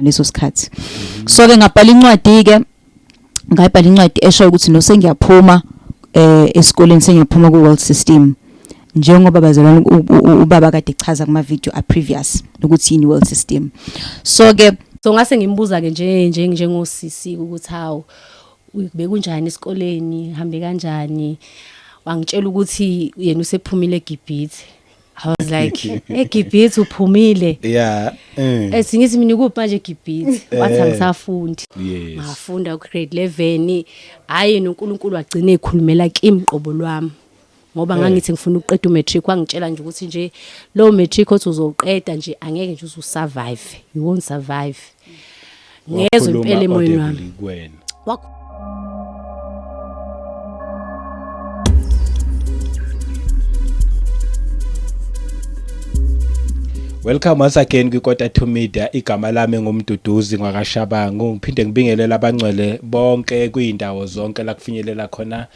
leso sikhathi. So ke ngabhala incwadi ke ngayibhala incwadi esho ukuthi no sengiyaphuma esikoleni sengiyaphuma ku world system njengoba bazalwane ubaba kade echaza kuma video a previous ukuthi yini world system. So ke ngase ngimbuza ke njengosisi ukuthi hawo bekunjani esikoleni hambe kanjani wangitshela ukuthi yena usephumile eGibhithe. I was like eGibhithe uphumile yeah esingithi mina kuphi manje eGibhithe wathi angisafundi yes ngafunda grade 11 hayi noNkulunkulu wagcina ekhulumela kimi qobo lwami ngoba ngangithi ngifuna ukuqeda umatric wangitshela nje ukuthi nje lo matric othi uzoqeda nje angeke nje usurvive you won't survive ngezwe impela emoyeni wami. Welcome once again kwikota to media. Igama lami ngumduduzi ngwakashabangu. Ngiphinde ngibingelele abangcwele bonke kuyindawo zonke la kufinyelela khona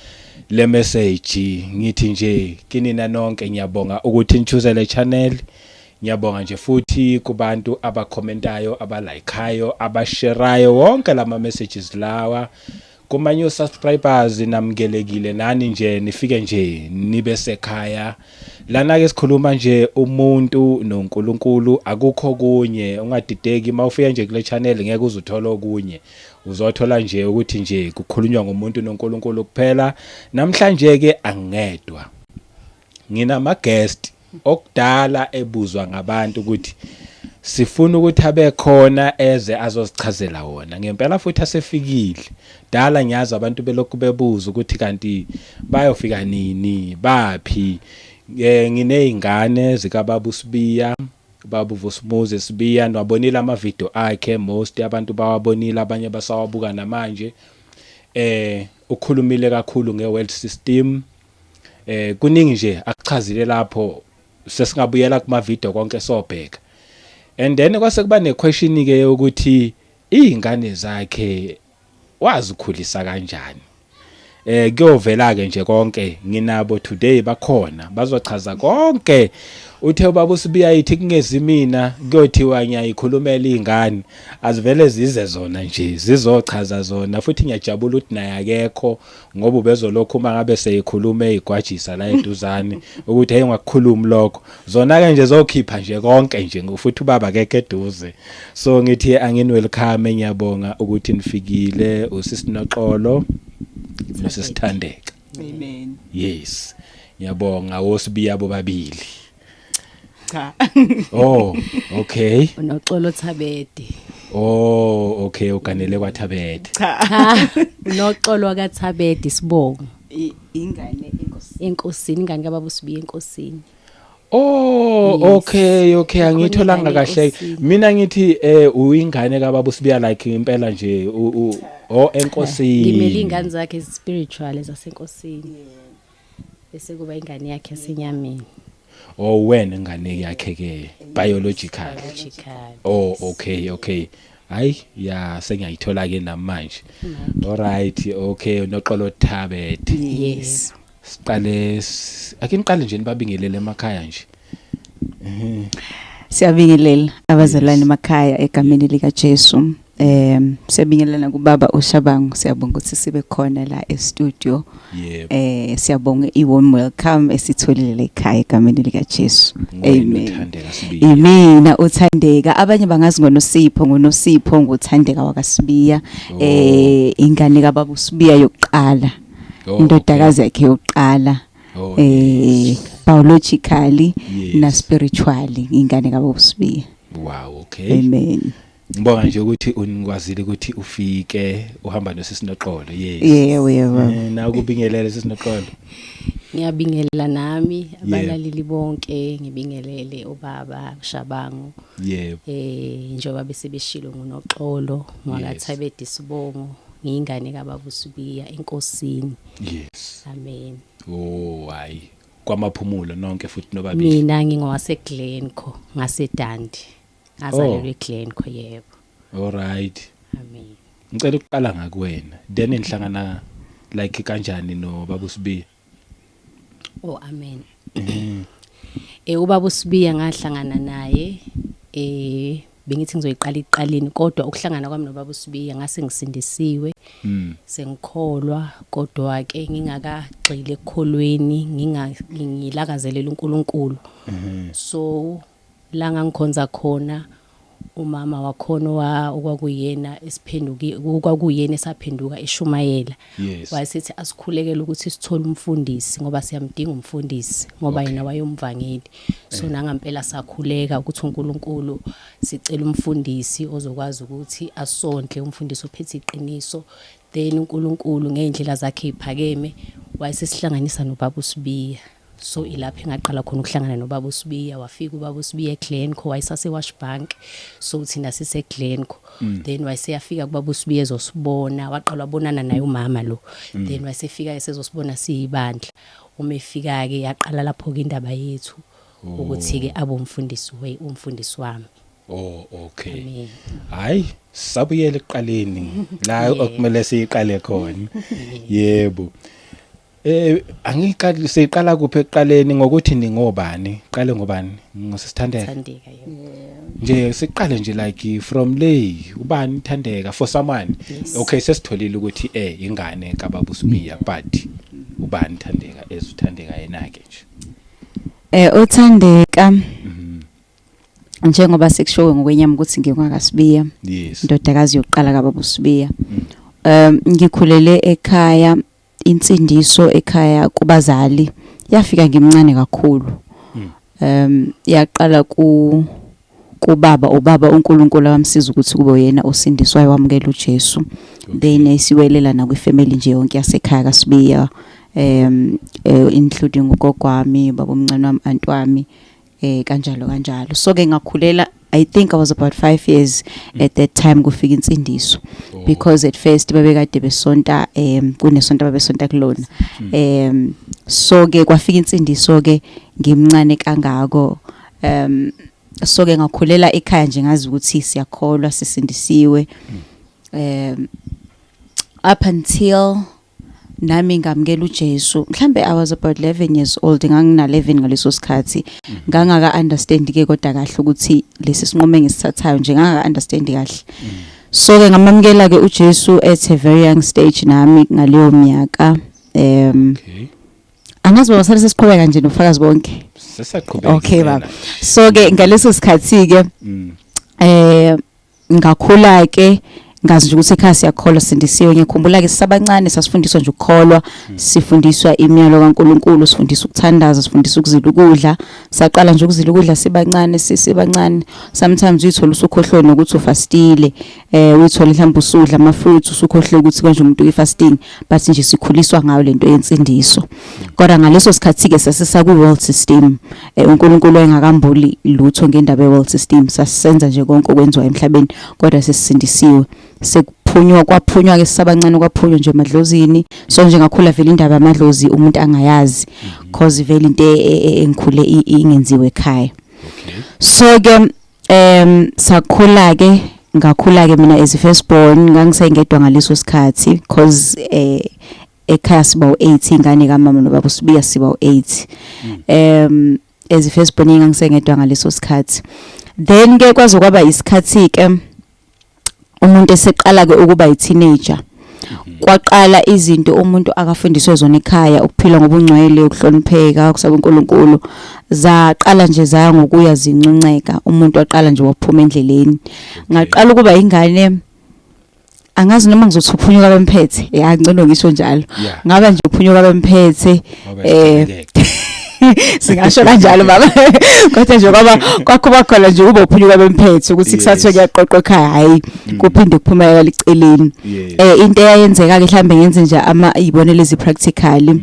le message. Ngithi nje kinina nonke ngiyabonga ukuthi nichoose le channel. Ngiyabonga nje futhi kubantu abakhomentayo, abalikeayo, abasherayo wonke lama messages lawa. Kuma new subscribers namgelekile nani nje nifike nje nibe sekhaya. Lana ke sikhuluma nje umuntu noNkulunkulu akukho kunye ungadideki mawufika nje kule channel ngeke uzuthola okunye uzothola nje ukuthi nje kukhulunywa ngomuntu noNkulunkulu kuphela. Namhlanje ke angedwa nginama guest okudala ebuzwa ngabantu ukuthi sifuna ukuthi abe khona eze azosichazela wona ngempela futhi asefikile dala ngiyazi abantu belokhu bebuza ukuthi kanti bayofika nini baphi. Nginezingane zikaBaba uSibiya Baba uVusumuzi Sibiya nwabonile ama video akhe most abantu bawabonile abanye basawabuka namanje. Ukhulumile kakhulu ngeworld system kuningi nje akuchazile lapho sesingabuyela kuma video konke sobheka. And then kwase kuba nequestion ke ukuthi izingane zakhe wazi ukukhulisa kanjani. Kuyovela ke nje konke nginabo today bakhona bazochaza konke. Uthe ubaba uSibiya yithi kungezi mina kuyothiwa ngiyayikhulumela izingane azivele zize zona nje zizochaza zona futhi ngiyajabula ukuthi naye akekho ngoba ubezolokhu uma ngabe seyikhuluma egwajisa la eduzane ukuthi hey ngakukhuluma lokho zona ke nje zokhipha nje konke nje futhi ubaba akekho eduze. So ngithi angin welcome ngiyabonga ukuthi nifikile usisi Noxolo nosithandeka. Amen. Yes ngiyabonga woSibiya bobabili. Cha. Oh okay. Unoxolo Thabede. Oh okay uganele kwaThabede. Cha. Unoxolo kaThabede Sibongo. Ingane enkosini ingane kaBaba uSibiya enkosini. Oh yes. Okay angitholanga kahle mina ngithi uyingane kaBaba uSibiya like impela nje enkosini. Ngimele ingane zakhe spiritual ezasenkosini. Bese kuba ingane yakhe yasenyameni. Oh wena ingane yakhe ke biological. Oh okay. Hayi ya sengiyayithola ke namanje. All right okay Noxolo Thabede. Yes. Siqale akiniqale nje nibabingelele emakhaya nje. Siyabingelela abazalwane emakhaya egameni lika Jesu. Siyabingelela kubaba uShabangu siyabonga ukuthi sibe khona la e-studio. Yebo. Siyabonga warm welcome esitholile ekhaya egameni lika Jesu. Amen. Imina uthandeka abanye bangazi ngoNosipho nguthandeka wakaSibiya ingane kaBaba uSibiya yokuqala. Indodakazi yakhe yokuqala biologically na spiritually ingane kaBaba uSibiya. Wow okay. Amen. Ngibonga nje ukuthi unikwazile ukuthi ufike uhamba nosisi Noxolo. Yes. Yebo. Na ukubingelela sisi Noxolo. Ngiyabingelela nami abalaleli bonke ngibingelele ubaba Shabangu. Yebo. Njengoba bese beshilo ngoNoxolo ngakaThabede Sibongo ngingane kaBaba uSibiya enkosini. Yes. Amen. Oh hayi kwamaphumulo nonke futhi nobabili. Mina ngingowase Glencoe ngaseDandi. Ngazalelwe eGlencoe yebo. All right. Amen. Ngicela ukuqala ngakuwena. Then nihlangana like kanjani no baba uSibiya? Oh amen. Ubaba uSibiya ngahlangana naye bengithi ngizoyiqala iqaleni kodwa ukuhlangana kwami nobaba uSibiya ngase ngisindisiwe sengikholwa kodwa ke ngingakagxili ekukholweni ngilakazelela uNkulunkulu so la ngangikhonza khona umama wakhona okwakuyena esiphenduki okwakuyena esaphenduka eShumayela wayesethi asikhulekele ukuthi sithole umfundisi ngoba siyamdinga umfundisi ngoba yena wayomvangeli so nangampela sakhuleka ukuthi uNkulunkulu sicela umfundisi ozokwazi ukuthi asondle umfundisi ophethe iqiniso then uNkulunkulu ngeindlela zakhe iphakeme wayesesihlanganisa nobaba uSibiya so ilapha engaqala khona ukuhlangana nobaba uSibiya wafika ubaba uSibiya eGlencoe wayesase Washbank so thina sise Glencoe then wayeseyafika kubaba uSibiya ezosibona waqala wabonana naye umama lo then wayesefika esezosibona siyibandla uma efika ke yaqala lapho ke indaba yethu ukuthi ke abomfundisi umfundisi wami okay Amen. Hayi sabuyele eqaleni la okumele siqale khona yebo angiqali siqala kuphi eqaleni ngokuthi ningobani qale ngobani ngosithandeka Thandeka yebo nje siqale nje like from lay ubani Thandeka for someone okay sesitholile ukuthi ingane kaBaba uSibiya but ubani Thandeka ezithandeka yena ke nje uThandeka njengoba sekushowe ngokwenyama ukuthi ngingakaSibiya yes indodakazi yokuqala kaBaba uSibiya ngikhulele ekhaya insindiso ekhaya kubazali yafika ngimncane kakhulu yaqala kubaba uNkulunkulu wamsiza ukuthi kube yena osindiswayo wamukela uJesu then isiwelela na kwifamily nje yonke yasekhaya kaSibiya including ugogo wami baba omncane wami aunt wami kanjalo so ke ngakhulela I think I was about 5 years at that time kufika insindiso because at first babekade besonta kunesonto babesonta kulona so ke kwafika insindiso ke ngimncane kangako so ke ngakhulela ekhaya nje ngazi ukuthi siyakholwa sisindisiwe up until nami ngamukela uJesu mhlambe I was about 11 years old ngangina 11 ngaleso sikhathi ngangaka understand ke kodwa kahle ukuthi lesi sinqumo engisithathayo nje ngangaka understand kahle so ke ngamamukela ke uJesu at a very young stage nami ngaleyo minyaka okay angazi baba sesiqhubeka nje nofakazi bonke sesaqhubeka okay baba so ke ngaleso sikhathi ke ngakhula ke ngazi nje ukuthi ekhaya siyakholwa sindisiwe ngikhumbula ke sisabancane sasifundiswa nje ukukholwa sifundiswa imiyalo kaNkuluNkulu sifundiswa ukuthandaza sifundiswa ukuzila ukudla saqala nje ukuzila ukudla sibancane sometimes uyithola usukhohlwe nokuthi ufastile uyithola mhlawumbe usudla ama fruits usukhohlwe ukuthi konje umuntu uyifasting but nje sikhuliswa ngayo lento yensindiso kodwa ngaleso sikhathi ke sasisa ku world system uNkulunkulu engakambuli lutho ngendaba ye world system sasisenza nje konke okwenziwa emhlabeni kodwa sesisindisiwe sekuphunywa kwaphunywa ke sisabancane kwaphunywa nje emadlozini so nje ngakhula vele indaba yamadlozi umuntu angayazi cause vele into engikhule ingenziwe ekhaya so ke sakhula ke ngakhula ke mina as a firstborn ngangisengedwa ngaleso sikhathi cause ekhaya siba u8 ingane kaMama noBaba uSibiya siba u8 as a firstborn ngangisengedwa ngaleso sikhathi then ke kwaze kwaba isikhathi ke umuntu eseqala ke ukuba yi-teenager kwaqala izinto umuntu akafundiswe zona ekhaya ukuphila ngobungcwele ukuhlonipheka ukusaba uNkulunkulu zaqala nje zaya ngokuya zincunceka umuntu waqala nje waphuma endleleni ngaqala ukuba ingane angazi noma ngizothi uphunyuka bemphethe ngicela ngisho njalo ngaba nje uphunyuka bemphethe singasho kanjalo baba kodwa nje ngoba kwakuba khona nje ube uphunyuka bemphethe ukuthi kusathwe kuyaqoqwa ekhaya hayi kuphinde kuphumelela liceleni into eyayenzeka ke mhlambe ngenze nje ibonele ezi practically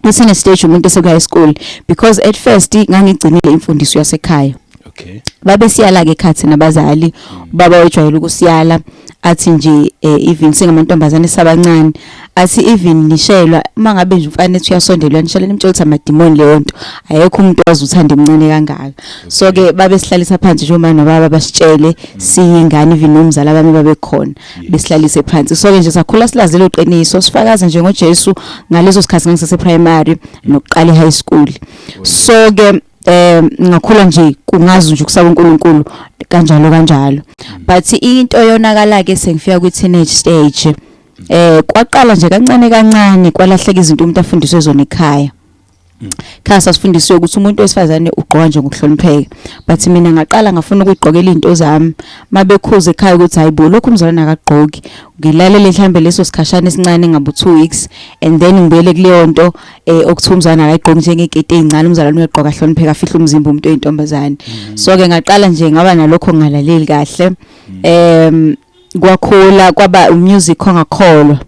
kusine stage umuntu esekuya school because at first ngangigcinile imfundiso yasekhaya okay babe siyala ke khathi nabazali baba wejwayele ukusiyala athi nje even singamantombazane sabancane athi even nishelwa mangabe nje mfana ethi uyasondelwa nishelana imtshela amadimoni leyo nto ayekho umuntu owazuthanda emncane kangaka so ke babe sihlalisa phansi nje uma nobaba basitshele siyingane even nomzala bami babe khona besihlalise phansi so ke nje sakhula silazelo qiniso sifakaza nje ngoJesu ngaleso sikhathi ngisase primary nokuqala high school so ke ngakhula nje kungazi nje ukusaba uNkulunkulu kanjalo but into yonakala ke sengifika kwi teenage stage kwaqala nje kancane kwalahleka izinto umuntu afundiswe zona ekhaya khasa sifundiswe ukuthi umuntu wesifazane ugqoka nje ngokuhlonipheka but mina ngaqala ngafuna ukugqokela izinto zami mabekhuza ekhaya ukuthi hayibo lokho umzalwane akagqoki ngilalele mhlambe leso sikhashana esincane ngabe 2 weeks and then ngibuyele kuleyo nto okuthiwa umzalwane akayigqoki njengekete ezincane umzalwane uyagqoka ahlonipheka afihla umzimba umuntu oyintombazane so ke ngaqala nje ngaba nalokho ngalaleli kahle kwakhula kwaba music ongakholwa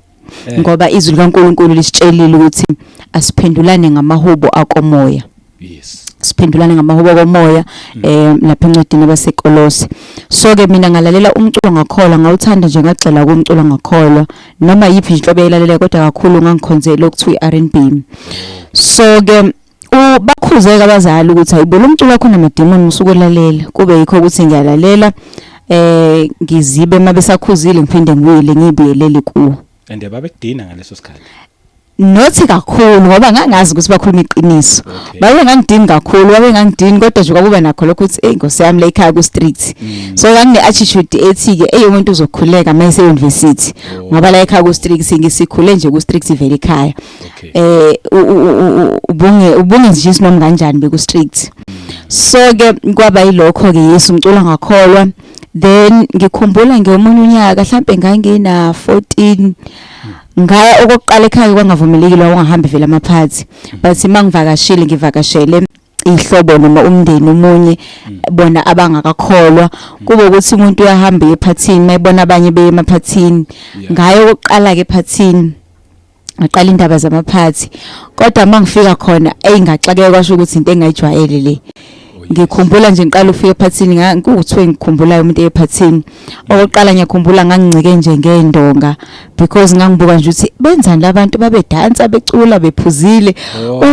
ngoba izwi likaNkulunkulu lisitshelile ukuthi asiphendulane ngamahubo akomoya siphendulane ngamahubo akomoya lapha encwadini yabaseKolose so ke mina ngalalela umculo ngakholwa ngawuthanda nje ngagxila kumculo ngakholwa noma yipi inhlobo eyilalela kodwa kakhulu ngangikhonzela ukuthiwa iR&B so ke bakhuzeka abazali ukuthi hayibo lo mculo wakho namademoni musukulalela kube yikho ukuthi ngiyalalela ngizibe mabesakhuzile ngiphinde ngiwile ngibuyelele kuwo and babekudina ngaleso sikhathi nothi kakhulu ngoba ngangazi ukuthi bakhuluma iqiniso babe ngangidini kakhulu babe ngangidini kodwa nje kwakuba nakho lokho ukuthi inkosi yami la ekhaya ku street so ngane attitude ethi ke umuntu uzokhuleka mayise university ngoba la ekhaya ku street singisikhule nje ku street vele ekhaya ubunge nje isinoma kanjani beku street so ke kwaba yilokho ke Yesu umculo ngakholwa then ngikhumbula ngeomunye unyaka mhlambe ngangina 14 ngaya okokuqala ekhaya kwangavumelekile ungahamba vele amaphathi but mangivakashile ngivakashele ihlobo noma umndeni omunye bona abangakakholwa kube ukuthi umuntu uyahamba ephathini mayibona abanye beye emaphathini ngayo okokuqala ke ephathini ngaqala indaba zamaphathi kodwa mangifika khona engaxakeka kwasho ukuthi into engayijwayele le ngikhumbula nje ngiqala ufika ephathini ngikuthiwe ngikhumbula umuntu ephathini oqala ngiyakhumbula ngangincike nje ngendonga because ngangibuka nje ukuthi benzani labantu babedansa becula bephuzile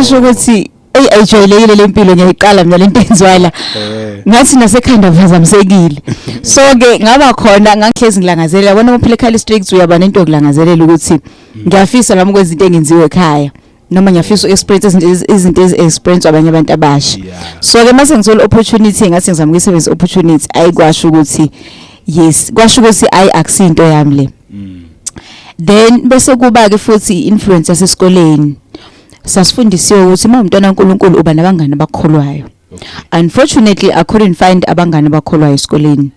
usho ukuthi ayijwayelekile lempilo ngiyayiqala mina lento enzwala ngathi nasekhanda vazamsekile so ke ngaba khona ngangihlezi ngilangazela yabona uphile ekhaya district uyaba nento okulangazelela ukuthi ngiyafisa nami ukwenza into engenziwe ekhaya noma ngiyafisa experience izinto experience abanye abantu abasha so ke mase ngithola opportunity ngathi ngizama ukusebenza opportunity ayikwasho ukuthi yes kwasho ukuthi akusinto yami le then bese kuba ke futhi influence yasesikoleni sasifundisiwe ukuthi umntwana kaNkulunkulu uba nabangani abakholwayo unfortunately I couldn't find abangani abakholwayo esikoleni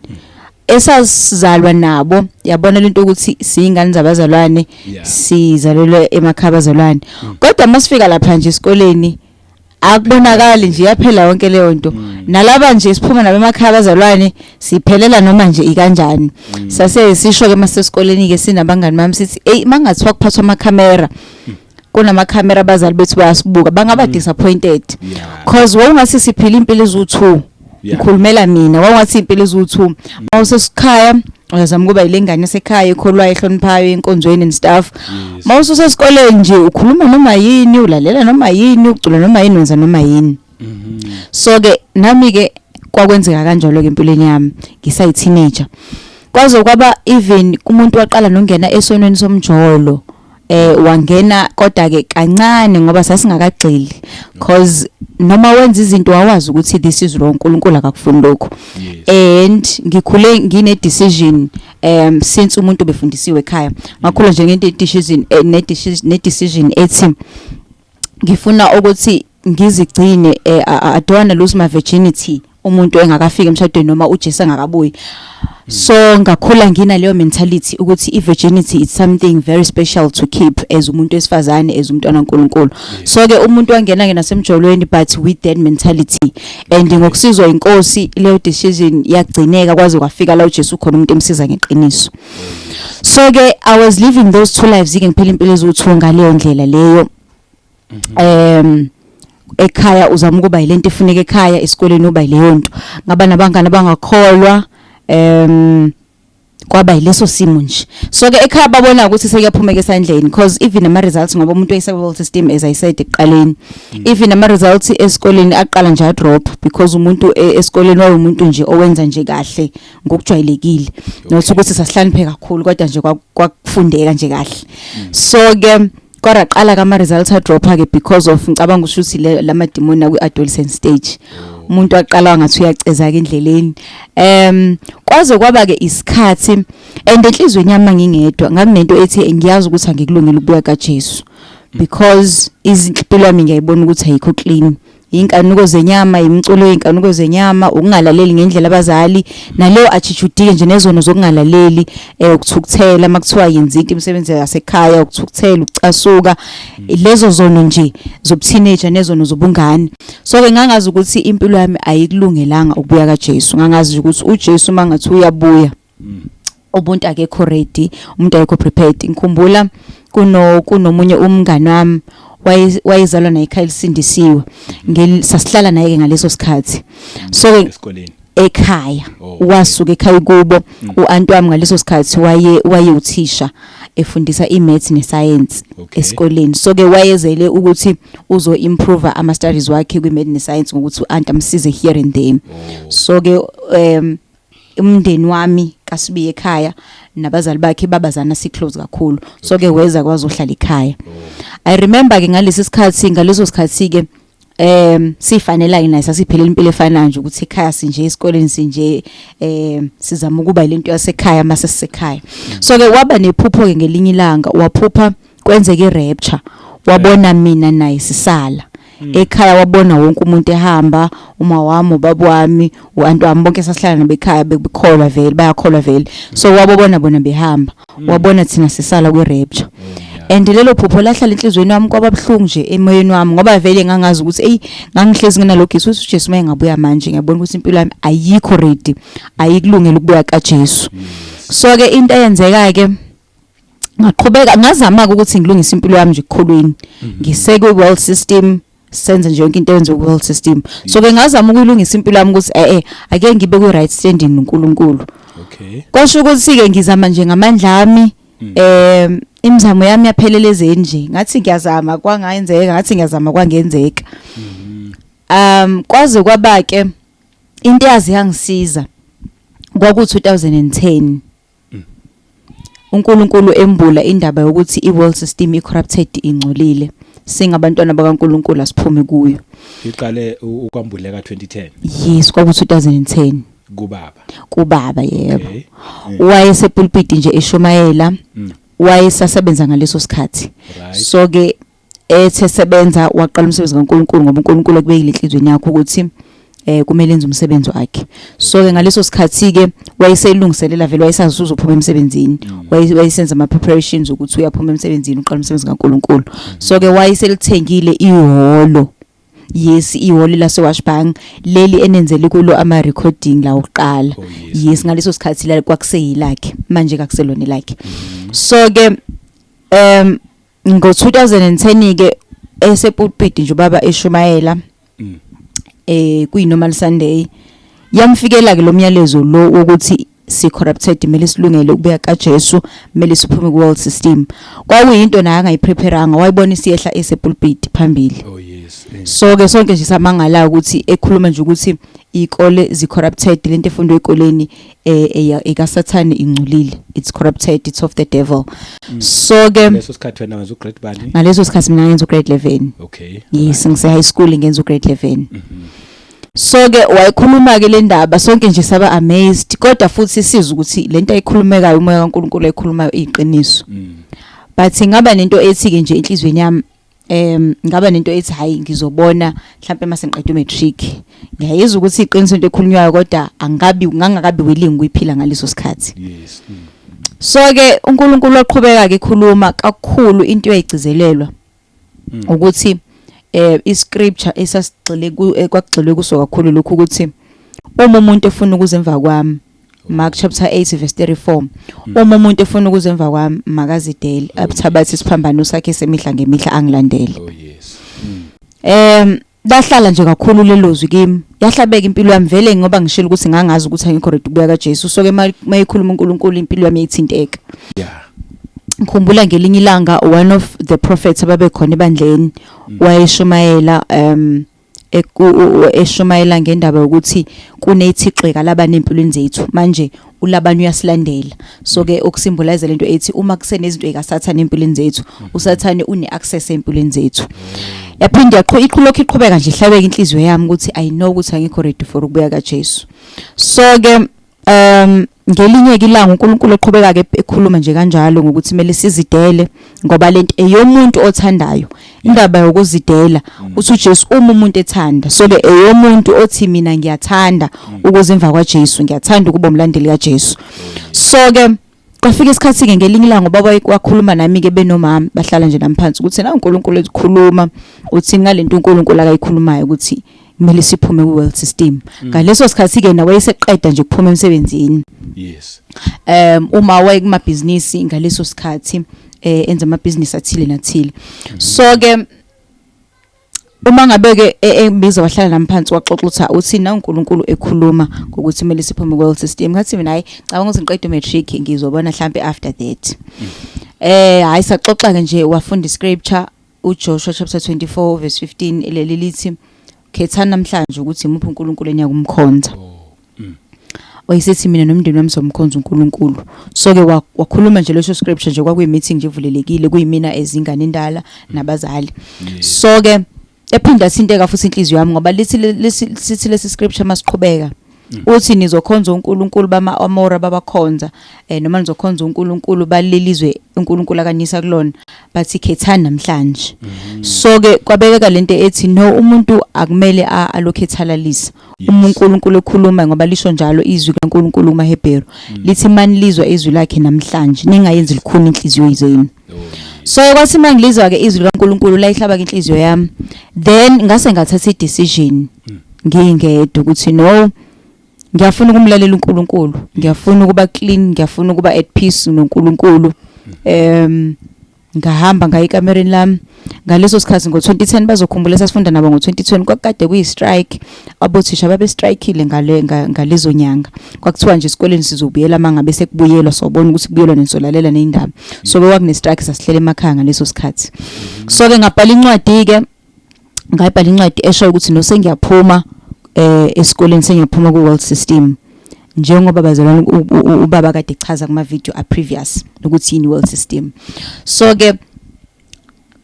esazalwa nabo yabona lento ukuthi siyingane zabazalwane sizalelwe emakhaya abazalwane kodwa masifika lapha nje esikoleni akubonakala nje yaphela yonke leyo nto nalaba nje siphuma nabe emakhaya abazalwane siphelela noma nje ikanjani sase sisho ke masesikoleni ke sinabangani bami sithi mangathiwa kuphathwa amakhamera kunamakhamera abazali bethu bayasibuka bangaba disappointed cause wawungasi siphila impilo ezu2 ngikhulumela mina wawathi impilo ezu2 mawusesikhaya uyazama kuba ilengane yasekhaya ekholwayo ehloniphayo enkonzweni and stuff mawusesesikoleni nje ukhuluma noma yini ulalela noma yini ucula noma yini wenza noma yini so ke nami ke kwakwenzeka kanjalo ke empilweni yami ngisayi teenager kwaze kwaba even umuntu waqala nongena esonweni somjolo wangena kodwa ke kancane ngoba sasingakagxili cause noma wenza izinto wawazi ukuthi this is wrong uNkulunkulu akakufuni lokho and ngikhule ngine decision since umuntu befundisiwe ekhaya ngakhula nje ngento ne decision ethi ngifuna ukuthi ngizigcine I don't want to lose my virginity umuntu engakafika emshadweni noma uJesu engakabuyi so ngakhula ngina leyo mentality ukuthi ivirginity is something very special to keep as umuntu wesifazane as umntwana kaNkulunkulu so ke umuntu wangena nasemjolweni but with that mentality and ngokusizwa inkosi leyo decision yagcineka kwaze kwafika la uJesu khona umuntu emsiza ngeqiniso so ke I was living those two lives ke ngiphela impilo ezu2 ngaleyo ndlela leyo ekhaya uzama ukuba yilento efuneka ekhaya esikoleni uba leyo nto ngaba nabangani abangakholwa kwaba yileso simo nje so ke ekhaya babona ukuthi sekuyaphumeka esandleni because even ama results ngoba umuntu oyisabel system as I said eqaleni even ama results esikoleni aqala nje drop because umuntu esikoleni wayemuntu nje owenza nje kahle ngokujwayelekile nothi ukuthi sasihlanipheka kakhulu kodwa nje kwakufundeka nje kahle so ke Kodwa qala kama results drop ke because of ngicabanga ukuthi lama demon ku adolescent stage. Umuntu aqala ngathi uyaceza ke endleleni. Kwaze kwaba ke isikhathi and enhlizweni yami ngingedwa ngakunento ethi ngiyazi ukuthi angikulungela ukubuya kaJesu because izimpilo yami ngiyayibona ukuthi ayikho clean. Inkanuko zenyama, imculo yenkanuko zenyama, ukungalaleli ngendlela abazali, naleyo attitude nje nezono zokungalaleli, ukuthukuthela makuthiwa yenza into imisebenzi yasekhaya, ukuthukuthela, ucasuka, lezo zono nje zobu-teenager nezono zobungane. So ke ngangazi ukuthi impilo yami ayikulungelanga ukubuya kaJesu. Ngangazi ukuthi uJesu mangathi uyabuya, ubuntu akekho ready, umuntu akekho prepared. Ngikhumbula kunomunye umngane wami wayezalwa naye ekhaya lisindisiwe sasihlala naye ke ngaleso sikhathi so esikoleni ekhaya wasuka ekhaya kubo uanti wami ngaleso sikhathi waye uthisha efundisa imaths nescience esikoleni so ke wayezele ukuthi uzo improve ama studies wakhe kwimaths nescience ngokuthi uanti amsize here and there so ke umndeni wami kasibiye ekhaya nabazali bakhe babazana si close kakhulu so ke weza kwazohlala ekhaya I remember ke ngaleso sikhathi ke sifanele naye sasiphelela impilo efana nje ukuthi ekhaya sinje esikoleni sinje sizama ukuba lento yasekhaya mase sisekhaya so ke waba nephupho ke ngelinye ilanga waphupha kwenzeke irapture wabona mina naye sisala ekhaya wabona wonke umuntu ehamba uma wami ubaba wami uanti wami bonke sasihlala nabekhaya bekholwa vele bayakholwa vele so wabona bona behamba wabona thina sisala kwi-rapture and lelo phupho lahlala enhlizweni yami kwababhlungu nje emoyeni wami ngoba vele ngangazi ukuthi ngangihlezi nginalokho ukuthi uJesu mayengabuya manje ngiyabona ukuthi impilo yami ayikho ready ayikulungela ukubuya kaJesu so ke into eyenzeka ke ngaqhubeka ngazama ukuthi ngilungise impilo yami nje ekukholweni ngiseke world system senze nje yonke into yenze world system so ke ngazama ukuyilungisa impilo yami ukuthi ake ngibe ku right standing noNkulunkulu okay kwasho ukuthi ke ngizama nje ngamandla ami imizamo yami yaphelelezeni nje ngathi ngiyazama kwangayenzeka ngathi ngiyazama kwangenzeka kwaze kwabake into yazi yangisiza kwaku 2010 uNkulunkulu embula indaba yokuthi iworld system icorrupted ingcolile singabantwana bakaNkulunkulu asiphume kuyo iqale ukwambuleka 2010 yes kwaku 2010 kubaba yebo wayesepulpit nje eShumayela wayesasebenza ngaleso sikhathi so ke esebenza waqala umsebenzi kaNkulunkulu ngoba uNkulunkulu ekubekile enhlizweni yakhe ukuthi kumele enze umsebenzi wakhe so ke ngaleso sikhathi ke wayeselungiselela vele wayesazi uzophuma emsebenzini wayesenza ama preparations ukuthi uyaphuma emsebenzini uqala umsebenzi kaNkulunkulu so ke wayeselithengile ihholo yes ihholo lase Washbank leli enenzele kulo ama recording la uqala yes ngaleso sikhathi la kwakuseyilakhe manje kakuselona lakhe so ke ngo 2010 ke esepulpit nje baba eShumayela kuyinormal Sunday yamfikela ke lo myalezo lo ukuthi si corrupted kumele silungele ukubuya kaJesu kumele siphume ku world system kwakuyinto naye angayipreparanga wayibona isiyehla esepulpit phambili so ke sonke nje samangala ukuthi ekhuluma nje ukuthi ikole zi corrupted lento efundwe ekoleni ekasathane ingcolile it's corrupted it's of the devil so ke leso sikhathi wena wenza ugrade bani ngaleso sikhathi mina ngenza ugrade 11 okay yes ngise high school ngenza ugrade 11 so ke wayikhuluma ke le ndaba sonke nje saba amazed kodwa futhi sizwe ukuthi lento ayikhulumekayo umoya kaNkulunkulu ayikhulumayo iqiniso but ngaba nento ethi ke nje enhlizweni yami ngaba nento ethi hayi ngizobona mhlawumbe mase ngiqeda umatric ngiyayizwa ukuthi iqiniso into ekhulunywayo kodwa ngangakabi willing ukuyiphila ngaleso sikhathi yes so ke uNkulunkulu waqhubeka ke ekhuluma kakhulu into eyigcizelelwa ukuthi iscripture esasigxile kwakugxilwe kuso kakhulu lokho ukuthi uma umuntu efuna ukuza emva kwami Mark chapter 8 verse 34 uma umuntu efuna ukuza emva kwami makazidele abuthabathi isiphambano sakhe semihla ngemihla angilandele oh yes dahlala nje kakhulu lelozwi kimi yahlabeka impilo yami vele ngoba ngishilo ukuthi ngangazi ukuthi angikho ready ukubuya kaJesu so ke mayikhuluma uNkulunkulu impilo yami ithinteka yeah ngikhumbula ngelinye ilanga one of the prophets ababekhona ebandleni wayeshumayela eshumayela ngendaba ukuthi kunethixeka labana empilweni zethu manje ulabani uyasilandela so ke okusymbolize lento ethi uma kusenezinto ekasathana empilweni zethu usathane une-access empilweni zethu yaphinde iqhulokho iqhubeka nje ihlabeka inhliziyo yami ukuthi I know ukuthi angikho ready for ukubuya kaJesu so ke ngelinye ilanga uNkulunkulu eqhubeka ke ekhuluma nje kanjalo ngokuthi kumele sizidele ngoba lento eyomuntu othandayo indaba yokuzidela uthi uJesu uma umuntu ethanda so ke eyomuntu othi mina ngiyathanda ukuze emva kwaJesu ngiyathanda ukuba umlandeli kaJesu so ke kwafika isikhathi ke ngelinye ilanga baba wakhuluma nami ke benomama bahlala nje namphansi ukuthi na uNkulunkulu ezikhuluma uthi ngalento uNkulunkulu akayikhulumayo ukuthi kumele siphume ku-world system ngaleso sikhathi ke nawe eseqeda nje ukuphuma emsebenzini yes uma waye kumabhizinisi ngaleso sikhathi enza amabhizinisi athile nathile so ke uma ngabe ke embiza wahlala namphansi waxoxa uthi na uNkulunkulu ekhuluma ngokuthi kumele siphume ku-world system ngathi mina hayi cabanga ukuthi ngiqede matric ngizobona mhlambe after that hayi saxoxa ke nje wafunda iscripture uJoshua chapter 24 verse 15 lelithi khethana namhlanje ukuthi imuphi uNkulunkulu eniya kumkhonza wayesethi mina nomndeni wami somkhonza uNkulunkulu so ke wakhuluma nje leso scripture nje kwakuyi meeting nje ivulelekile kuyimina ezingane endala nabazali so ke ephinda sinteka futhi inhliziyo yami ngoba lithi lesi scripture masiqhubeka uthi nizokhonza uNkulunkulu bama-amora babakhonza noma nizokhonza uNkulunkulu balelizwe uNkulunkulu akanisa kulona bathi khethana namhlanje so ke kwabekeka lento ethi no umuntu akumele alokhethalalisa uNkulunkulu ekhuluma ngoba lisho njalo izwi kaNkulunkulu kumaHebheru lithi manilizwa izwi lakhe namhlanje ningayenzi likhuni inhliziyo zenu so kwathi mangilizwa ke izwi kaNkulunkulu la ihlaba inhliziyo yami then ngase ngathatha i-decision ngingedwa ukuthi no ngiyafuna ukumlalela uNkulunkulu ngiyafuna ukuba clean ngiyafuna ukuba at peace noNkulunkulu ngahamba ngaye ekamereni lami ngaleso sikhathi ngo2010 bazokhumbula sasifunda nabo ngo2020 kwakade kuyi-strike abothisha babe strikeile ngalezo nyanga kwakuthiwa nje esikoleni sizobuyela mangabe sekubuyelwa sobona ukuthi kubuyelwa nesolalela neindaba so kwakune strike sasihlela emakhaya ngaleso sikhathi so ke ngabhala incwadi ke ngayibhala incwadi esho ukuthi no sengiyaphuma esikoleni sengiyaphuma ku-world system njengoba bazalwane ubaba kade echaza kuma video a previous ukuthi yini world system so ke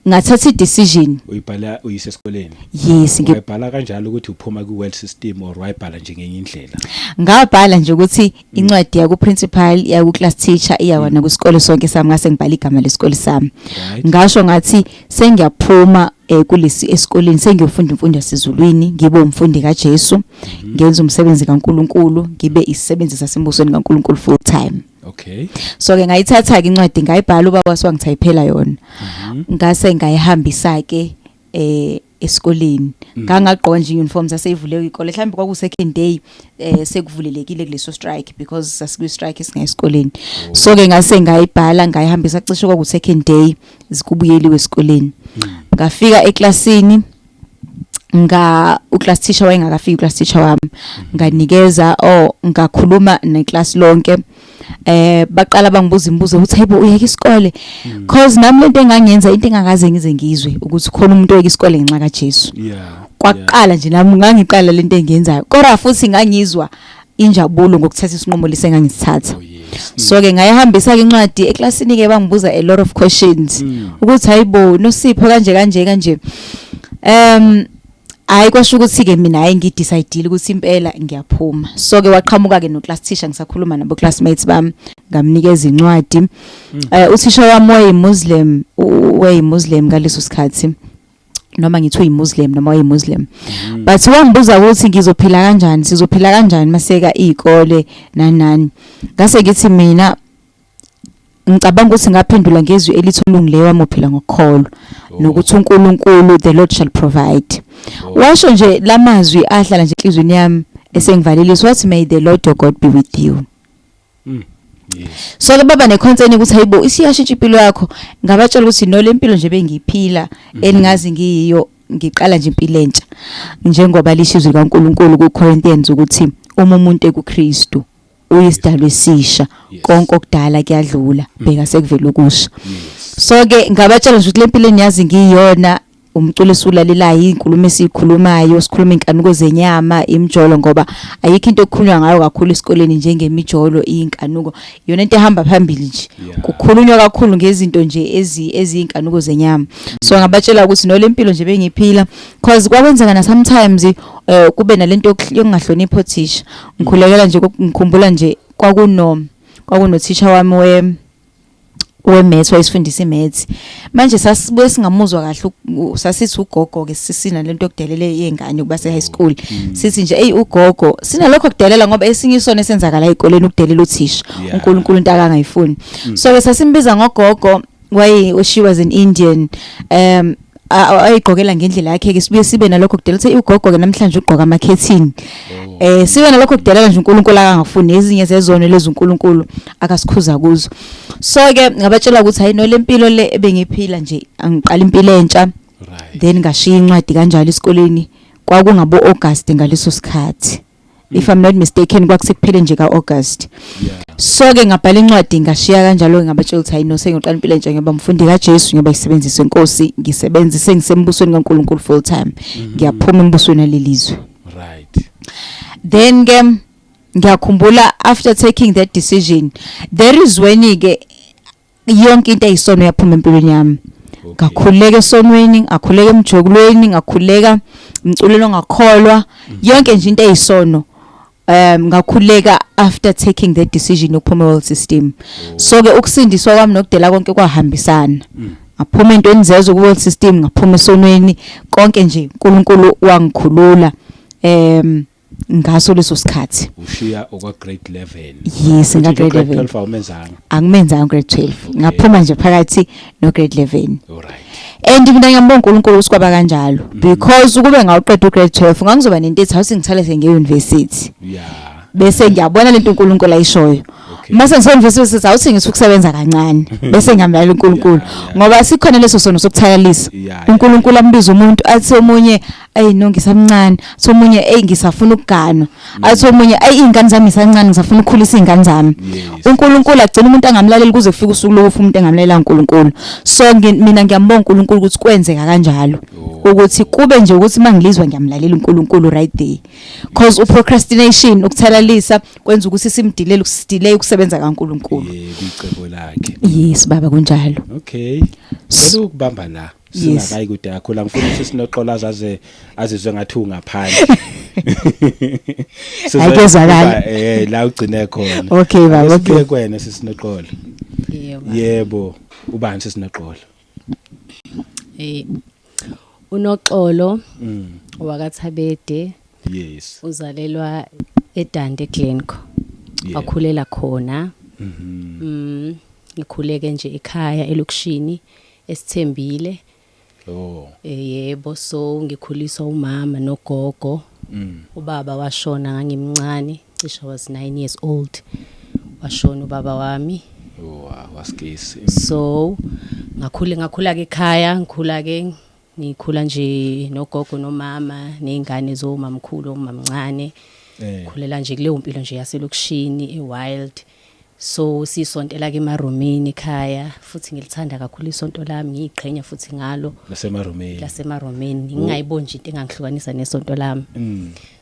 ngathatha i-decision uyibhala uyisesikoleni yes ngibhala kanjalo ukuthi uphuma ku-world system or wayibhala nje ngenye indlela ngabhala nje ukuthi incwadi yaku principal yaku class teacher iyawana kwisikole sonke sami ngase ngibhala igama lesikole sami ngasho ngathi sengiyaphuma kulesi esikoleni sengiyofunda imfundo yasezulwini ngibe umfundi kaJesu ngenza umsebenzi kaNkulunkulu ngibe isisebenzi sasembusweni kaNkulunkulu full time okay so ke ngayithatha ke incwadi ngayibhala ubaba wasiwangithayiphela yona ngase ngayihambisa ke esikoleni ngangagqoka nje uniform saseyivuleke ikole mhlawumbe kwaku second day sekuvulelekile kuleso strike because sasikwi strike esingayisikoleni so ke ngase ngayibhala ngayihambisa cishe kwaku second day zikubuyeliwe esikoleni ngafika eklasini uclass teacher wayengakafiki uclass teacher wami nganikeza ngakhuluma neclass lonke baqala bangibuza imibuzo ukuthi hayibo uyeke isikole cause nami lento engangenza into engangaze ngize ngizwe ukuthi khona umuntu oyeka isikole ngenxa kaJesu kwaqala nje nami ngangiqala lento engenzayo kodwa futhi ngangizwa injabulo ngokuthatha isinqumo lesengangisithatha so ke ngayihambisa ke incwadi eklasini ke bangibuza a lot of questions ukuthi hayibo noSipho kanje hayi kwasho ukuthi ke mina hayi ngidecide ukuthi impela ngiyaphuma so ke waqhamuka ke no class teacher ngisakhuluma nabo classmates bami ngamnikeza incwadi uthisha wami wayemuslim ngaleso sikhathi noma ngithi uyimuslim noma wayemuslim but wangibuza ukuthi ngizophila kanjani sizophila kanjani maseka izikole nani ngase ngithi mina ngicabanga ukuthi ngaphendula ngezwi elithi ulungileyo wami uphila ngokukholwa nokuthi uNkulunkulu the Lord shall provide washo nje lamazwi ahlala nje enhlizweni yami esengivalelisa wathi may the Lord your God be with you yes so ke baba neconcern ukuthi hayibo isiyashintsha impilo yakho ngabatshela ukuthi no lempilo nje bengiyiphila eningazi ngiyiyo ngiqala nje impilo entsha njengoba lishizwe kaNkulunkulu kuCorinthians ukuthi uma umuntu ekuKristu uyisidalwa esisha konke okudala kuyadlula bheka sekuvela ukusha so ke ngabatshela nje ukuthi lempilo eniyazi ngiyona umculo esulalelayo inkulumo esikhulumayo sikhuluma inkanuko zenyama imjolo ngoba ayikho into okukhulunywa ngayo kakhulu esikoleni njengemijolo inkanuko yona into ehamba phambili nje kukhulunywa kakhulu ngezinto nje ezinkanuko zenyama so ngabatshela ukuthi no lempilo nje bengiphila because kwakwenzeka na sometimes kube nalento yokungahloniphi othisha ngikhulekela nje ngikhumbula nje kwakuno teacher wami we-maths wayesifundisa i-maths manje sasibuye singamuzwa kahle sasithi ugogo ke sisina lento yokudelela yengane kuba se high school sithi nje ugogo sinalokho kudelela ngoba esinye isona esenzakala ezikoleni ukudelela uthisha uNkulunkulu into akangayifuni so ke sasimbiza ngogogo she was an Indian ayigqokela ngendlela yakhe ke sibuye sibe nalokho kudelela ugogo ke namhlanje ugqoka amakhethini sibe nalokho kudelela nje uNkulunkulu akangafuni ezinye zezona lezi uNkulunkulu akasikhuza kuzo so ke ngabatshela ukuthi hayi no lempilo le ebengiphila nje angiqala impilo entsha then ngashiya incwadi kanjalo esikoleni kwakungabo August ngaleso sikhathi if I'm not mistaken kwakusekuphele nje kaAugust so ke ngabhala incwadi ngashiya kanjalo ngabatshela ukuthi hayi no sengiqala impilo entsha ngoba mfundi kaJesu ngoba isebenzisa inkosi ngisebenzise ngisembusweni kaNkulunkulu full time ngiyaphuma embusweni lelizwe right then ke ngiyakhumbula after taking that decision there is when ke yonke into eyisono yaphuma empilweni yami ngakhuleka esonweni ngakhuleka emjokulweni ngakhuleka umculelo ngakholwa yonke nje into eyisono ngakhuleka after taking that decision yokuphuma world system so ke ukusindiswa kwami nokudela konke kwahambisana ngaphuma entweni zezo ku world system ngaphuma esonweni konke nje uNkulunkulu wangikhulula ngaso leso sikhathi ushiya okwa grade 11 yes nga grade 11 12 awumenzanga angimenzanga grade 12 ngaphuma nje phakathi no grade 11 alright and mina ngiyambonga uNkulunkulu usikwaba kanjalo because ukube ngawuqeda ugrade 12 ngangizoba nento ethi awusingithale ngeuniversity bese ngiyabona lento uNkulunkulu ayishoyo mase ngiseyunivesithi sithi awuthi ngithi ukusebenza kancane bese ngiyamlalela uNkulunkulu ngoba sikhona leso sono sokuthakalisa uNkulunkulu ambiza umuntu athi omunye no ngisamncane athi omunye ngisafuna ukuganwa athi omunye izingane zami isancane ngisafuna ukukhulisa izingane zami uNkulunkulu agcina umuntu angamlaleli kuze kufike usuku lokufa umuntu engamlalela uNkulunkulu so mina ngiyambonga uNkulunkulu ukuthi kwenzeka kanjalo ukuthi kube nje ukuthi mangilizwa ngiyamlalela uNkulunkulu right there because uprocrastination ukuthalalisa kwenza ukuthi simdelele ukusidelay ukusebenza kaNkulunkulu icebo lakhe yes baba kunjalo okay ngeke ukubamba la singakayi kude kakhulu angifuni ukuthi sinoqola azizwe ngathi ungaphandle akezakala la ugcine khona okay baba okay kwena sisinoqola yebo ubani sisinoqola unoxolo wakathabede yes uzalelwa eDande Glencoe wakhulela khona ngikhuleke nje ekhaya elokishini esithembile yebo so ngikhuliswa umama nogogo ubaba washona ngangimncane cishe was 9 years old washona ubaba wami waskisi so ngakhula ke ekhaya ngikhula nje nogogo nomama nezingane zomamkhulu omamncane khulela nje kuleyo mpilo nje yaselokishini ewild so sisontela ke emaromini ekhaya futhi ngilithanda kakhulu isonto lami ngiyiqhenya futhi ngalo lasemaromini ngingayiboni into engangihlukanisa nesonto lami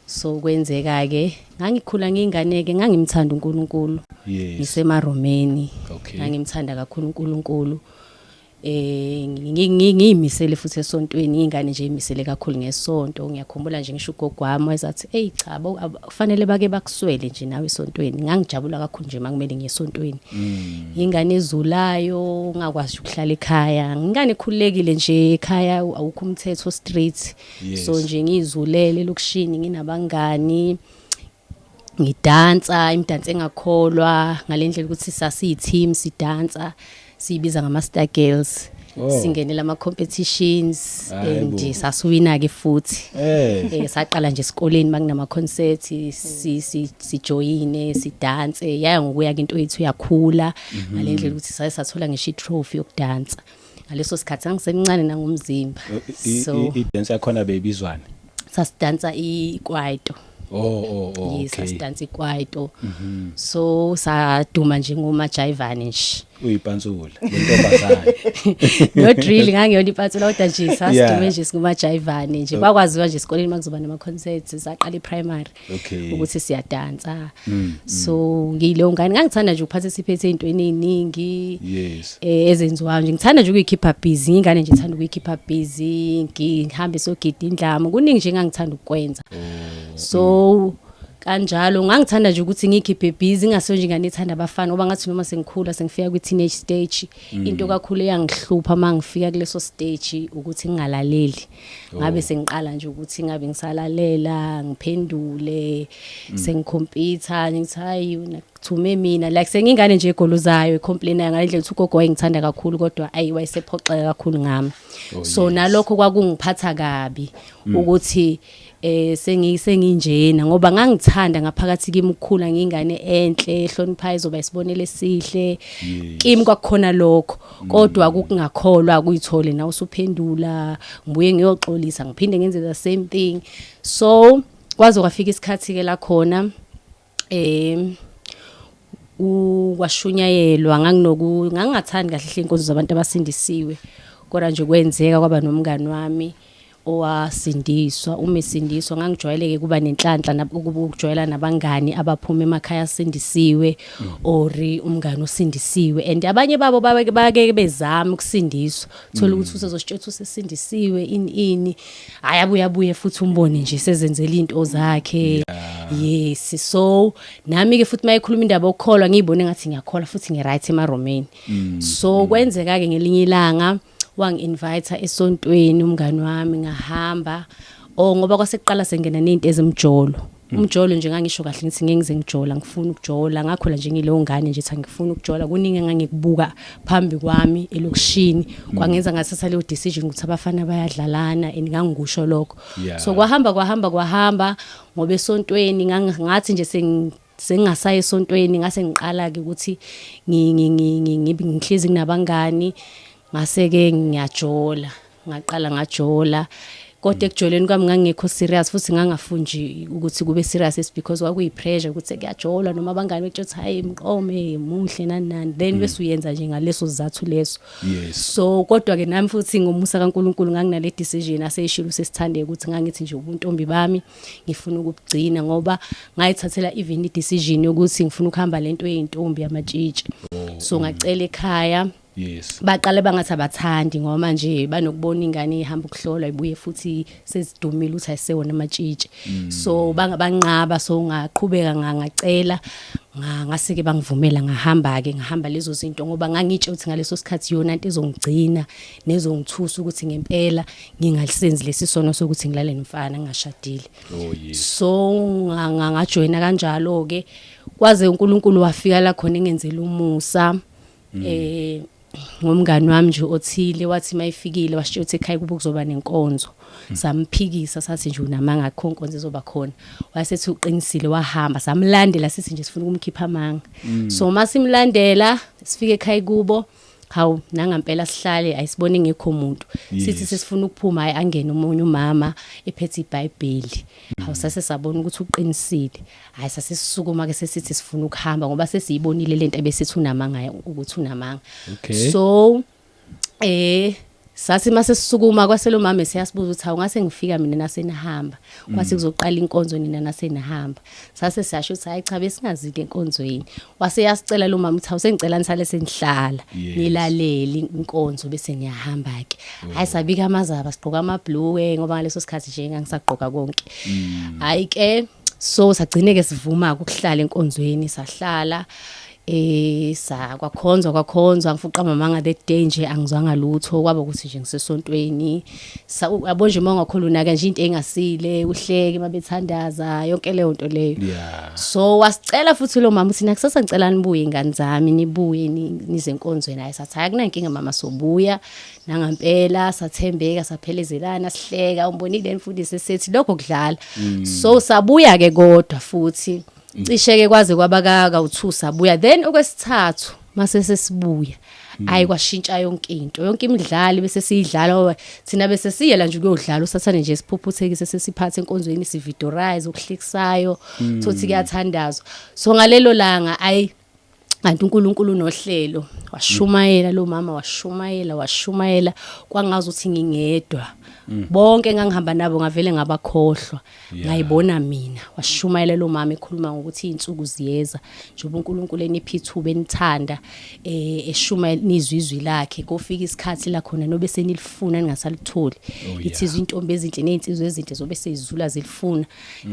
so kwenzeka ke ngangikhula ngingane ke ngangimthanda uNkulunkulu ngisemaromini ngangimthanda kakhulu uNkulunkulu ngiyimisele futhi esontweni ingane nje imisele kakhulu ngesonto ngiyakhumbula nje ngisho ugogo wami wayezathi cha kufanele bake bakuswele nje nawe esontweni ngangijabula kakhulu nje makumele ngiyesontweni ingane ezulayo ngakwazi ukuhlala ekhaya ngingane khulekile nje ekhaya awukho umthetho street so nje ngizulele lokishini nginabangani ngidansa imidanso engakholwa ngalendlela ukuthi sasiyiteam sidansa sibiza ngama-Star Girls singenela ama-competitions and sasuwina ke futhi saqala nje esikoleni makunama concerts sijoyine sidanse yaya ngokuya ke into yethu yakhula ngalendlela ukuthi sathola ngisho i-trophy yokudansa ngaleso sikhathi ngisemncane nangomzimba so i-dance yakhona beyibizwana sasidansa ikwaito okay yes sidansa ikwaito so saduma nje ngoMajayivani nje uyipantsula lentombazane no drill ngangiyona ipatsula kodwa nje sasidume Yeah. nje singumajayivane nje bakwaziwa nje esikoleni makuzoba nama concerts saqala i-primary Okay. ukuthi siyadansa so ngiyilo ngane ngangithanda nje ukuparticipate ezintweni eziningi yes ezenziwayo nje ngithanda nje ukuyikhipha busy ingane nje ngithanda ukuyikhipha busy ngihambe sogida indlama kuningi nje ngangithanda ukwenza so kanjalo ngangithanda nje ukuthi ngikhiphe busy ngaso nje ingane ethanda abafana ngoba ngathi noma sengikhula sengifika kwi teenage stage into kakhulu eyangihlupha mangifika kuleso stage ukuthi ngingalaleli ngabe sengiqala nje ukuthi ngabe ngisalalela ngiphendule sengikhompyutha ngithi hayi nakuthume mina like sengingane nje egolozayo ecomplaina ngalendlela ukuthi ugogo wayengithanda kakhulu kodwa ayi wayesephoxeka kakhulu ngami so nalokho kwakungiphatha kabi ukuthi senginjena ngoba ngangithanda ngaphakathi kimi ukukhula ngingane enhle ehloniphayo izoba isibonele esihle kimi kwakukhona lokho kodwa ukungakholwa kuyithole na usuphendula ngibuye ngiyoxolisa ngiphinde ngenze the same thing so kwaze kwafika isikhathi ke la khona kwashunyayelwa ngangingathandi kahle inkonzo zabantu abasindisiwe kodwa nje kwenzeka kwaba nomngani wami owasindiswa umesindiswa ngangijwayeleke kuba nenhlanhla ukujwayela nabangani abaphuma emakhaya asindisiwe ori umngani osindisiwe and abanye babo bake bezama ukusindiswa thola ukuthi usezositshela usesindisiwe ini ayabuye futhi umbone nje sezenzela into zakhe yes so nami ke futhi mayikhuluma indaba okukholwa ngiyibone ngathi ngiyakhola futhi ngiright emaromeni so kwenzeka ke ngelinye ilanga wangi-invite esontweni umngani wami ngahamba ngoba kwasekuqala sengena nezinto ezimjolo umjolo nje ngangisho kahle ngithi ngize ngijola ngifuna ukujola ngakhola nje ngileyo ngane nje ngifuna ukujola kuningi ngangikubuka phambi kwami elokishini kwangenza ngathatha leyo decision ukuthi abafana bayadlalana ngangigusho lokho so kwahamba ngoba esontweni ngathi nje sengingasaye esontweni ngase ngiqala ke ukuthi ngihlezi nginabangani ngase ke ngiyajola ngaqala ngajola kodwa ekujoleni kwami ngangekho serious futhi ngangafunji ukuthi kube serious because kwakuyi pressure ukuthi kuyajola noma abangani bethu hayi mqome muhle nani then bese uyenza nje ngaleso sizathu leso so kodwa ke nami futhi ngomusa kaNkuluNkulu nganginale decision aseyishilo sesithande ukuthi ngangithi nje ubuntombi bami ngifuna ukugcina ngoba ngayithathela even i decision yokuthi ngifuna ukuhamba lento eyintombi yamatshitshi so ngacela ekhaya yes baqale bangathi abathandi ngoba manje banokubona ingane ihamba ukuhlolwa ibuye futhi sezidumile uthi ayisewona amatshitshi so bangabanqaba so ngaqhubeka ngacela ngaseke bangivumela ngahamba lezo zinto ngoba ngangitshe ukuthi ngaleso sikhathi yona into ezongigcina nezongithusa ukuthi ngempela ngingalisenzi lesisono sokuthi ngilale nomfana ngashadile so ngajoyina kanjalo ke kwaze uNkulunkulu wafika la khona engenzela umusa ngomngani wami nje othile wathi mayifikile washiya ukuthi ekhaya kuba kuzoba nenkonzo samphikisa sathi nje unamanga akho inkonzo izoba khona wasethi uqinisile wahamba samlandela sithi nje sifuna ukumkhipha amanga so masimlandela sifike ekhaya kubo hawu nangampela sihlale ayisibone ngekho umuntu sithi sesifuna ukuphuma hayi angene umunye umama ephethe iBhayibheli hawu sase sabona ukuthi uqinisile hayi sase sisukuma ke sesithi sifuna ukuhamba ngoba sesiyibonile lento ebesithi unamanga ukuthi unamanga so sathi mase sisukuma kwaselo mama siyasibuza ukuthi awungase ngifika mina nasenihamba kwathi kuzoqala inkonzo nina nasenihamba sase siyasho ukuthi hayi cha besingazile enkonzweni wase yasicela lo mama ukuthi awusengicela nisale senihlala nilalele inkonzo bese ngiyahamba ke hayi sabika amazaba sigqoka amabhluwe ngoba ngaleso sikhathi nje ngangisagqoka konke hayi ke so sagcineke sivuma ukuhlala enkonzweni sahlala kwakhonzwa ngifuqa mamanga that day nje angizwanga lutho kwaba ukuthi nje ngisesontweni yabo nje mangakholuna ke nje into engasile uhleke mabethandaza yonke leyo nto leyo so wasicela futhi lo mama uthi nakusasa ngicela nibuye ingane zami nibuye nize enkonzweni hayi sathi akunankinga mama sobuya nangampela sathembeka saphelezelana sihleka umbonile mfundisi sethi lokho kudlala so sabuya ke kodwa futhi cishe ke kwaze kwabaka uthusa buya then okwesithathu mase sesibuya ayi kwashintsha yonke imidlalo bese siyidlala thina bese siyela nje ukuyodlala usathane nje siphuphuthekise sesiphathe enkonzweni sividorize okuhlekisayo thothi kuyathandazwa so ngalelo langa ayi kanti uNkulunkulu unohlelo washumayela lo mama washumayela kwangazi ukuthi ngingedwa bonke engangihamba nabo ngavele ngabakhohlwa ngayibona mina washumayela lo mama ekhuluma ngokuthi izinsuku ziyeza njengoba uNkulunkulu enipha ithuba enithanda eshumayela nizwizwi lakhe kofika isikhathi la khona nobe senilifuna ningasalitholi ithizwe intombi ezinhle nezinsizwe ezinhle zobe sezizula zilifuna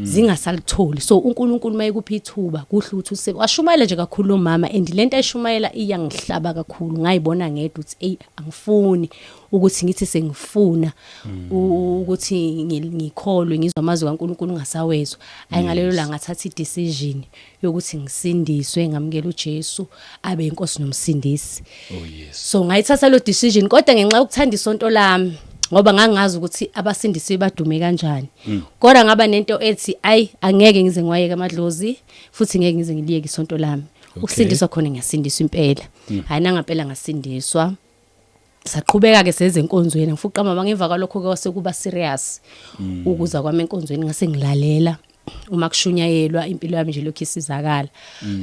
zingasalitholi so uNkulunkulu mayekupha ithuba kuhle ukuthi washumayela nje kakhulu lo mama and lento ayishumayela iyangihlaba kakhulu ngayibona ngedwa ukuthi angifuni ukuthi ngithi sengifuna ukuthi ngikholwe ngizwa amazwi kaNkulunkulu ngasawezwa ayingalelo la ngathatha idecision yokuthi ngisindiswe ngamukela uJesu abe inkosi nomsindisi so ngayithatha lo decision kodwa ngenxa yokuthanda isonto lami ngoba ngangazi ukuthi abasindisi badume kanjani kodwa ngaba nento ethi angeke ngize ngiwayeke amadlozi futhi ngeke ngize ngiliyeke isonto lami ukusindiswa khona ngiyasindiswa impela hayi nangampela ngasindiswa saqhubeka ke seze enkonzweni ngifuqa mama ngemva kwalokho ke wasekuba serious ukuza kwami enkonzweni ngase ngilalela uma kushunyayelwa impilo yami nje lokho isizakala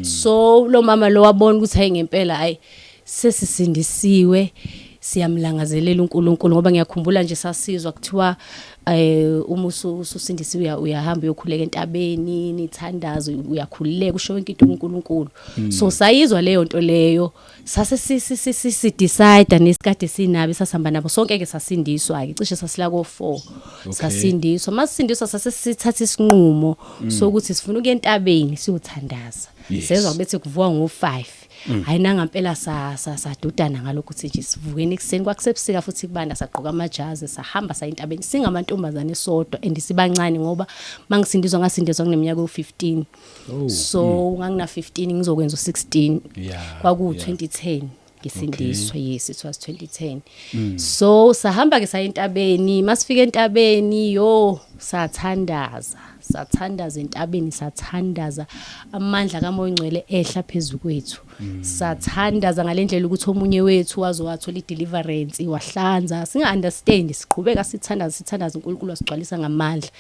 so lo mama lo wabona ukuthi hayi ngempela hayi sesisindisiwe siyamlangazelela uNkulunkulu ngoba ngiyakhumbula nje sasizwa kuthiwa uma ususindisiwe uyahamba uyokhuleka entabeni nithandaze uyakhululeka usho yonke into uNkulunkulu so sayizwa leyo nto leyo sase si decide nesikade sinabe sasihamba nabo sonke ke sasindiswa ke cishe sasila ko4 sasindiswa masindiswa sase sithatha isinqumo sokuthi sifuna ukuya entabeni siyothandaza sezwa bethe kuvuka ngo5 hayi nangampela sadudana ngalokho ukuthi nje sivukeni ekseni kwakusebusika futhi kubanda saqoka amajazi sahamba sayintabeni singamantombazane esodwa andisibancane ngoba mangisindizwa ngasindizwa kuneminyaka u15 so ngangina 15 ngizokwenza u16 kwaku 2010 ngisindiswa yes it was 2010 so sahamba ke sayintabeni masifika entabeni yo sathandaza entabeni sathandaza amandla kaMoya oNgcwele ehla phezulu kwethu sathandaza ngalendlela ukuthi omunye wethu wazowathola ideliverance wahlanza singa understand siqhubeka sithandaza uNkulunkulu wasigcwalisa ngamandla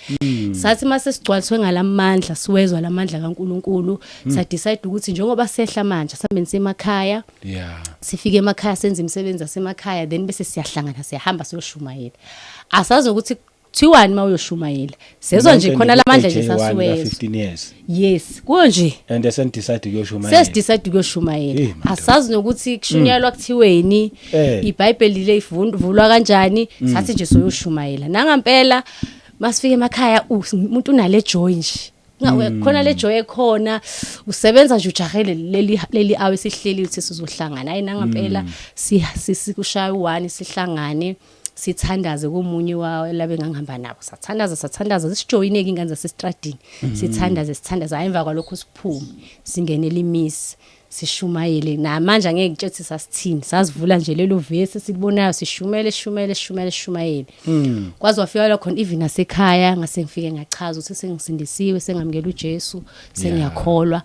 sathi mase sigcwaliswe ngalamandla siwezwa lamandla kaNkulunkulu sa decide ukuthi njengoba sehla manje sambe emakhaya sifike emakhaya senze imisebenzi yasemakhaya then bese siyahlangana siyahamba siyoshumayela asazi ukuthi thiwani mawuyoshumayela sezwe nje khona lamandla nje sasiweza 15 years yes konje and then decide ukuyoshumayela asazi nokuthi kushunyalwa kuthiweni iBhayibheli le ivulwa kanjani sathi nje soyoshumayela nangampela masifike emakhaya umuntu unale joy nje khona le joy ekhona usebenza nje ujahele leli awe sihleli ukuthi sizohlangana hayi nangampela sikushaya u1 sihlangane sithandaze komunye wawo labe ngangihamba nabo sathandaza sijoyineke ingane zasestradini sithandaza ayemva kwalokho siphume singenele imisi sishumayele namanje angeke ngitshethi sasithini sasivula nje lelo verse sikubonayo sishumayele kwazi wafika la khona even nasekhaya ngase ngifike ngachaza ukuthi sengisindisiwe sengamukela uJesu sengiyakholwa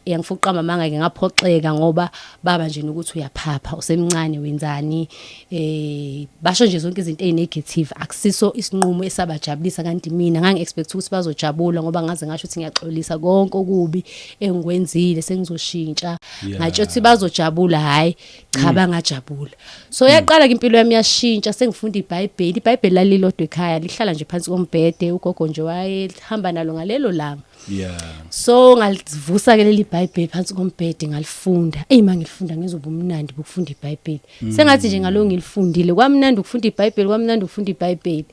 yangifuqa mama ngeke ngaphoxeka ngoba baba nje ukuthi uyaphapha usemncane wenzani basho nje zonke izinto ezinegative akusiso isinqumo esabajabulisa kanti mina ngangi expect ukuthi bazojabula ngoba ngaze ngasho ukuthi ngiyaxolisa konke okubi engikwenzile sengizoshintsha ngathi uthi bazojabula hayi cha bangajabula so yaqala ke impilo yami yashintsha sengifunda iBhayibheli lalilodwa ekhaya lihlala nje phansi kombhede ugogo nje wayehamba nalo ngalelo langa so ngalivusa ke leli iBhayibheli phansi kombhede ngalifunda mangilifunda ngizoba umnandi bokufunda iBhayibheli sengathi nje ngalo ngilifundile kwamnandi ukufunda iBhayibheli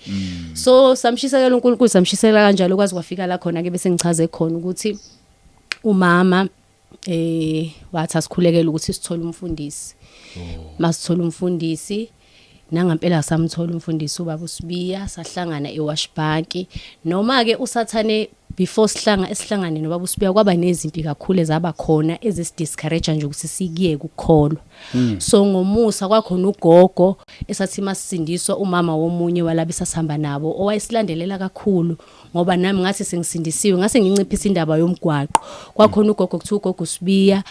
so samshisela uNkulunkulu samshisela kanjalo kwazi kwafika la khona ke bese ngichaze khona ukuthi umama wathi asikhulekela ukuthi sithole umfundisi masithola umfundisi nangampela samthola umfundisi ubaba uSibiya sahlangana eWashbank noma ke usathane before esihlangane nobaba uSibiya kwaba nezimpi kakhulu ezaba khona ezisidiscourage nje ukuthi sikiyeke ukukholwa So ngomusa kwakhona ugogo esathi masindiswa umama womunye walabo sasihamba nabo owayesilandelela kakhulu ngoba nami ngathi sengisindisiwe ngase nginciphisa indaba yomgwaqo kwakhona ugogo kuthiwa ugogo Sibiya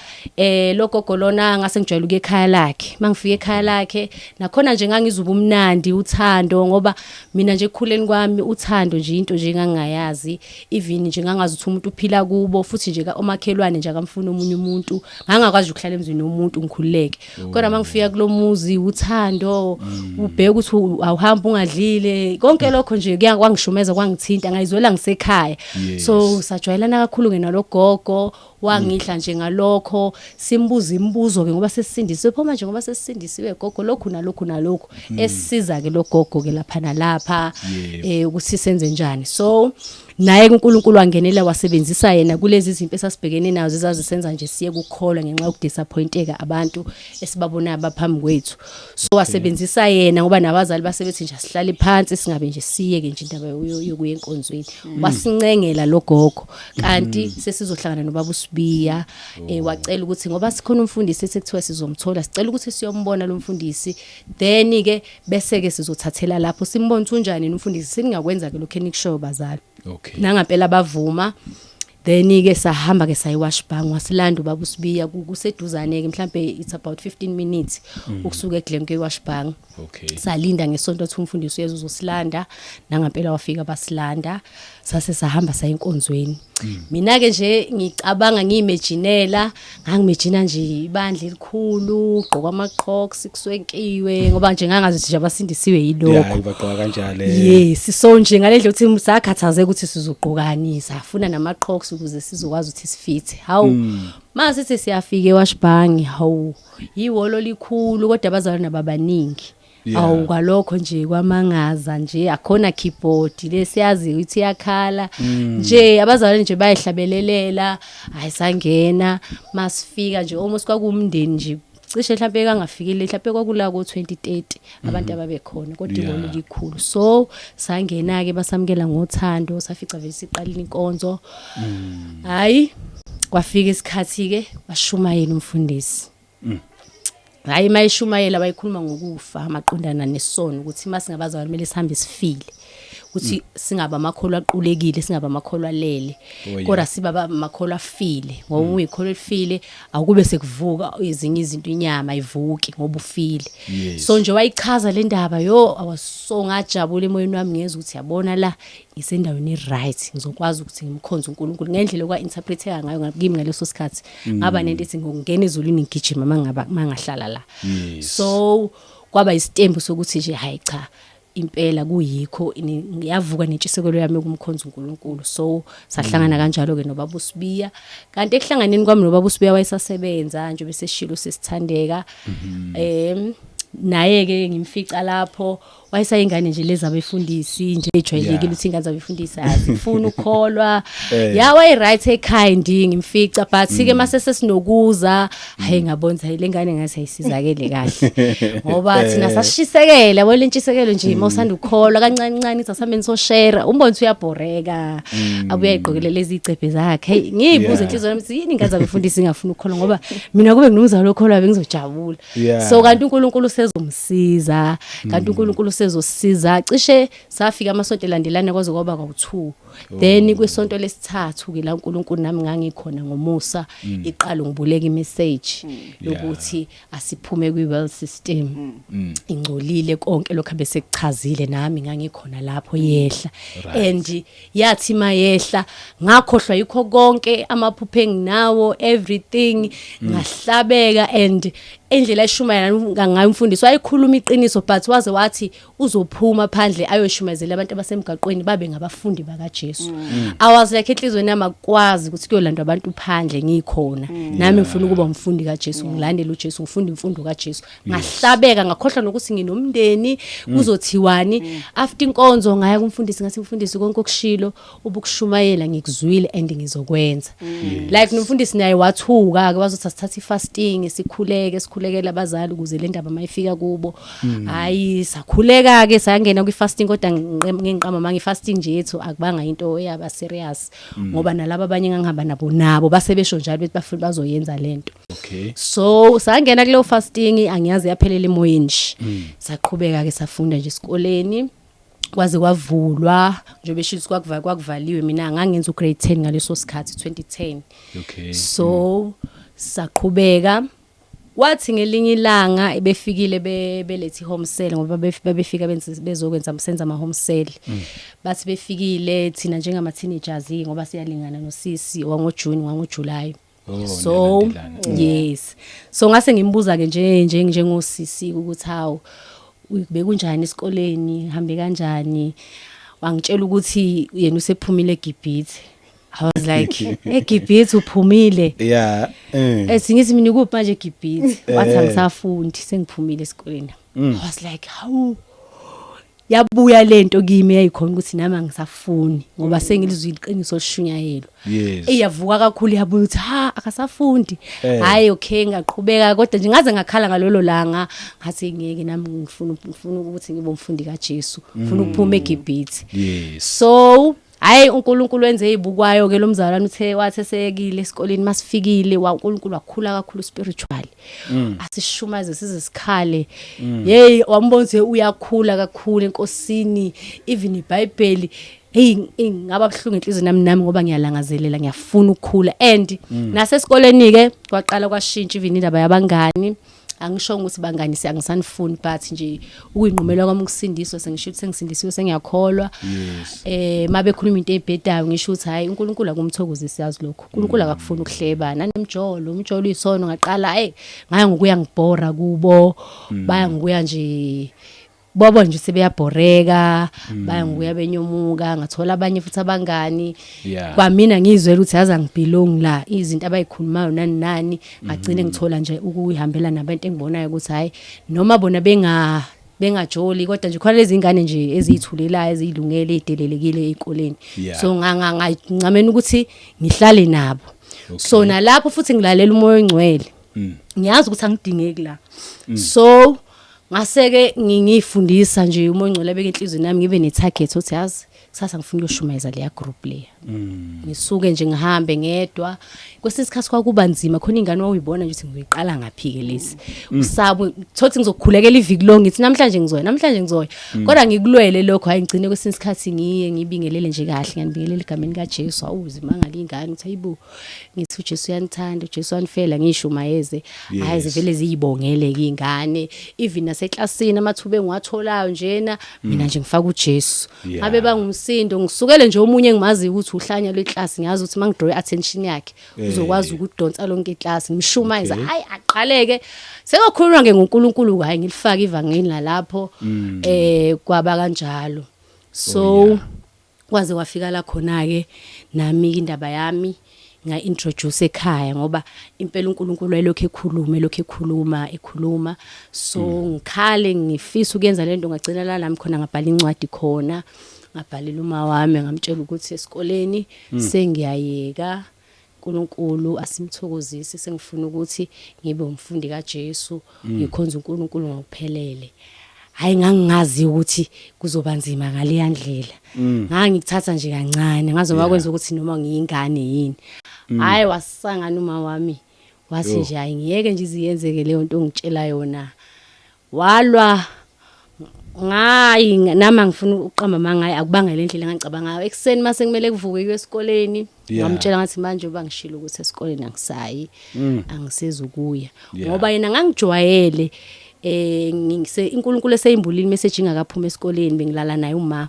lo gogo lona ngase ngijwayele ukuya ekhaya lakhe mangifika ekhaya lakhe nakhona nje ngangizuba umnandi uthando ngoba mina nje ekukhuleni kwami uthando nje into nje ngangayazi even nje ngangazi ukuthi umuntu uphila kubo futhi nje omakhelwane nje akamfuna omunye umuntu ngangakwazi ukuhlala emzini womuntu ngikhululeke kodwa mangifika kulomuzi uthando ubheka ukuthi awuhamba ungadlile konke lokho nje kwangishumeza kwangithinta ngayizwela ngisekhaya so sajwayelana kakhulu ngenalogogo wangihla nje ngalokho simbuza imibuzo ke ngoba sesisindisiwe phoma nje ngoba sesisindisiwe gogo lokhu nalokhu esisiza ke logogo ke lapha nalapha ukuthi senze njani so naye uNkulunkulu wangenela wasebenzisa yena kulezi izinto esasibhekene nazo ezazisenza nje siye kukholwa ngenxa yokudisappointeka abantu esibabona abaphambi kwethu so wasebenzisa yena ngoba nabazali basebethi nje asihlale phansi singabe nje siye ke nje indaba yokuya enkonzweni wasincengela logogo kanti sesizohlangana nobaba uSibiya wacela ukuthi ngoba sikhona umfundisi esekuthiwa sizomthola sicela ukuthi siyombona lo mfundisi then ke bese ke sizothathela lapho simbona unjani umfundisi singakwenza ke lokho enikushoyo bazali okay nangampela bavuma then ke sahamba ke sayiwashbang wasilanda ubaba uSibiya kuseduzane ke mhlambe it's about 15 minutes ukusuka eGlencoe eWashbang okay salinda ngesonto ukuthi umfundisi uyeza uzosilanda nangampela wafika basilanda sase sahamba sayinkonzweni mina ke nje ngicabanga ngiyimejinela ngangimejina nje ibandla elikhulu ugqoka amaqhoks kuswenkiwe ngoba nje ngangazi nje abasindisiwe yilokho yeah ibaqoka kanjalo yes so nje ngalendlela ukuthi sakhathaze ukuthi sizogqokani safuna namaqhoks ukuze sizokwazi ukuthi sifithe hawu masithi siyafika eWashbang hawu yiwolo likhulu kodwa abazalwana babaningi awu kwalokho nje kwamangaza nje akhona keyboard lesiyazi ukuthi yakhala nje abazalwane nje bayihlabelelela ayisangena masifika nje almost kwakumndeni nje cishe mhlawumbe kangafikile mhlawumbe kwakula ko2030 abantu ababekhona kodwa ibolo likhulu so sangena ke basamkela ngothando safica vele siqalile inkonzo hayi kwafika isikhathi ke washumayela umfundisi hayi mayishumayela bayikhuluma ngokufa amaqondana nesono ukuthi masingabazalwane kumele sihambe sifile ukuthi singaba amakholwa aqulekile singaba amakholwa lele kodwa siba amakholwa afile ngoba uyikholwa elifile akube sekuvuka ezinye izinto inyama ivuki ngoba ufile so nje wayichaza le ndaba awaso ngajabula emoyeni wami ngeze ukuthi yabona la isendaweni right ngizokwazi ukuthi ngimkhonze uNkulunkulu ngendlela okwa interpreteka ngayo ngakimi ngaleso sikhathi ngaba nento ethi ngokungena ezulwini ngigijima mangahlala la so kwaba isitembu sokuthi nje hayi cha impela kuyikho ngiyavuka nentshisekelo yami kumkhonza uNkulunkulu so sahlangana kanjalo ke nobaba uSibiya kanti ekuhlanganeni kwami nobaba uSibiya wayesasebenza nje bese shilo sesithandeka naye ke ngimfica lapho wayesayingane nje lezi abefundisi nje ejwayelekile ukuthi ingane zabefundisi azifuna ukholwa yawa right ekind ngimfica but ke mase sesinokuza hayi ngabonza le ngane ngathi ayisizakele kahle ngoba thina sashisekela yabo lentshisekelo nje mawusanda ukholwa kancane kancane ithi asameni so share umbona uyabhoreka abuya iqokelele lezi icephe zakhe ngiyibuza inhliziyo yami ukuthi yini ingane zabefundisi ingafuna ukholwa ngoba mina kube nginomzalo okholwa bengizojabula so kanti uNkulunkulu sezomsiza kanti uNkulunkulu sezosiza cishe safika amasonto elandelana kwaze kwaba ka2 then kwesonto lesithathu ke la uNkulunkulu nami ngangikhona ngomusa iqala ngibuleka imessage yokuthi asiphume kwi-world system ingcolile konke lokho bese kuchazile nami ngangikhona lapho yehla and yathi mayehla ngakhohlwa yikho konke amaphupho enginawo everything ngahlabeka and endlela eshumayela ngayo umfundisi wayikhuluma iqiniso but waze wathi uzophuma phandle ayoshumezela abantu abasemgaqweni babe ngabafundi bakaJesu awazi like enhlizweni yami akwazi ukuthi kuyolandwa abantu phandle ngikhona nami ngifuna ukuba umfundi kaJesu ngilandele uJesu ngifunda imfundo kaJesu ngahlabeka ngakhohlwa nokuthi nginomndeni kuzothiwani after inkonzo ngaya kumfundisi ngathi umfundisi konke okushilo ubukushumayela ngikuzwile and ngizokwenza like nomfundisi naye wathuka ke wazothi asithatha ifasting sikhuleke sakhulekela abazali ukuze le ndaba mayifika kubo hayi sakhuleka ke sayangena kwi fasting kodwa nginqama manje fasting nje yethu akubanga into eyaba serious ngoba nalabo abanye ngangihamba nabo basebesho njalo bethi bafuna bazoyenza lento. Okay. So sangena kuleyo fasting angiyazi yaphelela emoyeni nje. Saqhubeka ke safunda nje esikoleni. Kwaze kwavulwa nje beshilo kwakuvaliwe mina ngangenza ugrade 10 ngaleso sikhathi 2010. Okay. So saqhubeka wathi ngelinye ilanga befikile belethi home cell ngoba befika bezokwenza senza ama home cell. Bathi befikile thina njengama teenagers ngoba siyalingana nosisi wangoJune wangoJuly. So yes. So ngase ngimbuza ke njengosisi ukuthi hawo bekunjani esikoleni hambe kanjani wangitshela ukuthi yena usephumile eGibhithe. I was like eGibhithe uphumile. Yeah. Esingithi mina kuphi manje eGibhithe wathi angisafundi sengiphumile esikoleni. I was like how yabuya lento kimi yayikhona ukuthi nami angisafuni ngoba sengilizwe iqiniso lishunyayelo. Yes. Eyavuka kakhulu yabuya ukuthi akasafundi. Hayi okay ngaqhubeka kodwa nje ngaze ngakhala ngalolo langa ngathi ngeke nami ngifuna ukuthi ngibe umfundi kaJesu. Ngifuna ukuphuma eGibhithe. Yes. So hayi uNkulunkulu wenze ibukwayo ke lo mzalwane uthe wathi esekile esikoleni masifikile uNkulunkulu wakhula kakhulu spiritually. Asishumaze size sikhale. Hey wambonze uyakhula kakhulu enkosini even iBhayibheli hey ngaba kuhlungu enhliziyo nami ngoba ngiyalangazelela ngiyafuna ukukhula and nasesikoleni ke kwaqala kwashintsha even indaba yabangani. Angisho ukuthi bangani angisanifuni but nje ukuyinqumela kwami ukusindiswa sengisho ukuthi sengisindisiwe sengiyakholwa. Yes. Mabe khuluma into ebhedayo ngisho ukuthi hayi uNkulunkulu akumthokozisi yazi lokho. uNkulunkulu akakufuni ukuhlebana umjolo isono ngaqala hey ngaya ngokuya ngibhora kubo baya ngokuya nje bobo nje sebeyabhoreka baya ngokuya benyomuka ngathola abanye futhi abangani kwamina ngizwela ukuthi yaza ngibelong la izinto abayikhulumayo nani ngagcine ngithola nje ukuyihambela nabantu engibonayo ukuthi hayi noma bona bengajoli kodwa nje khona lezi ingane nje ezithulelayo ezilungele ezidelelekile ezikoleni. So ngicamena ukuthi ngihlale nabo. So nalapho futhi ngilalela umoya ongcwele. Ngiyazi ukuthi angidingeki la. So ngaseke ngifundisa nje umoya ongcwele beke inhliziyo nami ngibe netarget uthi yazi kusasa ngifuna ukuyoshumayeza leya group leya. Ngisuke nje ngihambe ngedwa kwesisikhathi kwakuba nzima khona ingane wawuyibona nje ukuthi ngiyiqala ngaphi ke lesi usabo thothi ngizokhulekela iviki lonke ngithi namhlanje ngizoya kodwa ngikulwele lokho hayi ngicine kwesisikhathi ngibingelele nje kahle nganibingelela igameni kaJesu awuzima ngalingane uthi hayibo ngithi uJesu uyanithanda uJesu wanifela ngishumayeze hayi zivele ziyibongele ke ingane even naseklasini amathuba engiwatholayo njena mina nje ngifaka uJesu ngabe bangumsindo ngisukele nje omunye engimazi ukuthi uhlanya leclass ngiyazi ukuthi mangidraw attention yakhe uzokwazi ukudonsa lonke iclass ngimshumayeza hayi aqaleke sekukhuluma ngoNkulunkulu hayi ngilifaka ivangeli nalapho kwaba kanjalo. So kwaze kwafika la khona ke nami indaba yami nga-introduce ekhaya ngoba impela uNkulunkulu ayelokho ekhuluma so ngikhale ngifisa ukuyenza lento ngagcina la nami khona ngabhala incwadi khona ngabhalela uma wami ngamtshela ukuthi esikoleni sengiyayeka uNkulunkulu asimthokozisi sengifuna ukuthi ngibe umfundi kaJesu ngikhonza uNkulunkulu ngokuphelele. Hayi ngangingazi ukuthi kuzoba nzima ngale yandlela ngangikuthatha nje kancane ngazoba kwenza ukuthi noma ngiyingane yini hayi wasangana uma wami wathi nje hayi ngiyeke nje iziyenzeke leyo nto ongitshela yona walwa ngayi nama ngifuna uqamba mangayi akubanga le ndlela ngicabanga ngayo ekseni mase ngimele kuvuke kwesikoleni ngamtshela ngathi manje ubangishilo ukuthi esikoleni angisayi angisezukuya ngoba yena ngangijwayele ngise iNkulunkulu eseyimbulile message ingakaphuma esikoleni bengilala naye uma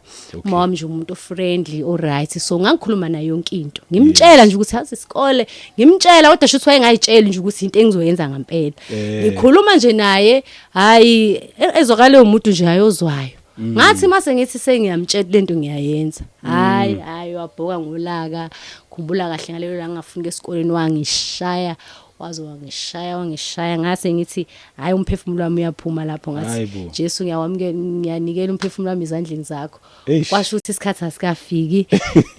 wami nje umuntu friendly alright so ngangikhuluma naye yonke into ngimtshela nje ukuthi hasi isikole ngimtshela kodwa shuthi wayengayitsheli nje ukuthi into engizoyenza ngempela ngikhuluma nje naye hayi ezokale umuntu nje ayozwayo ngathi mase ngithi sengiyamtshela lento ngiyayenza hayi wabhoka ngolaka khumbula kahle ngalelo la ngafuna esikoleni wangishaya waze wangishaya ngase ngithi hayi umphefumulo wami uyaphuma lapho Hayi bo. ngathi Jesu ngiyanikela umphefumulo wami ezandleni zakho Eish. kwasho ukuthi isikhathi asikafiki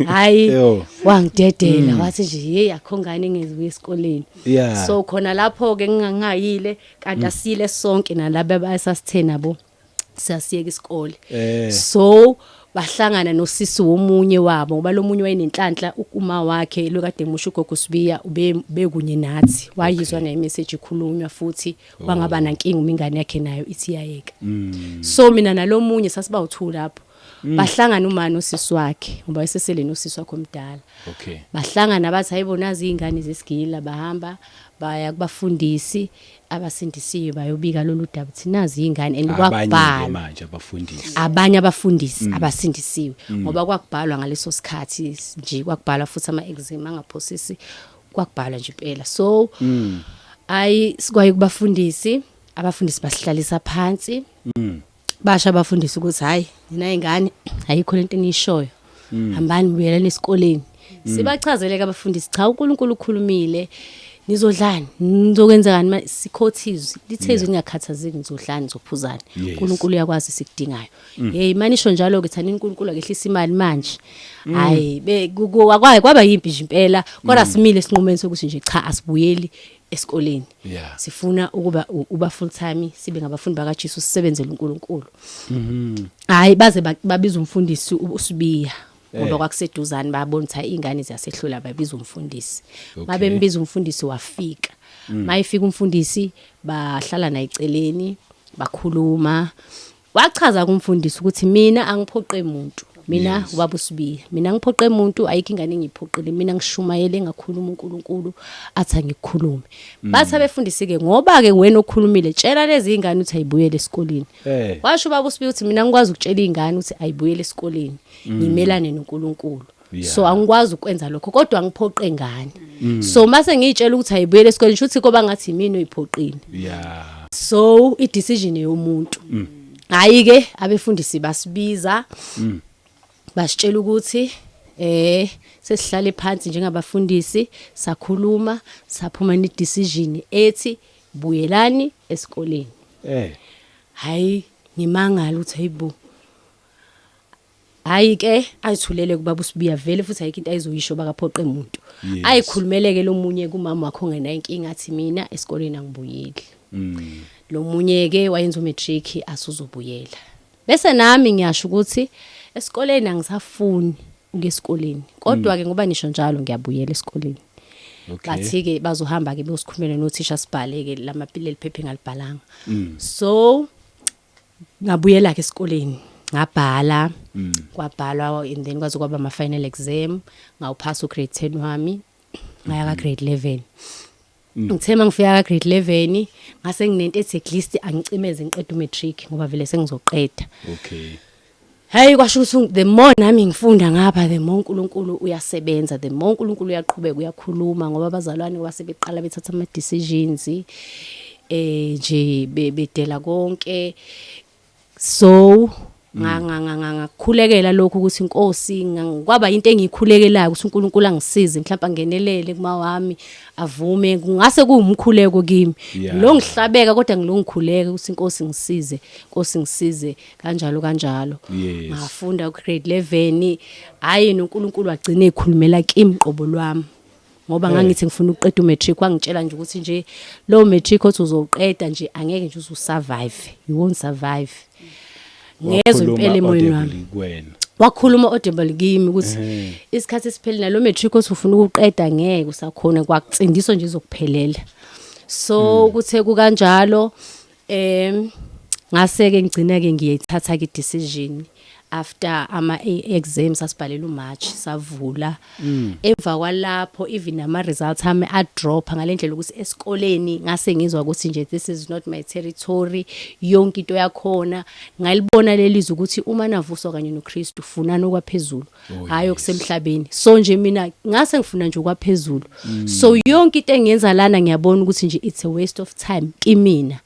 hayi Yo. wangidedela wathi nje hey akho ngane engeziwe esikoleni Yeah. so khona lapho ke ngingangayile kanti asile sonke nalabo abayasasithe nabo siyasiyeka isikole so bahlangana nosisi womunye wabo ngoba lo munye wayenenhlanhla uma wakhe lokade emusha ugogo Sibiya bekunye nathi wayizwa na imessage ikhulunywa futhi wangaba nankinga umingane yakhe nayo ithi yayeka so mina nalomunye sasiba u2 lapho bahlangana uma nosisi wakhe ngoba esesele nosisi wakhe omdala Okay. bahlangana bathi hayibona izingane zesigila bahamba baya kubafundisi abasindisiwe bayobika lolu daba ukuthi nazi ingane and Abanye kwakubhala manje abafundisi. abanye abafundisi abasindisiwe ngoba kwakubhalwa ngaleso sikhathi nje kwakubhalwa futhi ama-exam angaphosisi kwakubhalwa nje impela so sikwaye kubafundisi abafundisi basihlalisa phansi basha abafundisi ukuthi hayi nina ingane ayikho lento eniyishoyo hambani buyelani esikoleni sibachazeleke abafundisi cha uNkulunkulu ukhulumile nizodlani nizokwenzani sikhothiwe lithezwe ningakhathazeki nizodlani nizophuzana uNkulunkulu uyakwazi sikudingayo hey manisho njalo ke thani uNkulunkulu akehlisa imali manje hayi akwaye kwaba yimpi nje impela kodwa simile sinqumeni sokuthi nje cha asibuyeli esikoleni sifuna ukuba uba full time sibe ngabafundi bakaJesu sisebenzele uNkulunkulu hayi baze babiza umfundisi uSibiya ngoba kwakuseduzane babona ukuthi ingane ziyasehlula babiza umfundisi babembiza umfundisi wafika mayifika umfundisi bahlala naye eceleni bakhuluma wachaza kumfundisi ukuthi mina angiphoqe umuntu mina ubaba uSibiya mina ngiphoqe umuntu ayikho ingane engiphoqile mina ngishumayele ngakhuluma uNkulunkulu athi ngikukhulume bathi abefundisi ke ngoba ke wena okhulumile tshela lezi ingane ukuthi ayibuyele esikoleni washo ubaba uSibiya ukuthi mina ngikwazi ukutshela ingane ukuthi ayibuyele esikoleni ngimelane noNkulunkulu so angikwazi ukwenza lokho kodwa ngiphoqe ngane so mase ngiyitshela ukuthi ayibuyele esikoleni futhi koba ngathi mina oyiphoqile so i decision yomuntu hayi ke abefundisi basibiza basitshela ukuthi sesihlale phansi njengabafundisi sakhuluma saphuma ne decision ethi buyelani esikoleni hayi ngimangala uthi hayibo hayi ke ayithulele kubaba uSibiya vele futhi ayikho into ayizoyisho bakaphoqe umuntu ayikhulumeleke lo munye kumama wakho ngena inkinga athi mina esikoleni angibuyeli lo munye ke wayenza umatric asuzobuyela bese nami ngiyasho ukuthi esikoleni angisafuni ngesikoleni kodwa ke ngoba nisho njalo ngiyabuyela esikoleni bathi ke bazohamba ke beyosikhulumela nothisha sibhale ke lamapileli liphephe ngalibhalanga so ngabuyela ke esikoleni ngabhala kwabhalwa and then kwaze kwaba ama final exam ngawuphasa ugrade 10 wami ngaya ka grade 11 ngithema ngifika ka grade 11 ngase nginento ethi at least angicimeze ngiqeda umatric ngoba vele sengizoqeda hayi kwasho ukuthi the more nami ngifunda ngapha the more uNkulunkulu uyasebenza the more uNkulunkulu uyaqhubeka uyakhuluma ngoba abazalwane wasebeqala bethatha ama decisions nje bedela konke so ngakhulekela lokho ukuthi inkosi kwaba into engikhulekelayo ukuthi uNkulunkulu angisize mhlawumbe angenelele kuma wami avume kungase kuwumkhuleko kimi lo ngihlabeka kodwa ngilongikhuleka ukuthi inkosi ngisize kanjalo ngafunda ugrade 11 hayi noNkulunkulu wagcina ekhulumela kimi qobo lwami ngoba ngangithi ngifuna ukuqeda umatric wangitshela nje ukuthi nje lo matric othi uzoqeda nje angeke nje usurvive you won't survive ngezwe impela emoyeni wami wakhuluma audible kimi ukuthi isikhathi esiphelile lo matric othi ufuna ukuqeda ngeke usakhona kwakutsindiswa nje izokuphelela so kuthe kukanjalo ngase ke ngigcina ke ngiyithatha ke decision after ama exams asibhalela uMarch savula emva kwalapho even ama results ami a drop ngalendlela ukuthi esikoleni ngase ngizwa ukuthi nje this is not my territory yonke into yakhona ngalibona lelizwe ukuthi uma navuswa kanye noKristu ufunana okwaphezulu hayi okusemhlabeni so nje mina ngase ngifuna nje okwaphezulu so yonke into engiyenza lana ngiyabona ukuthi nje it's a waste of time kimina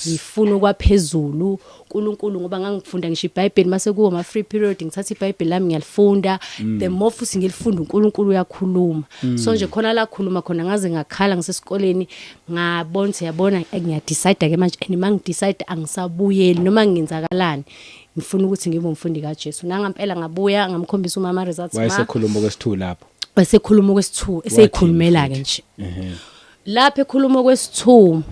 ngifuna okwaphezulu uNkulunkulu ngoba ngangifunda ngisho iBhayibheli mase kuwo free period ngithatha iBhayibheli lami ngiyalifunda the more futhi ngilifunda uNkulunkulu uyakhuluma so nje khona la khuluma khona ngaze ngakhala ngisesikoleni ngabona yabona ngiyadecide ke manje and mangidecide angisabuyeli noma ngenzakalani ngifuna ukuthi ngibe umfundi kaJesu nangampela ngabuya ngamkhombisa umama results wayesekhuluma kwesithu lapho wayesekhuluma kwesithu eseyikhulumela ke nje lapha ekhuluma kwesithu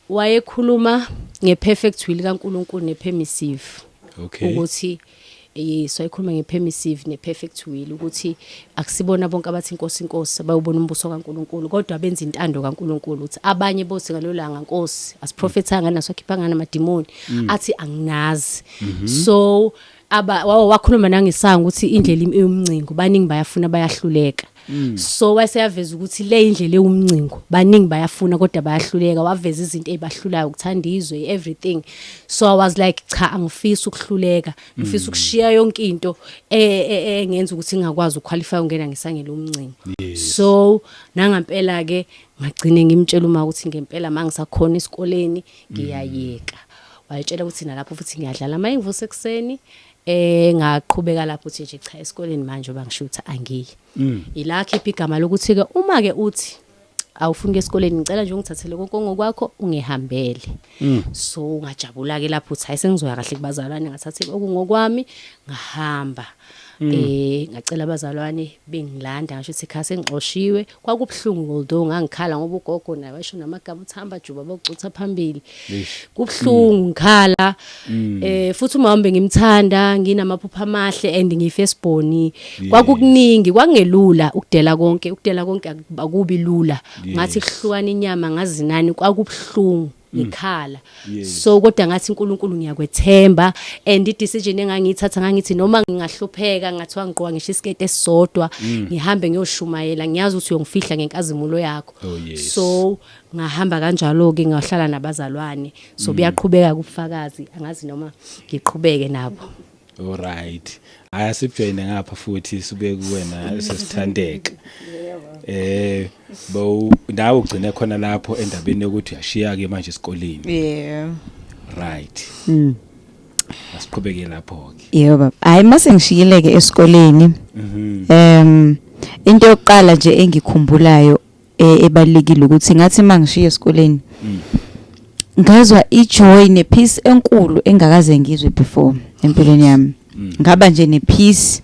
wayekhuluma ngeperfect will kaNkulunkulu nepermissive ukuthi so ayikhuluma ngepermissive neperfect will ukuthi akusibona bonke abathi inkosi bayobona umbuso kaNkulunkulu kodwa benza intando kaNkulunkulu uthi abanye bothi ngalolanga Nkosi asiprofethanga naso khiphanga namadimoni athi anginazi so wakhuluma nangesanga ukuthi indlela eyumncingo baningi bayafuna bayahluleka so waseyaveza ukuthi le indlela eyumncingo baningi bayafuna kodwa bayahluleka waveza izinto ezibahlulayo ukuthanda izwe everything so I was like cha angifisi ukuhluleka ngifisa ukushiya yonke into engenza ukuthi ngakwazi uqualify ungena ngesangela umncingo so nangampela ke ngagcine ngimtshela uma ukuthi ngempela mangisakhona esikoleni ngiyayeka wayetshela ukuthi nalapho futhi ngiyadlala mayingivuse ekseni ngaqhubeka lapho uthi nje cha esikoleni manje bangishuthi angiyi ila khipha igama lokuthi ke uma ke uthi awufuni ke esikoleni ngicela nje ungithathele konke ngokwakho ungihambele so ngajabula ke lapho uthi ayisengizoya kahle kubazalwane ngathathe okungokwami ngahamba ngacela abazalwane bengilanda ngisho ukuthi ekhaya sengixoshiwe kwakubhlungu ngoldo ngangikhala ngoba ugogo naye washo namagama uthamba juba bokucutha phambili kubhlungu ngikhala futhi uma hambe ngimthanda nginamaphupha amahle and ngifirstborn kwakukuningi kwangelula ukudela konke akubi lula ngathi kuhlukana inyama ngazinani kwakubhlungu ngikhala so kodwa ngathi uNkulunkulu ngiyakwethemba and i-decision engangiyithatha ngangithi noma ngingahlupheka ngathiwa ngiqoka ngisho isikete esisodwa ngihambe ngiyoshumayela ngiyazi ukuthi uyongifihla ngenkazimulo yakho so ngahamba kanjalo ke ngahlala nabazalwane so buyaqhubeka kubufakazi angazi noma ngiqhubeke nabo alright ayasibjoyine ngapha futhi sibe kuwena sesithandeka bo nawe ugcine khona lapho endabeni ukuthi uyashiya ke manje esikoleni right asiqhubeke lapho ke yebo hayi mase ngishiyileke esikoleni into yokuqala nje engikhumbulayo ebalekile ukuthi ngathi mangishiya esikoleni ngazwa ijoy nepeace enkulu engakaze ngizwe before empilweni yami ngaba nje nepeace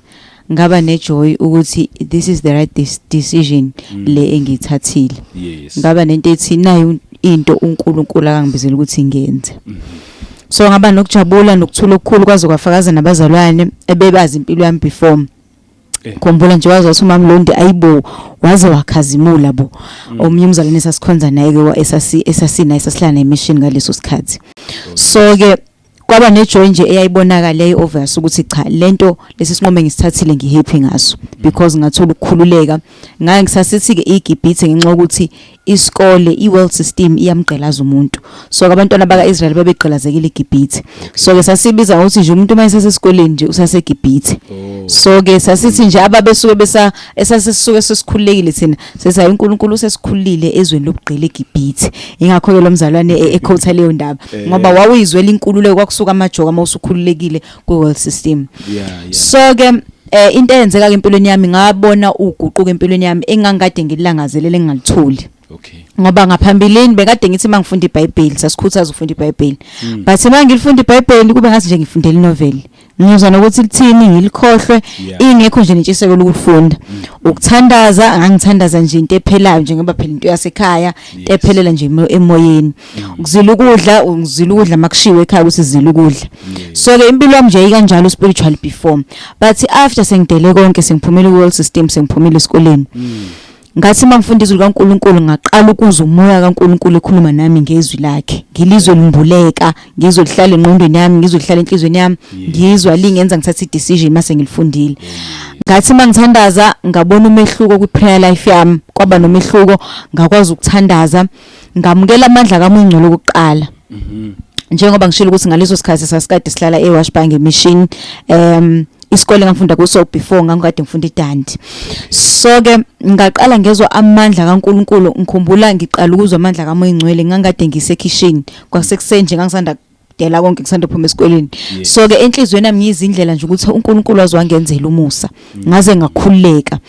ngaba nejoy ukuthi this is the right decision le engithathile ngaba nento ethi nayo into uNkulunkulu akangibizela ukuthi ngenze so ngaba nokujabula nokuthula okukhulu kwaze kwafakaza nabazalwane ebebazi impilo yami before khumbula nje wazi wathi uMamlondi ayibo waze wakhazimula bo omunye umzalwane esasikhonza naye ke esasina esasihlala emission ngaleso sikhathi so ke kwaba nejoy nje eyayibonakala eobvious ukuthi cha lento lesisinqome ngisithathile ngihappy ngaso because ngathola ukukhululeka ngake ngisasithi ke iGibhithe ngenxa ukuthi isikole iworld system iyamgqelaza umuntu so abantwana bakaIsrael babegqelazekile eGibhithe so ke sasibiza ukuthi nje umuntu mayesesikoleni nje usaseGibhithe so ke sasithi nje ababesuke esasisuke sesikhululekile thina sesayi uNkulunkulu usesikhulile ezweni lobugqila eGibhithe ingakho ke lo mzalwane ekhotha leyo ndaba ngoba wawuyizwela inkululeko kwakusuka amajoka mawusukhululekile kweworld system so ke into eyenzeka ke empilweni yami ngabona uguquko empilweni yami engangikade ngilangazelele ngalitholi ngoba ngaphambilini bekade ngithi mangifunda iBhayibheli sasikhuthaza ukufunda iBhayibheli but mangilifunda iBhayibheli kube ngathi nje ngifundela inoveli ngizwa nokuthi lithini ngilikhohlwe ingekho nje nentshisekelo ukufunda ukuthandaza ngangithandaza nje into ephelayo njengoba phela into yasekhaya into ephelela nje emoyeni ukuzila ukudla makushiwe ekhaya ukuthi zila ukudla so ke impilo yami nje ikanjalo spiritual before but after sengidele konke sengiphumela kuworld system sengiphumela esikoleni ngathi mangifunda izwi kaNkulunkulu ngaqala ukuzwa umoya kaNkulunkulu ekhuluma nami ngezwi lakhe ngilizwe limbuleka ngizwe lihlala engqondweni yami ngizwe lihlala enhlizweni yami ngizwa lingenza ngithathe i-decision mase ngilifundile ngathi mangithandaza ngabona umehluko kwi-prayer life yami kwaba nomehluko ngakwazi ukuthandaza ngamukela amandla kaMngcwele okuqala njengoba ngishilo ukuthi ngaleso sikhathi sasikade sihlala eWashbank emission isikole ngafunda kuso before ngangikade ngifunda iDandi so ke ngaqala ngezwe amandla kaNkulunkulu ngikhumbula ngiqala ukuzwa amandla kaMngcwele ngangikade ngisekitchen kwasekuseni nje ngangisanda kudela konke kusanda phuma esikoleni. So ke enhlizweni yami ngizindlela nje ukuthi uNkulunkulu wazwangenzela umusa ngaze ngakhululeka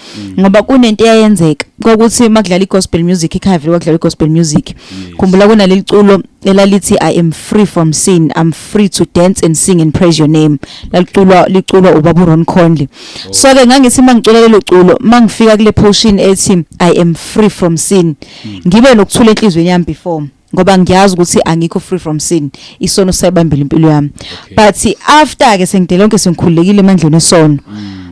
ngoba kunento eyayenzeka ukuthi makudlala igospel music ekhaya wakudlala igospel music khumbula kunaleli culo elalithi I am free from sin, I'm free to dance and sing and praise your name. Liculwa ubaba Ron Conley. So ke ngangithi mangicula lelo culo mangifika kule portion ethi I am free from sin ngibe nokuthula enhlizweni yami before ngoba ngiyazi ukuthi angikho free from sin, isono sayibambela impilo yami. But after ke sengidele lonke sengikhululekile emandleni esono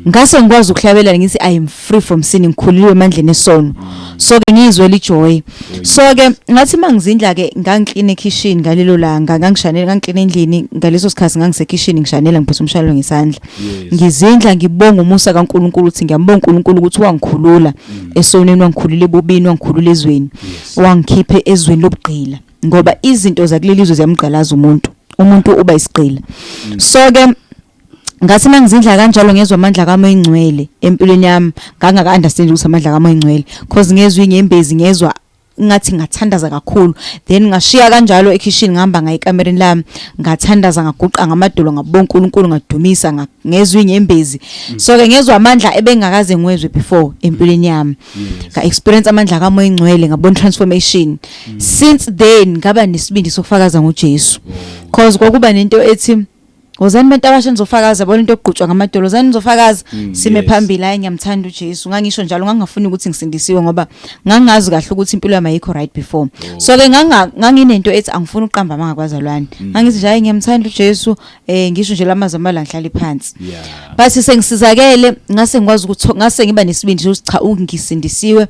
ngase ngikwazi ukuhlabela ngithi I am free from sin, ngikhuliwe emandleni esono. So ke ngizwe lijoy. So ke ngathi mangizindla ke ngangiclean ekitchen ngalelo langa ngangishanela ngangiclean endlini ngaleso sikhathi ngangisekitchen ngishanela ngiphethe umshayelo ngesandla. Ngizindla ngibonga umusa kaNkulunkulu ukuthi ngiyambonga uNkulunkulu ukuthi wangikhulula esoneni, wangikhulula ebobini, wangikhulula ezweni, wangikhiphe ezweni lobugqila ngoba izinto zakulelizwe ziyamgqalaza umuntu uba isigqila. So ke ngathi mangizindla kanjalo ngezwe amandla kaMoya Ingcwele empilweni yami ngangaka understand ukuthi amandla kaMoya Ingcwele because ngezwe inyembezi ngezwe ngathi ngathandaza kakhulu, then ngashiya kanjalo ekitchen ngihamba ngayikamereni lami ngathandaza ngaguqa ngamadolo ngabonga uNkulunkulu ngadumisa ngezwe inyembezi. So ke ngezwe amandla ebengakaze ngwezwe before empilweni yami nga experience amandla kaMoya Ingcwele ngabona transformation. Since then ngaba nesibindi sokufakaza ngoJesu because kwakuba nento ethi wozani abantu abasha nizofakaza bona into yokugqutshwa ngamadolo zani nizofakaza sime phambili hayi ngiyamthanda uJesu. Ngangisho njalo ngangafuni ukuthi ngisindisiwe ngoba ngangazi kahle ukuthi impilo yami ayikho right before. So ke nganginento ethi angifuni uqamba mangakwaZalwane ngangithi nje hayi ngiyamthanda uJesu ngisho nje lamazwi amala ngihlala phansi. But sengisizakele ngase ngikwazi ukuthi ngase ngiba nesibindi ukuthi cha ungisindisiwe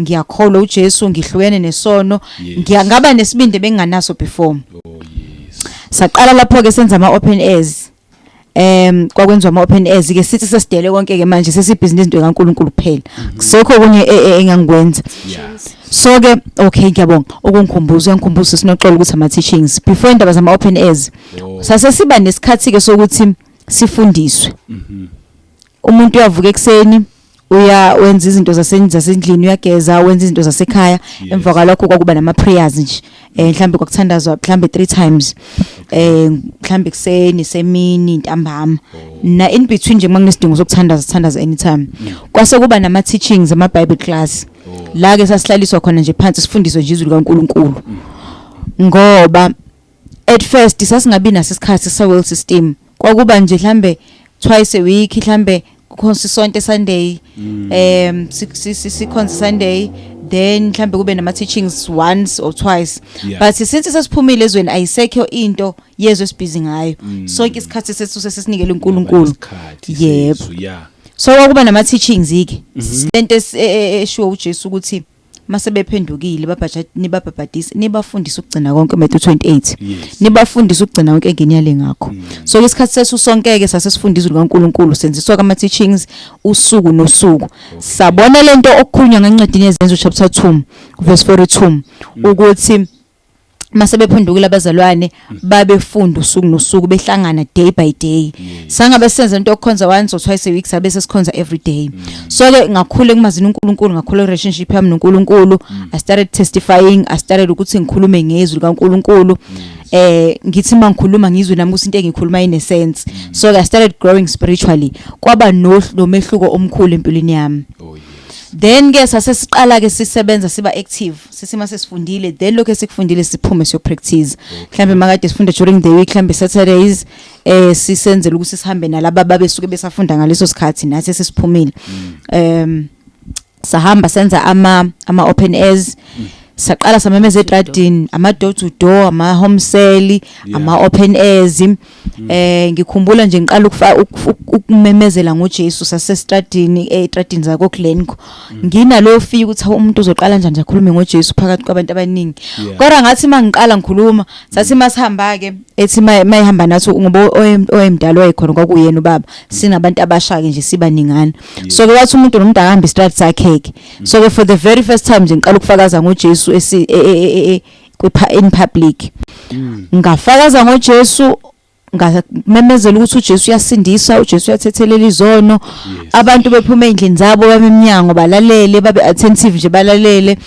ngiyakholwa uJesu ngihlukene nesono ngiyangaba nesibindi benginganaso before. Saqala lapho ke senza ama open airs. Kwakwenziwa ama open airs ke sithi sesidele konke ke manje sesibhizinisi into kaNkulunkulu kuphela. Kusekho kunye engangikwenza. So ke okay ngiyabonga uyangikhumbuza sinoxola ukuthi ama teachings before indaba zama open airs. Sase siba nesikhathi ke sokuthi sifundiswe. Umuntu uyavuka ekseni wenza izinto zasendlini, uyageza, wenza izinto zasekhaya, emva kwalokho kwakuba nama prayers nje. Mhlambe kwakuthandazwa mhlambe 3 times. Mhlambe kuseni, semini, ntambama. Na in between nje manginesidingo sokuthandaza anytime. Kwase kuba nama teachings ama Bible class. La ke sasihlaliswa khona nje phansi sifundiswe nje izwi likaNkulunkulu. Ngoba at first sasingabi naso isikhathi sa world system. Kwakuba nje mhlambe twice a week, mhlambe kukhonsa isonto Sunday, sikhonsa Sunday, then mhlambe kube nama teachings once or twice. But since sesiphumile ezweni ayisekho into yezwe sibhizi ngayo. Sonke isikhathi sethu sesinikele uNkulunkulu. Yebo. So kwakuba nama teachings iki. Lento eshiwo uJesu ukuthi mase bephendukile nibabhabhadise nibafundisa ukugcina konke Matthew 28. Nibafundisa ukugcina konke enginiyale ngakho. So isikhathi sethu sonke ke sasesifundisa uNkulunkulu senziswa kama teachings usuku nosuku. Sabona lento okukhulunywa ngencwadi yezenzo chapter 2 verse 42 ukuthi mase bephendukile abazalwane babefunda usuku nosuku behlangana day by day. Sangabe senza into yokukhonza once or twice a week sabe sesikhonza every day. So ke ngakhule kumazini uNkulunkulu, ngakhule relationship yami noNkulunkulu. I started testifying, I started ukuthi ngikhulume ngezwi likaNkulunkulu. Ngithi mangikhuluma ngizwe nami ukuthi into engikhuluma ine sense. So I started growing spiritually. Kwaba nomehluko omkhulu empilweni yami. Then ke sasesiqala ke sisebenza siba active sisima sesifundile, then lokho esikufundile siphume siyo practice. Mhlambe makade sifunda during the week, mhlambe Saturdays sisenzele ukuthi sihambe nalabo babesuke besafunda ngaleso sikhathi nathi sesiphumile. Sahamba senza ama open airs. Saqala samemeza etradini, ama door to door, ama home sale, ama open airs. Ngikhumbula nje ngiqala ukumemezela ngoJesu sasestradini etradini zako Glenco. Nginalo fika ukuthi umuntu uzoqala njani akhulume ngoJesu phakathi kwabantu abaningi. Kodwa ngathi mangiqala ngikhuluma sathi masihamba ke ethi mayihamba nathi ngoba oyemdala wayekhona kwakuyena ubaba. Sinabantu abasha ke nje siba ningana. So ke wathi umuntu nomuntu ahamba istrad sakhe ke. So ke for the very first time nje ngiqala ukufakaza ngoJesu in public. Ngafakaza ngoJesu ngamemezela ukuthi uJesu uyasindisa, uJesu uyathethelela izono. Abantu bephuma endlini zabo babeminyango balalele, babe attentive nje balalele.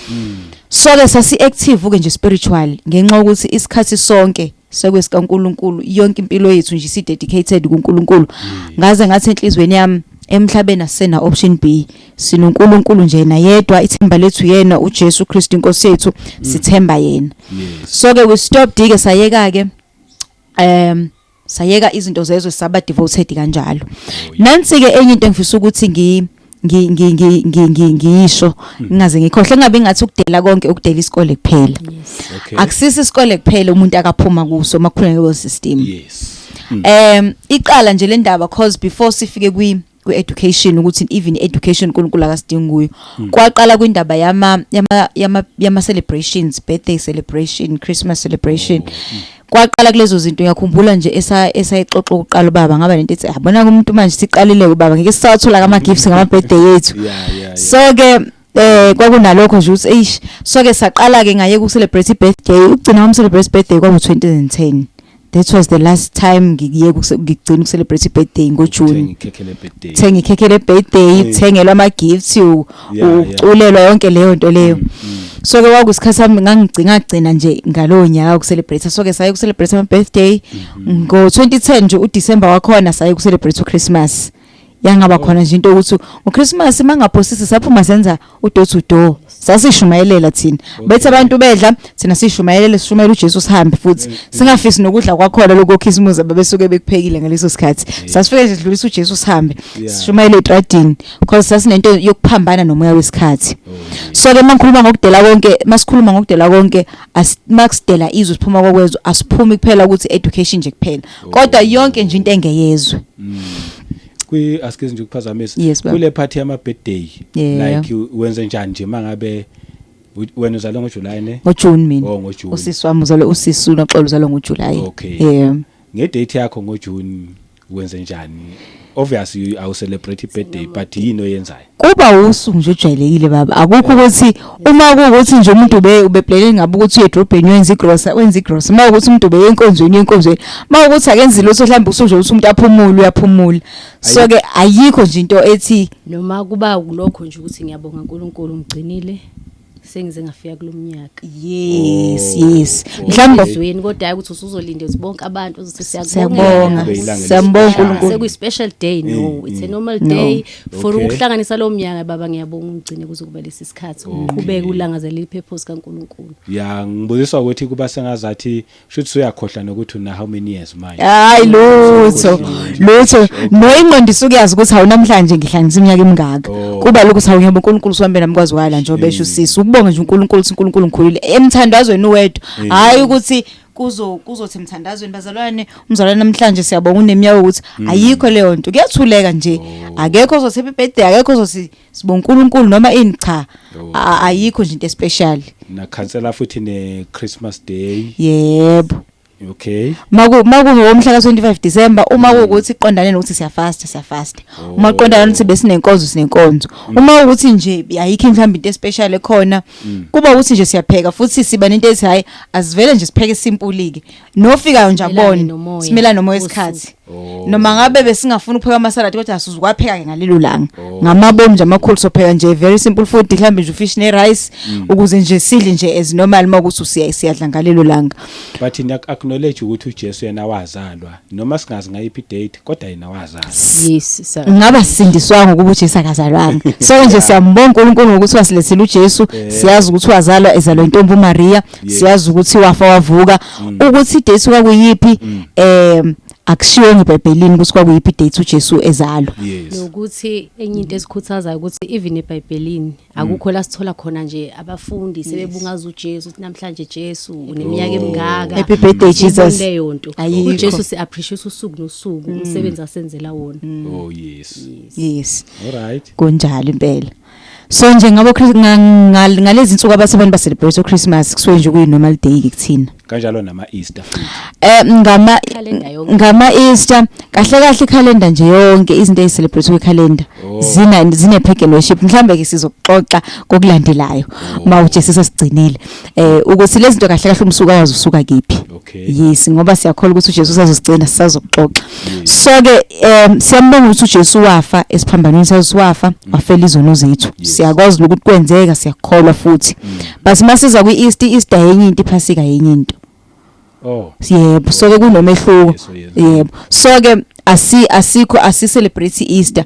So ke sasi active ke nje spiritual ngenxa ukuthi isikhathi sonke sekwesikaNkulunkulu yonke impilo yethu nje si dedicated kuNkulunkulu ngaze ngathi enhlizweni yami emhlabeni asena option B sinoNkulunkulu nje yena yedwa ithemba lethu yena uJesu Kristu inkosi yethu sithemba yena so ke we stopped ke sayeka ke sayeka izinto zezwe saba devoted kanjalo nansi ke enye into engifisa ukuthi ngisho ngaze ngikhohle ngabe ngathi ukudela konke ukudela isikole kuphela akusisi isikole kuphela umuntu akaphuma kuso makukhona nge system iqala nje le ndaba cause before sifike kwi education ukuthi even education kuNkulunkulu akasidingi kuyo kwaqala kwindaba yama celebrations birthday celebration Christmas celebration kwaqala kulezo zinto ngiyakhumbula nje esayixoxa uqala baba ngaba lento ethi yabona umuntu manje siqalile baba ngeke sisathola ama gifts ngama birthday yethu so ke kwakunalokho nje ukuthi so ke saqala ke ngaye ku celebrate birthday ugcina wami celebrate birthday kwa 2010 that was the last time ngigcina ucelebrate birthday ngoJune thenga ikhekhe le birthday ithengelwa ama gifts uculelwa yonke leyo nto leyo so ke kwakusikhathi sami ngagcina nje ngalowo nyaka ukucelebrate so ke saye ukucelebrate ama birthday ngo 2010 nje uDecember wakhona saye ukucelebrate uChristmas yangaba khona nje into ukuthi uChristmas mangaphosisi saphuma senza udoor to door sasishumayelela thina bethi abantu bedla thina sishumayelele sishumayela uJesu sihambe futhi singafisi nokudla kwakhona lokho Christmas ababesuke bekuphekile ngaleso sikhathi sasifike nje sidlulisa uJesu sihambe sishumayele etradini because sasinento yokuphambana nomoya wesikhathi so ke mangikhuluma ngokudela konke masikhuluma ngokudela konke makusidela izwe siphuma kokwezwe asiphumi kuphela ukuthi education nje kuphela kodwa yonke nje into engeyezwe asikize nje ukuphazamisa kule party yama birthday like wenze njani nje mangabe wena uzalwa ngoJuly ne ngoJune mina ngoJune usisi wami uzalwa usisi unoxolo uzalwa ngoJuly ngedate yakho ngoJune wenze njani obviously awu celebrate birthday but yini oyenzayo kuba usuku nje ojwayelekile baba akukho ukuthi uma kuukuthi nje umuntu ubeplanning ngabe ukuthi uye edrobheni wenza igrocery uma ukuthi umuntu ube yenkonzweni uma ukuthi akenzi lutho mhlawumbe usuje ukuthi umuntu aphumule uyaphumula so ke ayikho nje into ethi noma kuba kulokho nje ukuthi ngiyabonga uNkulunkulu ngigcinile sengize ngafika kulomnyaka yes mhlawumbe ezweni kodwa ukuthi usuzolinda ukuthi bonke abantu uzothi siyabonga uNkulunkulu sekuyi special day no it's a normal day for ukuhlanganisa lo mnyaka baba ngiyabonga ungcine kuzokuba lesi sikhathi uqhubeke ulangazela ipurpose kaNkulunkulu ngibuziswa ukuthi kuba sengazathi shothi uyakhohlwa nokuthi una how many years manje hayi lutho noingqondo isukuyazi ukuthi awunamhlanje ngihlanganisa iminyaka emingaka kuba lokuthi awuyeba uNkulunkulu sihambe namkwazi wala nje obesho sisi ukubonga nje uNkulunkulu ngikhulile emthandazweni wethu hayi ukuthi kuzothi emthandazweni bazalwane umzalwane namhlanje siyabonga uneminyaka ukuthi ayikho leyo nto kuyathuleka nje akekho ozothi happy birthday akekho ozothi sibonga uNkulunkulu noma ini cha ayikho nje into special na cancela futhi ne Christmas day yebo okay ngomhla ka25 December uma ukuthi iqondane nokuthi siyafasta uma iqondane ukuthi besinenkonzo uma ukuthi nje ayikho mhlawumbe into special ekhona kuba ukuthi nje siyapheka futhi siba nento ethi hayi asivele nje sipheke simple ke nofikayo nje abone simela nomoya esikhathi noma ngabe besingafuna ukupheka amasalad kodwa asizukwapheka ke ngalelo langa ngamabomu nje amakhulu sopheka nje very simple food mhlawumbe nje ufish ne rice ukuze nje sidle nje as normal makuthi siyadla ngalelo langa but acknowledge ukuthi uJesu yena wazalwa noma singazi ngayiphi date kodwa yena wazalwa yes sir ngaba sisindiswa ngokuba uJesu akazalwanga so nje siyambonga uNkulunkulu ngokuthi wasilethela uJesu siyazi ukuthi wazalwa ezalwa intombi uMaria siyazi ukuthi wafa wavuka ukuthi idate kwakuyipi akushiwo ngeBhayibhelini ukuthi kwakuyiphi date uJesu ezalwa nokuthi enye into esikhuthazayo ukuthi even eBhayibhelini akukho la sithola khona nje abafundi sebebungaza uJesu ukuthi namhlanje Jesu uneminyaka emingaka happy birthday Jesus leyo nto uJesu si appreciate usuku nosuku umsebenzi asenzela wona oh yes all right kunjalo impela so nje ngabo ngalezi insuku abasebenzi ba celebrate uChristmas kusuke nje kuyi normal day kuthina kanjalo nama Easter ngama Easter kahle calendar nje yonke izinto ezicelebrate kwi-calendar zine pagan worship mhlambe ke sizoxoxa kokulandelayo uma uJesu sesigcinile ukuthi lezi zinto kahle umsuka wazi usuka kephi yes ngoba siyakholwa ukuthi uJesu usazosigcina sisazoxoxa so ke siyambonga ukuthi uJesu wafa esiphambanweni sawafa wafela izono zethu siyakwazi ukuthi kwenzeka siyakholwa futhi but masiza kwi-Easter yenye into iPhasika yenye into Oh. Yebo, so ke kunomehluko. Yes, yes. Yebo. So ke asi celebrate Easter.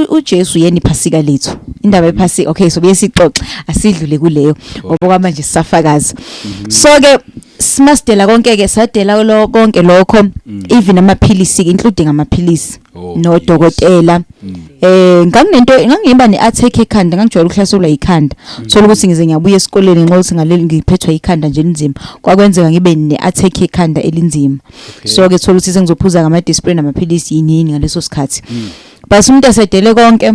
uJesu yena iphasika lethu. Indaba yephasika, okay, so beyisixoxa asidlule kuleyo ngoba manje sisafakaza. So ke simasdela konke ke sadela konke lokho, even amaphilisi including amaphilisi nodokotela. Nganginento neattack ekhanda, ngangijwayele ukuhlaselwa ikhanda. Thola ukuthi ngize ngiyabuya esikoleni ngenxa ukuthi ngaleli ngiphethwe ikhanda nje elinzima. Kwakwenzeka ngibe neattack ekhanda elinzima. So ke thola ukuthi sengizophuza ngama disprin amaphilisi yini ngaleso sikhathi. Base umuntu asedele konke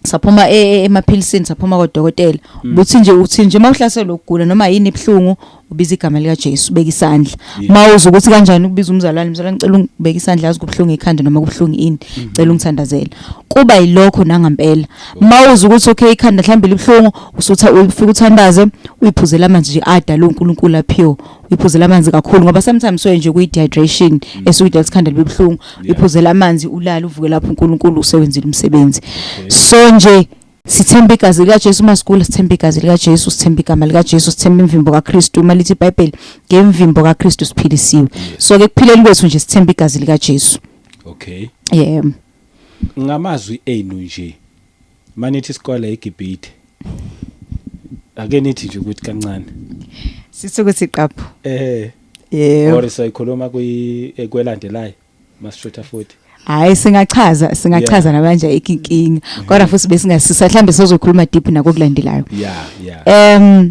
saphuma emaphilisini saphuma kodokotela uthi nje mawuhlaselwe ukugula noma yini ebhlungu ubiza igama lika Jesu ubeka isandla. Mawuza ukuthi kanjani ukubiza umzalwane ngicela ubeka isandla yazi kubhlungu ekhanda noma kubhlungu ini cela ungithandazela. Kuba yilokho nangampela. Mawuza ukuthi okay ikhanda mhlambe libhlungu ufika uthandaze uyiphuzela amanzi nje adala uNkulunkulu aphiwe. Uyiphuzela amanzi kakhulu ngoba sometimes so nje kuyi dehydration esukudala ikhanda libhlungu uyiphuzela amanzi ulala uvuke lapho uNkulunkulu usebenzile umsebenzi. So nje sithemba igazi lika Jesu masigula, sithemba igazi lika Jesu, sithemba igama lika Jesu, sithemba imvimbo kaKristu. Uma lithi iBhayibheli ngemvimbo kaKristu siphilisiwe. So ke kuphileni kwethu nje sithemba igazi lika Jesu. Okay. Yeah. Ngamazwi enu nje manithi isikole eGibhithe ake nithi nje ukuthi kancane sithi ukuthi iqapho yeah or siyikhuluma kwelandelayo masishotha futhi hayi singachaza nabanje ikinkinga kodwa futhi besingasisa mhlambe sizokhuluma deep nakokulandelayo. Yeah.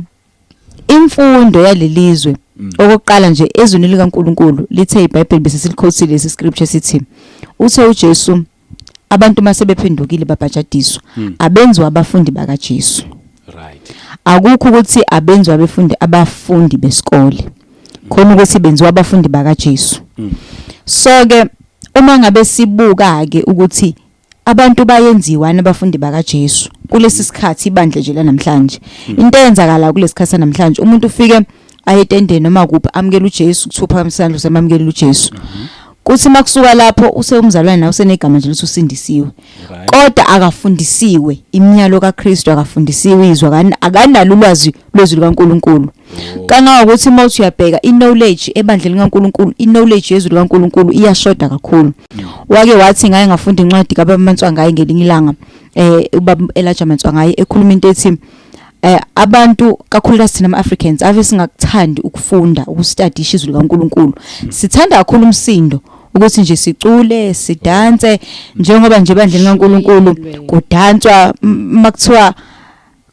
Imfundo yalelizwe okokuqala nje ezweni likaNkuluNkulu lithe iBhayibheli bese silikhosile lesi scripture sithi uthe uJesu abantu mase bephendukile babhajadiswa abenzwa abafundi baka Jesu. Right. Akukho ukuthi abenzwa abafundi besikole. Khona ukuthi benziwa abafundi baka Jesu. So ke uma ngabe sibuka ke ukuthi abantu bayenziwana abafundi baka Jesu kulesi sikhathi ibandla nje lanamhlanje. Into eyenzakala kulesi sikhathi namhlanje umuntu ufike ayetendeni noma kuphi amukela uJesu kuthupha kamsandlo semamukela uJesu. Kuthi makusuka lapho useyumzalwane nawe usenegama nje usindisiwe. Kodwa akafundisiwe iminyalo kaKristu, akafundisiwe izwa akanalo ulwazi lwezwi likaNkuluNkulu. Kanga ukuthi mawuthi uyabheka iknowledge ebandleni likaNkuluNkulu, iknowledge yezwi likaNkuluNkulu iyashoda kakhulu. Wake wathi ngaye ngafunda incwadi kaBaba ngaye ngelinye ilanga ubaba Elijah Manswangaye ekhuluma into ethi abantu kakhulu sina ama-Africans ave singakuthandi ukufunda ukustudy izwi likaNkuluNkulu. Sithanda kakhulu umsindo ukuthi nje sicule sidanse njengoba nje bandleni kaNkuluNkulu kudanswa makuthiwa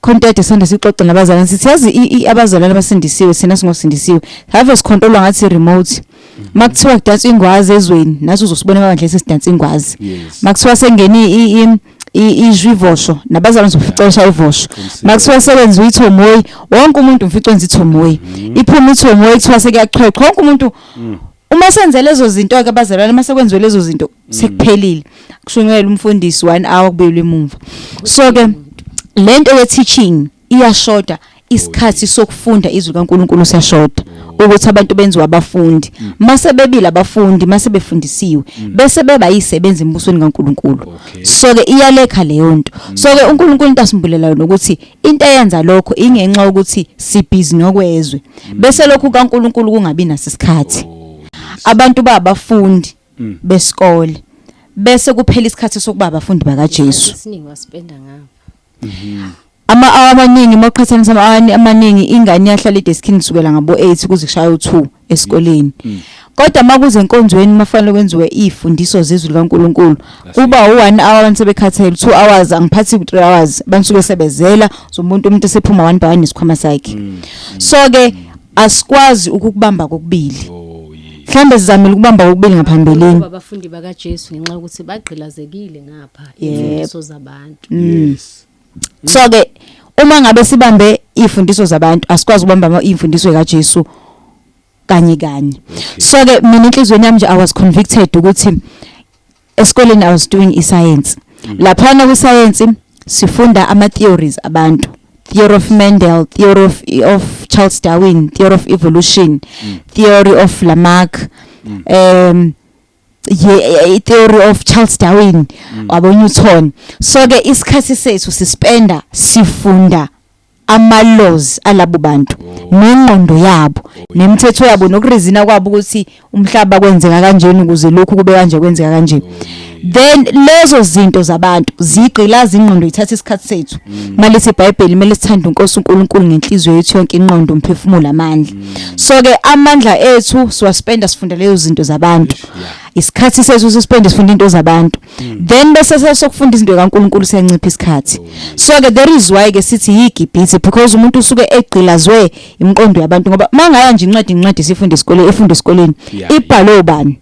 content esanda sixoxe nabazalwane sithi yazi abazalwane abasindisiwe sina singosindisiwe have sikhontrolwa ngathi remote. Makuthiwa kudanswa ingwazi ezweni naso uzosibona manje sesidansa ingwazi. Makuthiwa sengeni ijivosho nabazalwane zoficosha ivosho. Makuthiwa sebenza uyithomoyi wonke umuntu umfico wenza ithomoyi. Iphuma ithomoyi kuthiwa sekuyaqhaqha wonke umuntu. Uma senze lezo zinto ke abazalwane mase kwenziwe lezo zinto sekuphelile. Kushunyelwa umfundisi 1 hour kubuyela emuva. So ke lento ye teaching iyashoda, isikhathi sokufunda izwi kaNkuluNkulu siyashoda ukuthi abantu benziwa abafundi. Mase bebile abafundi mase befundisiwe bese beba yisebenza embusweni kaNkuluNkulu. So ke iyalekha leyo nto. So ke uNkuluNkulu into asimbulelayo nokuthi into eyenza lokho ingenxa ukuthi sibhizi nokwezwe. Bese lokhu kaNkuluNkulu kungabi nasisikhathi. Abantu babafundi besikole bese kuphela isikhathi sokuba abafundi baka Jesu. Siningi waspenda ngapha. Amaningi moqhathanisa amaningi ingane yahlala edeskini kusukela ngabo 8 kuze kushaya u2 esikoleni. Kodwa makuze enkonzweni mafanele kwenziwe izifundiso zezwi likaNkuluNkulu kuba u1 hour abantu sebekhathele 2 hours angiphathi ku3 hours bansuke sebezela umuntu esephuma 1 by 1 isikhwama sakhe. So ke asikwazi ukubamba kokubili. Mhlambe sizamile ukubamba kokubili ngaphambilini. Abafundi baka Jesu ngenxa ukuthi bagqilazekile ngapha izifundiso zabantu. Yes. So ke uma ngabe sibambe izifundiso zabantu asikwazi ukubamba izifundiso zikaJesu kanye. So ke mina inhlizweni yami nje I was convicted ukuthi esikoleni I was doing science. Lapha na ku science sifunda ama theories abantu. Theory of Mendel, theory of Charles Darwin, theory of evolution, theory of Lamarck, theory of Charles Darwin, abo Newton. So ke isikhathi sethu sispenda sifunda ama-laws alabo bantu nengqondo yabo nemithetho yabo nokurizina kwabo ukuthi umhlaba kwenzeka kanjeni ukuze lokhu kube kanje kwenzeka kanje. Then lezo zinto zabantu zigqilaza ingqondo ithatha isikhathi sethu. Malithi iBhayibheli mele sithande uNkosi uNkulunkulu ngenhliziyo yethu yonke, ingqondo, umphefumulo, amandla. So ke amandla ethu siwaspenda sifunda lezo zinto zabantu. Isikhathi sethu sispende sifunda into zabantu. Then bese sesokufunda izinto kaNkulunkulu siyancipha isikhathi. So ke there is why ke sithi yiGibhithe, because umuntu usuke egqilazwe imiqondo yabantu, ngoba mangaya nje incwadi sifunde esikoleni ibhalo bani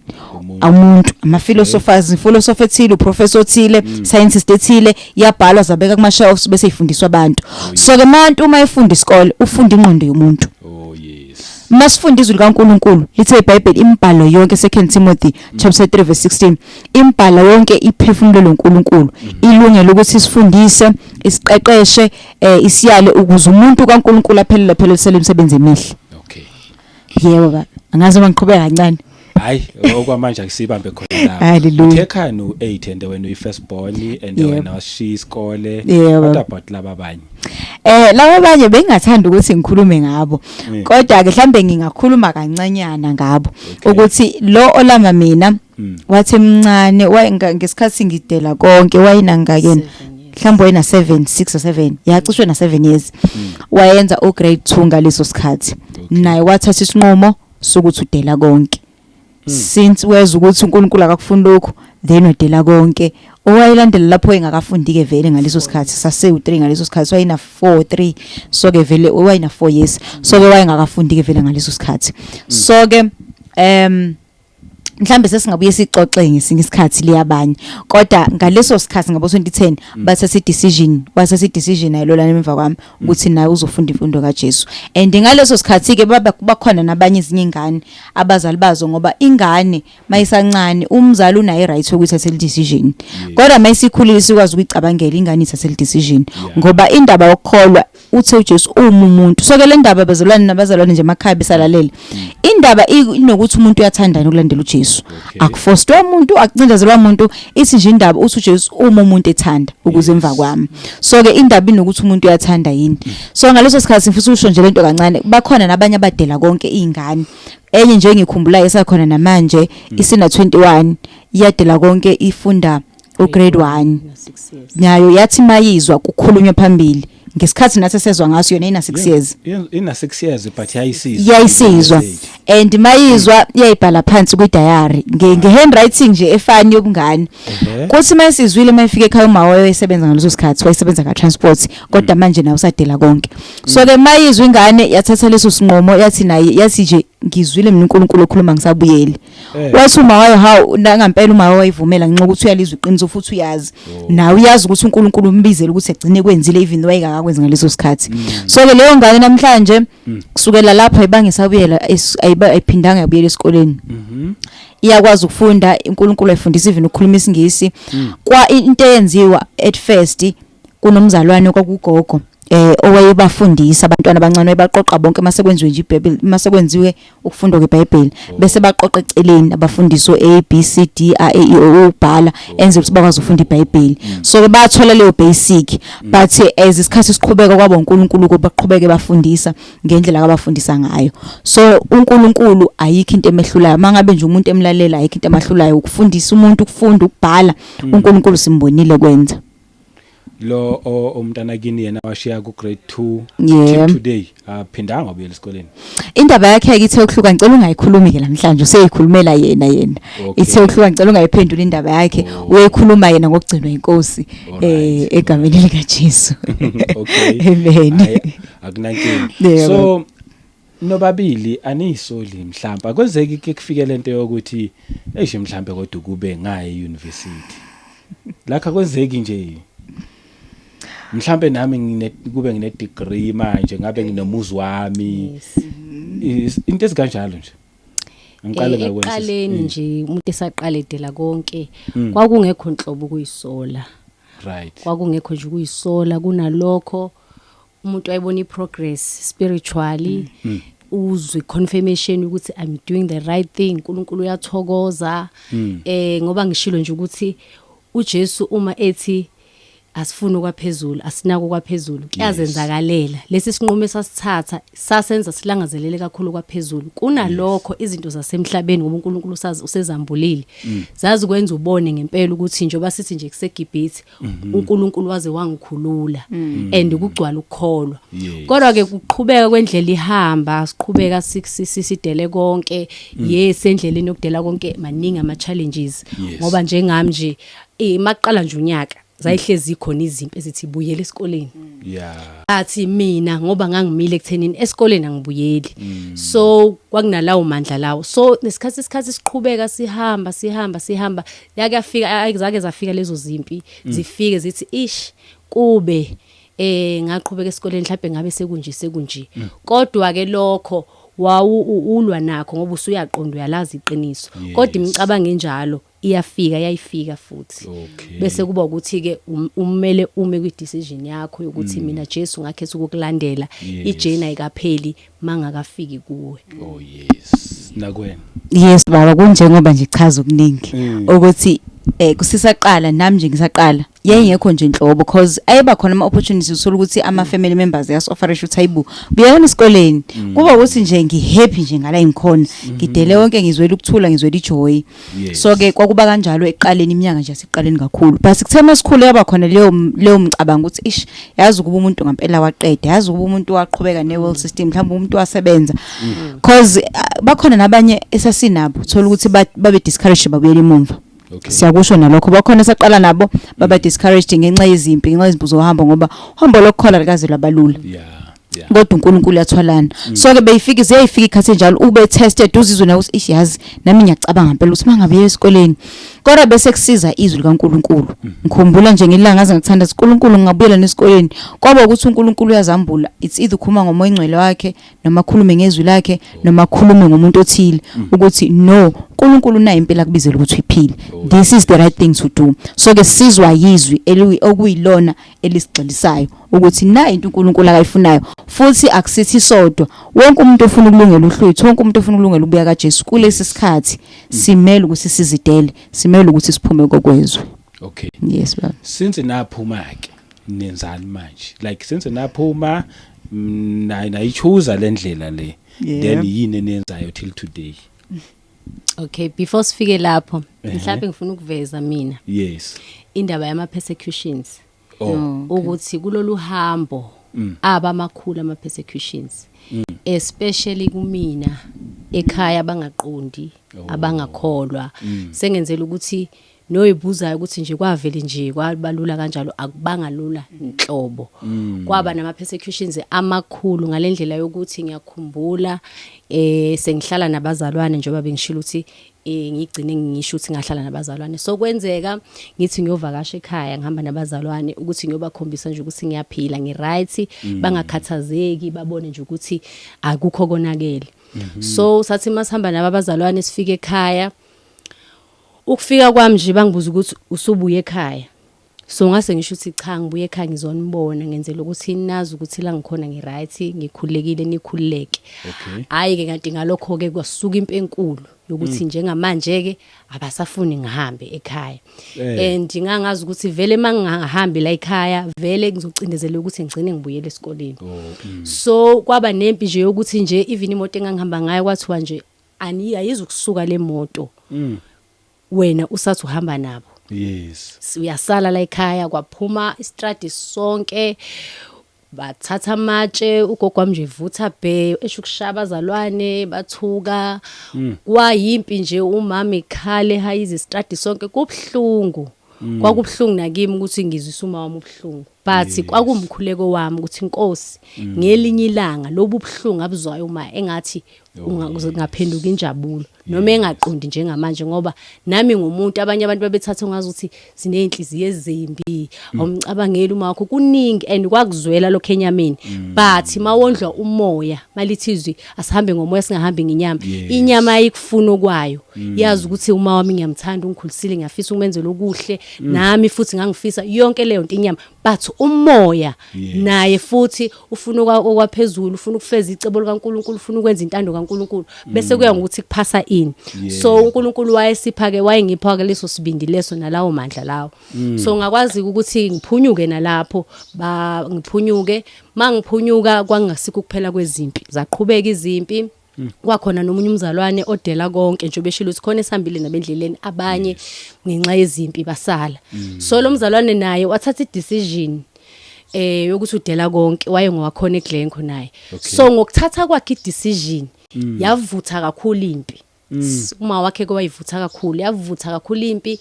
umuntu, ama-philosophers, philosopher ethile, uprofessor othile, scientist ethile, yabhalwa zabeka kuma-shelves bese ifundiswa abantu. So ke manje uma efunda isikole ufunda ingqondo yomuntu. Masifunda izwi likaNkulunkulu lithe iBhayibheli imbhalo yonke 2 Timothy chapter 3 verse 16 imbhalo yonke iphefumulo loNkulunkulu ilungelo ukuthi sifundise, isiqeqeshe, isiyale ukuze umuntu kaNkulunkulu aphelele umsebenzi emihle. Okay. Yebo baba, angazi mangiqhubeka kancane. Hayi okwamanje akusibambe khona la. Hallelujah. Uthekhani u8 and wena uyi-first born and wena washiya isikole. Yebo. What about laba abanye? Laba abanye bengingathanda ukuthi ngikhulume ngabo. Kodwa ke mhlambe ngingakhuluma kancanyana ngabo ukuthi lo olama mina wathi mncane ngesikhathi ngidela konke wayinangakeni. Mhlawumbe wayena 6 or 7 yacishwe na 7 years. Wayenza o grade 2 ngaleso sikhathi. Naye wathatha isinqumo sokuthi udela konke. Since weza ukuthi uNkulunkulu akakufuni lokho, then udela konke. Owayilandela lapho engakafundi ke vele ngaleso sikhathi sase u3 ngaleso sikhathi wayina 3 so ke vele wayina 4 years so ke wayengakafundi ke vele ngaleso sikhathi. So ke mhlambe sesingabuye sixoxe ngesinye isikhathi liyabanye, kodwa ngaleso sikhathi ngabo 2010 bathatha decision ayilolana emva kwami ukuthi naye uzofunda imfundo kaJesu. And ngaleso sikhathi ke bakhona nabanye izinye ingane abazali bazo, ngoba ingane mayisancane umzali unayo right ukuthatha le decision, kodwa mayisikhulile sikwazi ukuyicabangela ingane ithatha le decision, ngoba indaba yokukholwa uthe uJesu umuntu. So ke le ndaba nabazalwane nje emakhaya besalalele, indaba inokuthi umuntu uyathandana ukulandela uJesu. Akufostwa umuntu, akucindezelwa umuntu, ithi nje indaba uthi uJesu umuntu ethanda ukuze emva kwami. So ke indaba inokuthi umuntu uyathanda yini. So ngaleso sikhathi ngifisa usho nje lento kancane, bakhona nabanye abadela konke izingane. Enye nje ngikhumbulayo esakhona namanje isina 21 iyadela konke ifunda grade 1 nayo yathi mayizwa kukhulunywa phambili ngesikhathi nathi sezwe ngaso yona ina 6 years ina 6 years but yayisizwa and mayizwa yayibhala phansi ku diary ngehandwriting nje efani yobungane kuthi mayisizwile mayifike ekhaya uma wayesebenza ngaleso sikhathi wayesebenza ka transport kodwa manje nawe usadela konke. So ke mayizwa ingane yathatha leso sinqumo yathi naye yathi nje ngizwile mina uNkulunkulu okhuluma ngisabuyele. Wathi uma wayo ngempela uma wayivumela nginxa ukuthi uyalizwa iqiniso futhi uyazi nawe uyazi ukuthi uNkulunkulu umbizele ukuthi egcine kwenzile even though ayikakwenza ngaleso sikhathi. So ke leyo ngane namhlanje kusukela lapho ayibangisabuyela ayiphindanga yabuyela esikoleni. Iyakwazi ukufunda, uNkulunkulu ayifundisa even ukukhuluma isingisi. Kwa into eyenziwa at first kunomzalwane kwakugogo owayebafundisa abantwana abancane wayebaqoqa bonke masekwenziwe nje iBhayibheli, masekwenziwe ukufundwa kweBhayibheli bese baqoqa eceleni abafundiswa A B C D A E O ubhala enze ukuthi bakwazi ukufunda iBhayibheli. So ke bathola leyo basic but as isikhathi siqhubeka kwabo uNkulunkulu baqhubeke bafundisa ngendlela abafundisa ngayo. So uNkulunkulu ayikho into emehlulayo, mangabe nje umuntu emlalela ayikho into emahlulayo ukufundisa umuntu ukufunda ukubhala uNkulunkulu simbonile kwenza. Lo umntana kini yena washiya ku grade 2 today aphindanga ubuyela esikoleni. Indaba yakhe ithe ukuhluka, ngicela ungayikhulumi ke namhlanje useyikhulumela yena ithe ukuhluka, ngicela ungayiphendula indaba yakhe uyekhuluma yena ngokugcinwa inkosi egameni lika Jesu. Okay. Amen. Akunankinga. So nobabili anisoli mhlamba kwenzeki ke kufike lento yokuthi eshe mhlambe kodwa kube ngaye university lakha kwenzeki nje mhlambe nami kube ngine degree manje ngabe nginomuzi wami into ezikanjalo nje ngiqale ngakwenza eqaleni nje umuntu esaqala edela konke kwakungekho inhlobo kuyisola, right, kwakungekho nje kuyisola kunalokho umuntu ayibona iprogress spiritually uzwe confirmation ukuthi I'm doing the right thing, uNkulunkulu uyathokoza ngoba ngishilo nje ukuthi uJesu uma ethi asifuni okwaphezulu asinako okwaphezulu kuyazenzakalela lesi sinqumo esasithatha sasenza silangazelele kakhulu kwaphezulu kunalokho izinto zasemhlabeni ngoba uNkulunkulu usezambulile zazi kwenza ubone ngempela ukuthi njoba sithi nje kuseGibhithe uNkulunkulu waze wangikhulula and kugcwala ukukholwa kodwa ke kuqhubeka kwendlela ihamba siqhubeka sisidele konke yes endleleni yokudela konke maningi ama challenges ngoba njengami nje maqala nje unyaka zayihlezi ikhona izimpi ezithi buyele esikoleni athi mina ngoba ngangimile ekuthenini esikoleni angibuyeli so kwakunalawo mandla lawo so nesikhathi siqhubeka sihamba yakafika zake zafika lezo zimpi zifike zithi ish kube ngaqhubeka esikoleni mhlawumbe ngabe sekunje kodwa ke lokho ulwa nakho ngoba usuyaqonda uyalazi iqiniso kodwa imicabanga enjalo yayifika futhi bese kuba ukuthi ke umele ume kwi decision yakho ukuthi mina Jesu ngakhetha ukukulandela ijourney ayikapheli mangakafiki kuwe nakwena yes baba kunjengoba nje chaza okuningi ukuthi kusisaqala nami nje ngisaqala yayingekho nje inhlobo because ayiba khona ama opportunities uthola ukuthi ama family members yasofferisha uthayibu buyena esikoleni kuba ukuthi nje ngihappy nje ngala engikhona ngidele wonke ngizwela ukuthula ngizwela ijoy so ke kwakuba kanjalo eqaleni iminyaka nje asiqaleni kakhulu but sikuthema sikhulu yaba khona leyo mcabanga ukuthi ish yazi ukuba umuntu ngempela waqeda yazi ukuba umuntu waqhubeka ne world system mhlawumbe umuntu wasebenza because bakhona nabanye esasinabo uthola ukuthi babe discouraged babuyela emumva siyakusho nalokho bakhona saqala nabo baba discouraged ngenxa yezimpi ngenxa yezimpuzo zohamba ngoba uhambo lokukhola likaze labalula kodwa uNkulunkulu yathwalana so ke beyifika ikhathi njalo ube tested uzizwe na ukuthi yazi nami ngiyacabanga ngempela ukuthi mangabe esikoleni kodwa bese kusiza izwi likaNkulunkulu ngikhumbula nje ngelanga ngaze ngithanda uNkulunkulu ngingabuyela nesikoleni kwaba ukuthi uNkulunkulu uyazambula it's either khuma ngomoya ingcwele wakhe noma khulume ngezwi lakhe noma khulume ngomuntu othile ukuthi no uNkulunkulu naye impela kubizela ukuthi uyiphile this is the right thing to do so ke sizwa yizwi okuyilona elisigxilisayo ukuthi na into uNkulunkulu akayifunayo futhi akusithi sodwa wonke umuntu ofuna ukulungela uhlwithu wonke umuntu ofuna ukulungela ubuya kaJesu kulesi sikhathi simele ukuthi sizidele simele ukuthi siphume kokwezwe okay yes baba since naphuma ke nenzani manje like since naphuma nayichuza lendlela le then yini enenzayo till today okay before sifike lapho mhlawumbe ngifuna ukuveza mina yes indaba yama persecutions ukuthi kulolu hambo abamakhulu ama persecutions especially kumina ekhaya abangaqondi abangakholwa sengenzela ukuthi noyibuzayo ukuthi nje kwavele nje kwabalula kanjalo akubangalula inhlobo kwaba nama persecutions amakhulu ngalendlela yokuthi ngiyakhumbula sengihlala nabazalwane njengoba bengishilo ukuthi ngigcine ngisho ukuthi ngahlala nabazalwane so kwenzeka ngithi ngiyovakasha ekhaya ngihamba nabazalwane ukuthi ngiyobakhombisa nje ukuthi ngiyaphila ngiright bangakhathazeki babone nje ukuthi akukho konakele so sathi masihamba nabazalwane sifike ekhaya ukufika kwami nje bangibuza ukuthi usubuye ekhaya so ngase ngisho ukuthi cha ngibuye ekhaya ngizonibona ngenzela ukuthi nazi ukuthi la ngikhona ngiright ngikhulekile nikhululeke hayi ke kanti ngalokho ke kwasuka impi enkulu yokuthi njengamanje ke abasafuni ngihambe ekhaya and ngingazi ukuthi vele mangihambi la ekhaya vele ngizocindezela ukuthi ngigcine ngibuyele esikoleni so kwaba nempi nje yokuthi nje even imoto engangihamba ngayo kwathiwa nje ayizi ukusuka le moto wena usathi uhamba nabo yes uyasala la ekhaya kwaphuma istradi sonke bathatha amatshe ugogo wami nje vutha bhe eshukushaba abazalwane bathuka kwayimpi nje umama ekhale hayizi istradi sonke kubhlungu kwakubhlungu nakimi ukuthi ngizwisa uma wami ubhlungu but kwakumkhuleko wami ukuthi inkosi ngelinye ilanga lobu ubhlungu abuzwayo uma engathi ungaphenduka injabulo noma engaqondi njengamanje ngoba nami ngumuntu abanye abantu babethatha ngazi ukuthi sineyinhliziyo ezimbi awumcabangeli uma wakho kuningi and kwakuzwela lokho enyameni but mawondlwa umoya malithizwi asihambe ngomoya singahambi ngenyama inyama ayikufuna okwayo yazi ukuthi uma wami ngiyamthanda ungikhulisile ngiyafisa ukumenzela okuhle nami futhi ngangifisa yonke leyo nto inyama but ukuthi umoya naye futhi ufuna okwaphezulu, ufuna ukufeza icebo likaNkuluNkulu, ufuna ukwenza intando kaNkuluNkulu, bese kuya ngokuthi kuphasa ini. So uNkulunkulu wayesipha ke wayengipha ke leso sibindi leso nalawo mandla lawo. So ngakwazi ukuthi ngiphunyuke nalapho ngiphunyuke, mangiphunyuka kwangasikho kuphela kwezimpi, zaqhubeka izimpi. Kwakhona nomunye umzalwane odela konke nje beshilo ukuthi khona esihambile nabendleleni abanye ngenxa yezimpi basala. So lo mzalwane naye wathatha i-decision yokuthi udela konke, waye ngowakhona eGlencoe naye. So ngokuthatha kwakhe i-decision yavutha kakhulu impi. Uma wakhe kwayivutha kakhulu, yavutha kakhulu impi,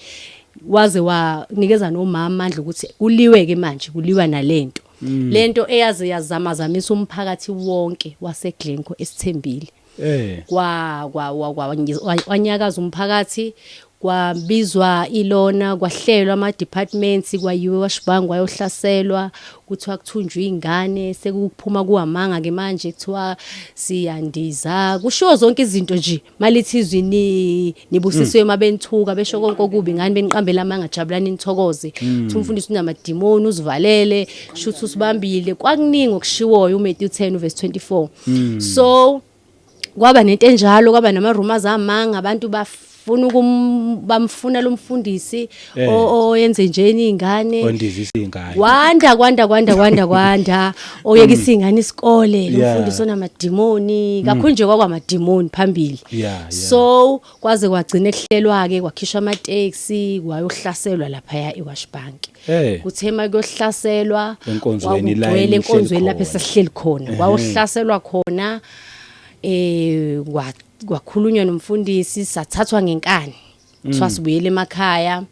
waze wanikeza nomama amandla ukuthi uliweke manje, kuliwa nalento. Lento eyaze yazamazamisa umphakathi wonke waseGlencoe esithembile. Wanyakaza umphakathi, kwabizwa ilona, kwahlelwa ama departments, kwayiwe washibanga wayohlaselwa, kuthiwa kuthunjwe ingane, sekuphuma kuhamanga ke manje kuthiwa siyandiza, kushiwo zonke izinto nje malithi izwini nibusisiwe mabenithuka besho konke okubi ngani beniqambela amanga jabulani nithokoze. Uthi umfundisi unamadimoni uzivalele, shuthi usibambile, kwakuningi okushiwoyo uMatthew 10:24. So kwaba nento enjalo, kwaba nama rumors amanga, abantu bamfuna lo mfundisi oyenze njeni ingane, ondivisa ingane, kwanda oyekisa ingane isikole, lo mfundisi onamadimoni kakhulu nje kwakwamadimoni phambili. So kwaze kwagcina ekuhlelwa ke kwakhishwa ama-taxi kwayohlaselwa lapha eWashbank. Kuthema kuyohlaselwa enkonzweni lapha esihleli khona, kwayohlaselwa khona. Kwakhulunywa nomfundisi, sathathwa ngenkani, sibuyele emakhaya,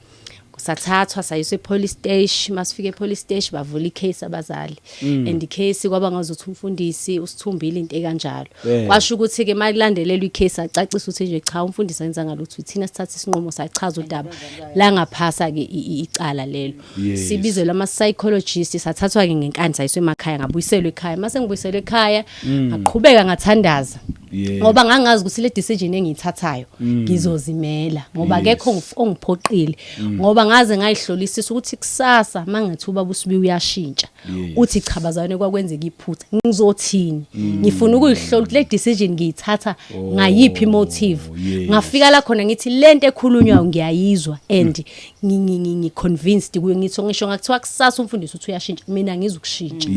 sathathwa sayiswe police station. Masifike police station bavula icase abazali, and icase kwaba ngazothi umfundisi usithumbile into ekanjalo. Kwasho ukuthi ke mayilandelelwa icase acacisa ukuthi nje cha umfundisi enza ngalutho, thina sithatha isinqumo sachaza udaba la ngaphasa ke icala lelo. Sibizelwe ama psychologists, sathathwa ke ngenkani sayiswe emakhaya, ngabuyiselwe ekhaya. Mase ngibuyiselwe ekhaya ngaqhubeka ngathandaza, ngoba ngangazi ukuthi le decision engiyithathayo ngizozimela, ngoba akekho ongiphoqile, ngoba ngaze ngayihlolisisa ukuthi kusasa mangethuba busubi uyashintsha, uthi chabazane kwakwenzeka iphutha, ngizothini, ngifuna ukuyihlola le decision ngiyithatha ngayiphi motive. Ngafika la khona ngithi lento ekhulunywa ngiyayizwa and ngiconvinced kuyo, ngithi ngisho ngakuthiwa kusasa umfundisi uthi uyashintsha, mina ngizokushintsha.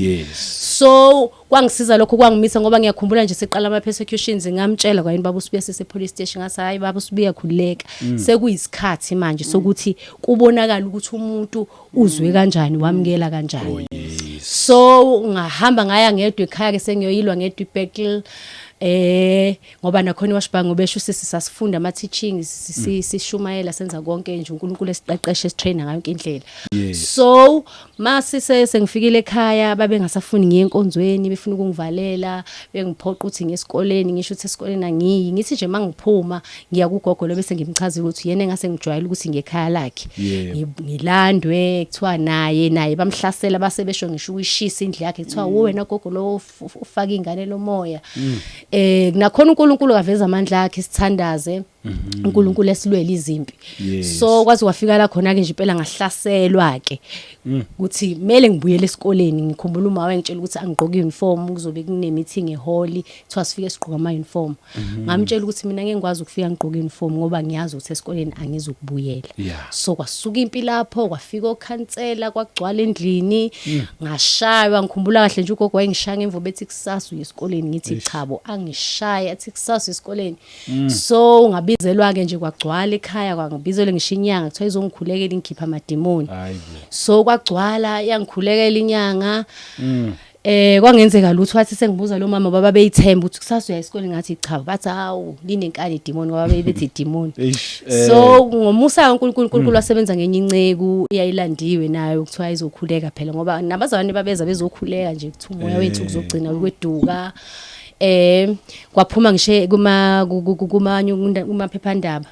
So kwangisiza lokho, kwangimisa ngoba ngiyakhumbula nje seqala ama persecutions, ngamtshela kwayini baba usibuya sese police station, ngasa hayi baba usibuya khuleka, sekuyisikhathi manje sokuthi kubonakala ukuthi umuntu uzwe kanjani, wamkela kanjani. So ngahamba ngaya ngedwa ekhaya ke sengiyoyilwa ngedwa iBethel, ngoba nakhona iWashbank ngobesho sisasifunda ama teachings, sishumayela senza konke nje uNkulunkulu esiqeqeshe sitrainer ngayo indlela. So mase sengifikile ekhaya babe ngasafuni ngiye enkonzweni, befuna ukungivalela, bengiphoqa ukuthi ngesikoleni, ngisho ukuthi esikoleni angiyi, ngithi nje mangiphuma ngiya kugogo lo bese ngimchazile ukuthi yena engase ngijwayele ukuthi ngekhaya lakhe ngilandwe, kuthiwa naye bamhlasela base besho ngisho uyishisa indlu yakhe, kuthiwa wena gogo lo ufaka ingane lomoya. Nakhona uNkulunkulu kaveza amandla akhe, sithandaze uNkulunkulu esilwela izimpi. So kwazi kwafika la khona ke nje impela ngahlaselwa ke ukuthi kumele ngibuyele esikoleni. Ngikhumbula uma wengitshela ukuthi angigqoke uniform, kuzobe kune meeting ehall, kuthiwa sifike sigqoka ama uniform. Ngamtshela ukuthi mina ngeke ngikwazi ukufika ngigqoke uniform ngoba ngiyazi ukuthi esikoleni angizukubuyela. So kwasuka impilo lapho, kwafika okhansela, kwagcwala endlini, ngashaywa. Ngikhumbula kahle nje ugogo wayengishaya ngemvo bethi kusasa uye esikoleni, ngithi chabo angishaya, athi kusasa esikoleni. So ngabizelwa ke nje kwagcwala ekhaya, kwangibizelwe ngisho inyanga kuthiwa izongikhulekela ingikhipha amadimoni. So kwagcwala yangikhulekela inyanga. Kwangenzeka lutho, wathi sengibuza lo mama baba beyithemba ukuthi kusasa uya esikoleni, ngathi cha, bathi hawu linenkani idimoni, ngoba bebethi idimoni. So ngomusa uNkulunkulu wasebenza ngenye incegu eyayilandiwe nayo kuthiwa izokhuleka phela, ngoba nabazalwane babeza bezokhuleka nje kuthi umoya wethu kuzogcina ukweduka. Kwaphuma ngishe kuma phephandaba,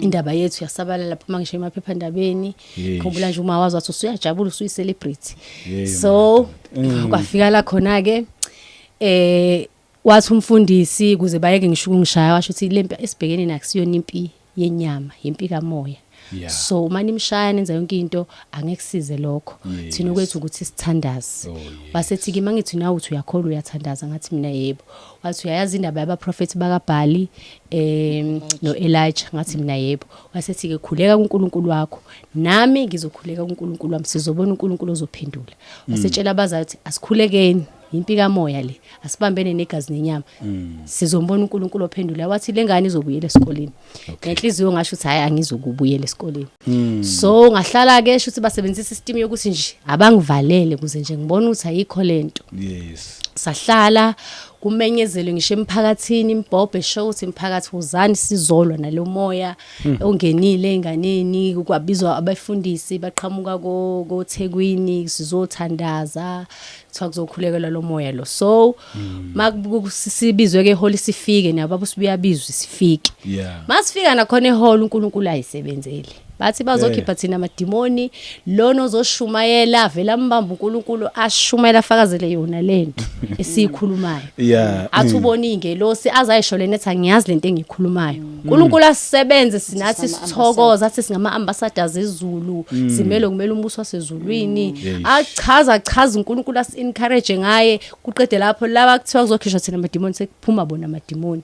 indaba yethu yasabalala lapha mangisho emaphephandabeni. Khumbula nje uma wazi wathi usuyajabula usuyi celebrity. So kwafika la khona ke wathi umfundisi kuze bayeke ngisho ukungishaya, washo ukuthi lempi esibhekene nakusiyona impi yenyama impika moya. Yeah. So manje imshaya nenza yonke into angekusize lokho. Yes. Thina kwethu ukuthi sithandaze. Oh, yes. Wasethi ke mangithi nawe uthi uyakholwa uyathandaza ngathi mina yebo. Wathi uyayazi indaba yaba prophet bakaBhali no Elijah ngathi mina yebo. Wasethi ke khuleka kuNkulunkulu wakho nami ngizokhuleka kuNkulunkulu wami sizobona uNkulunkulu ozophendula. Wasetshela abazayo ukuthi asikhulekeni impika moya le asibambene negazi nenyama sizombona uNkulunkulu ophendula wathi lengane izobuyela esikoleni ngenhliziyo ngasho ukuthi hayi angizokubuyela esikoleni so ngahlala ke sho ukuthi basebenzisa isystem yokuthi nje abangivalele kuze nje ngibone ukuthi ayikho lento Yes. sahlala kumenyezelwe ngisho emphakathini imbhobhe show ukuthi imphakathi uzani sizolwa nalo moya ongenile enganeni kwabizwa abafundisi baqhamuka koThekwini sizothandaza kuthiwa kuzokhulekelwa lo moya lo so makusibizwe ke ehall sifike nababo sibuyabizwe sifike Yeah. masifika nakhona ehall uNkulunkulu ayisebenzele bathi bazokhipha thina amadimoni lona ozoshumayela vela mbamba uNkulunkulu ashumayela afakazele yona lento esikhulumayo Yeah. athi ubona ingelosi azayisho lena ethi angiyazi lento engikhulumayo uNkulunkulu asisebenze sinathi sithokoza athi singama ambassadors ezulu simele kumele umbuso wasezulwini achaza uNkulunkulu as encourage ngaye kuqede lapho laba kuthiwa kuzokhishwa thina amadimoni sekuphuma bona amadimoni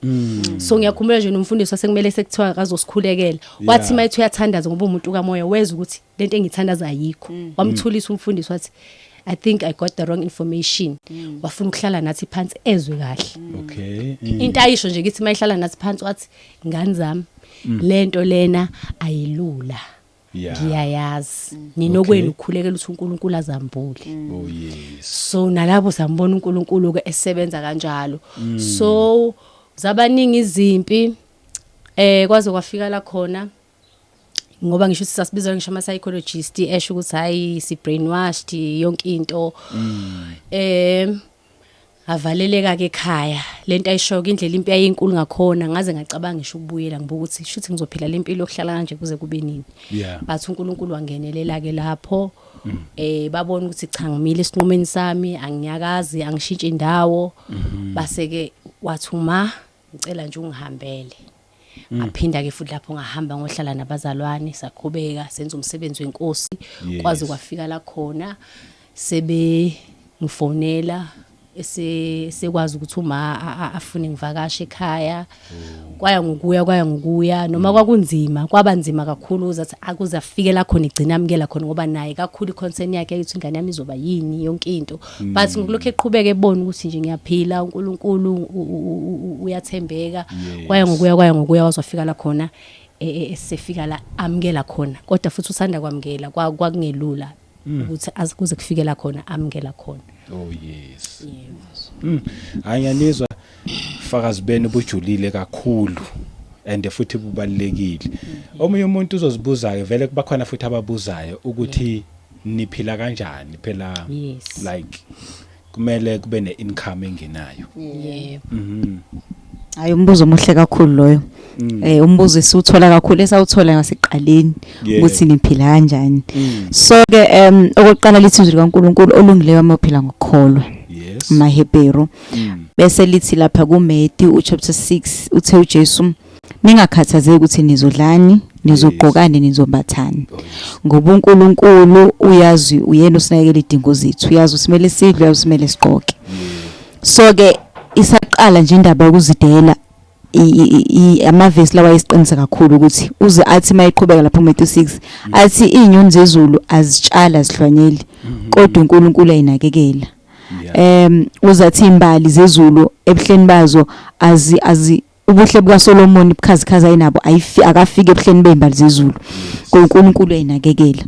so ngiyakhumbula nje nomfundisi wasekumele sekuthiwa akazosikhulekela wathi mayithu uyathandaza ngoba umuntu kamoya weza ukuthi lento engithandaza ayikho wamthulisa umfundisi wathi I think I got the wrong information wafuna ukuhlala nathi phansi ezwe kahle Okay. into ayisho nje ngithi mayihlala nathi phansi wathi ngani zami lento lena ayilula Yeah. ngiyayazi ninokwenu ukukhulekela ukuthi uNkulunkulu azambule Oh yes. so nalabo sambona uNkulunkulu ke esebenza kanjalo so zabaningi izimpi kwaze kwafika la khona ngoba ngisho sisasibiza ngisho ama psychologist esho ukuthi hayi si brainwashed yonke into avaleleka ke ekhaya lento ayishoka indlela impi yayinkulu ngakhona ngaze ngacabanga ngisho ukubuyela ngibuka ukuthi shuthi ngizophila lempilo yokuhlala kanje kuze kube nini Yeah. bathi uNkulunkulu wangenelela ke lapho babona ukuthi cha ngimile esinqumeni sami angiyakazi angishintshe indawo base ke wathuma ngicela nje ungihambele aphinda ke futhi lapho ngahamba ngohlala nabazalwane saqhubeka senza umsebenzi wenkosi kwaze kwafika la khona sebe ngifonela sekwazi ukuthi uma afune ngivakashe ekhaya kwaya ngokuya noma kwakunzima kwabanzima kakhulu uzathi akuze afike la khona igcina amkela khona ngoba naye kakhulu iconcern yakhe ukuthi ingane yami izoba yini yonke into but ngokulokho eqhubeka ebona ukuthi nje ngiyaphila uNkulunkulu uyathembeka kwaya ngokuya wazofika la khona esefika la amkela khona kodwa futhi usanda kwamkela kwakungelula ukuthi akuze kufike la khona amkela khona. Oh yes. Ayanizwa fakazi bene bujulile kakhulu and futhi bubalekile. Omunye umuntu uzozibuzayo vele kuba khona futhi ababuzayo ukuthi niphila kanjani phela like kumele kube ne-income engenayo. Yebo. Hayi umbuzo omuhle kakhulu loyo. Umbuzo esiwuthola kakhulu esawuthola ngaseqaleni ukuthi niphila kanjani. So ke okokuqala lithi izwi likaNkulunkulu olungileyo amaphila ngokukholwa. Yes. Mahebheru. Bese lithi lapha kuMatthew chapter 6 uthe uJesu ningakhathazeki ukuthi nizodlani nizogqokane nizombathani ngoba uNkulunkulu uyazi uyena osinakekela idingo zethu uyazi usimele sidle uyazi usimele sigqoke. So ke isaqala nje indaba yokuzidela amavesi lawa isiqinisa kakhulu ukuthi uze athi mayiqhubeka lapha uMatthew 6 athi inyoni zezulu azitshala zihlwanyeli kodwa uNkulunkulu ayinakekela. Uzathi imbali zezulu ebuhleni bazo azi ubuhle bukaSolomon ibukhazikhaza ayinabo akafike ebuhleni beimbali zezulu uNkulunkulu ayinakekela.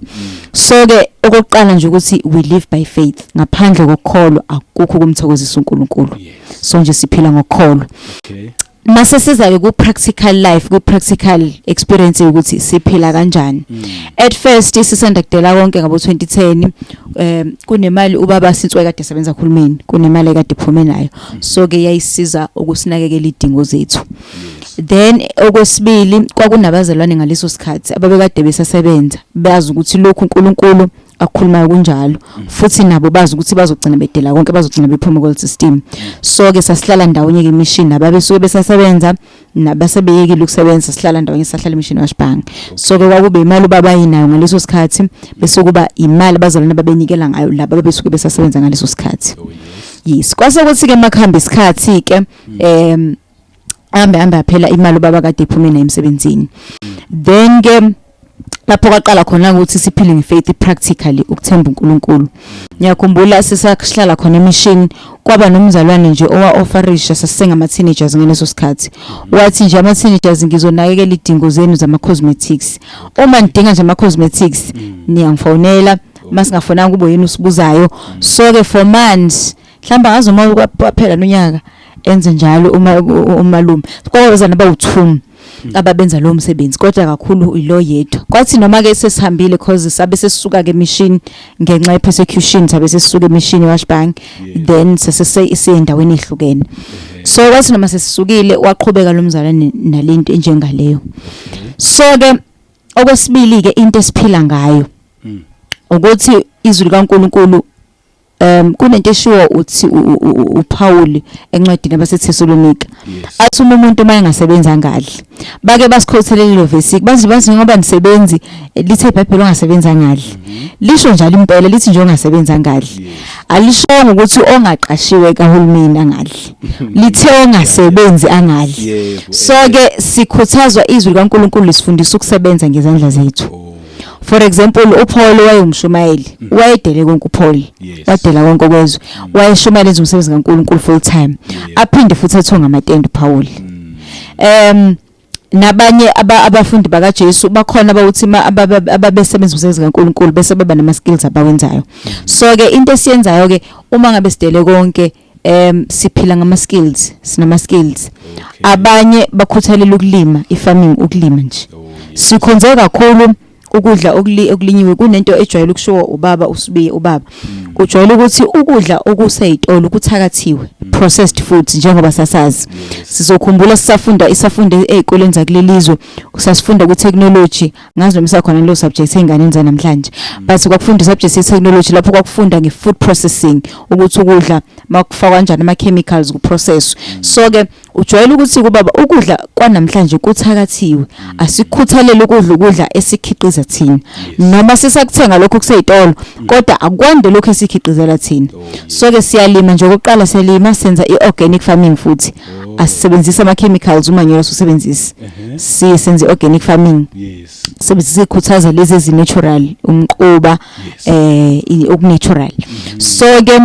So ke okokuqala nje ukuthi we live by faith ngaphandle kokukholwa akukho kumthokozisa uNkulunkulu. So nje siphila ngokukholwa. Okay. Mase siza ke ku practical life ku practical experience ukuthi siphila kanjani. At first sisanda kudela konke ngabo 2010 kunemali ubaba Sitswe kade sebenza kuhulumeni kunemali kade iphume nayo so ke yayisiza ukusinakekela idingo zethu. Then okwesibili kwakunabazalwane ngaleso sikhathi ababekade besasebenza bazi ukuthi lokhu uNkulunkulu akukhuluma kunjalo futhi nabo bazi ukuthi bazogcina bedela konke bazogcina bephuma kwe system. So ke sasihlala ndawonye ke mission ababe suke besasebenza nabasebeyekile ukusebenza sihlala ndawonye sahlala emishini washibhanga so ke kwakube imali ubaba ayinayo ngaleso sikhathi bese kuba imali abazalwane babenikela ngayo laba babesuke besasebenza ngaleso sikhathi yes kwase kuthi ke makhamba isikhathi ke hamba phela imali ubaba kade iphume nayo emsebenzini then ke lapho kwaqala khona ukuthi siphile ngefaith practically ukuthemba uNkulunkulu ngiyakhumbula sisahlala khona emishini kwaba nomzalwane nje owa-offerisha sasengama teenagers ngaleso sikhathi wathi nje ama teenagers ngizonakekela idingo zenu zama cosmetics uma ngidinga nje ama cosmetics niyangifonela masingafonanga kube yini usibuzayo so ke for months mhlamba ngazoma kwaphela nonyaka enze njalo umalume kwaweza nabawu2 ababenza lo msebenzi kodwa kakhulu ilo yedwa kwathi noma ke sesihambile cause sabe sesisuka ke machine ngenxa ye persecution sabe sesisuka emishini washibhang then seseendaweni ehlukene so kwathi noma sesisukile waqhubeka lo mzalwane nalento enjengaleyo so ke okwesibili ke into esiphila ngayo ukuthi izwi likaNkuluNkulu kunento eshiwo uthi uPaul encwadini abaseThesalonika athi umuntu mayengasebenza ngadli bake basikhothelele lo verse bazi ngoba nisebenzi lithe iBhayibheli ongasebenza ngadli lisho njalo impela lithi nje ongasebenza ngadli alishongo ukuthi ongaqashiwe kahulumeni angadli lithe ongasebenzi angadli so ke sikhuthazwa izwi likaNkuluNkulu lisifundisa ukusebenza ngezandla zethu for example uPaul wayengumshumayeli wayedele konke uPaul wadela konke okwezwe wayeshumayela umsebenzi kaNkuluNkulu full time aphinde futhi athonga amatende uPaul nabanye abafundi bakaJesu bakhona bawuthi ababesebenza umsebenzi kaNkuluNkulu bese beba nama skills abawenzayo so ke into esiyenzayo ke uma ngabe sidele konke siphila ngama skills sinama skills abanye bakhuthalela ukulima ifarming ukulima nje sikhonze kakhulu ukudla okulinyiwe kunento ejwayele ukushiwo ubaba usibiye ubaba kujwayele ukuthi ukudla okuseyitolo kuthakathiwe processed foods njengoba sasazi sizokhumbula sisafunda isafundo ezikoleni zakulelizwe kusasifunda ku technology ngazi noma sakhona lo subject engane nza namhlanje but kwakufunda subject ye technology lapho kwakufunda nge food processing ukuthi ukudla makufaka kanjani ama chemicals ku process so ke ujwayele ukuthi kubaba ukudla kwanamhlanje kuthakathiwe asikhuthalele ukudla esikhiqiza thina noma sisakuthenga lokho kuseyitolo kodwa akwande lokho esikhiqizela thina so ke siyalima nje okokuqala siyalima senza iorganic farming futhi asisebenzisa ama chemicals umanyolo usebenzisa siyenza iorganic farming sebenzisa ikhuthaza lezi ezinatural umquba okunatural so ke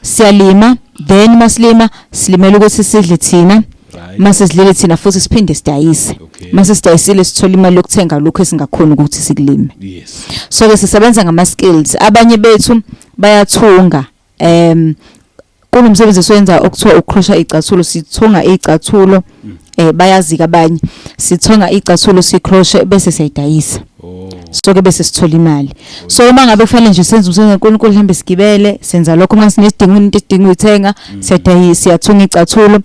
siyalima then masilima silimela ukuthi sidle thina mase sidlele thina futhi siphinde sidayise mase sidayisile sithola imali yokuthenga lokho esingakhona ukuthi sikulime so ke sisebenza ngama skills abanye bethu bayathunga kunomsebenzi soyenza okuthiwa ucrochet icathulo sithunga icathulo bayazika abanye sithunga icathulo sicrochet bese siyayidayisa so ke bese sithola imali so uma ngabe kufanele nje senze umsebenzi kaNkuluNkulu hambe sigibele senza lokho manje sinesidingo into esidinga uyithenga siyadayisa siyathunga icathulo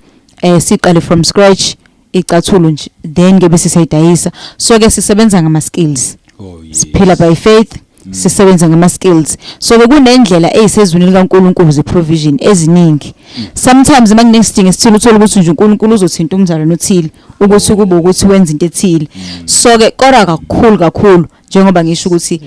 siqale from scratch icathulo nje then ke bese siyayidayisa so ke sisebenza ngama skills siphila by faith sisebenza ngama skills so ke kunendlela ezisezweni likaNkuluNkulu ze provision eziningi sometimes makunesidingo esithile uthola ukuthi nje uNkulunkulu uzothinta umzalwane othile ukuthi kube ukuthi wenza into ethile so ke kodwa kakhulu njengoba ngisho ukuthi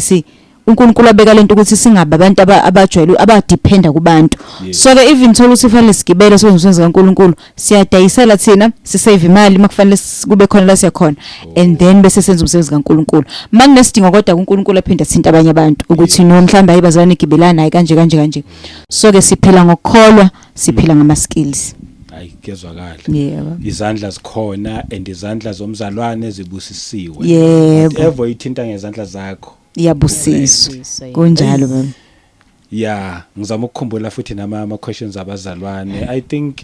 si uNkulunkulu abeka lento ukuthi singabe abantu abajwayele abadependa kubantu so ke even thola usifanele sigibele sokuzenza kaNkulunkulu siyadayisela thina sisave imali makufanele kube khona la siyakhona and then bese senza umsebenzi kaNkulunkulu makunesidingo kodwa uNkulunkulu aphinda thinta abanye abantu ukuthi no mhlamba ayibazalwane igibelana kanje so ke siphila ngokukholwa siphila ngama skills ayigezwakala izandla zikhona and izandla zomzalwane zibusisiwe whatever ithinta ngezandla zakho iyabusiswa kunjalo baba ngizama ukukhumbula futhi nama questions abazalwane I think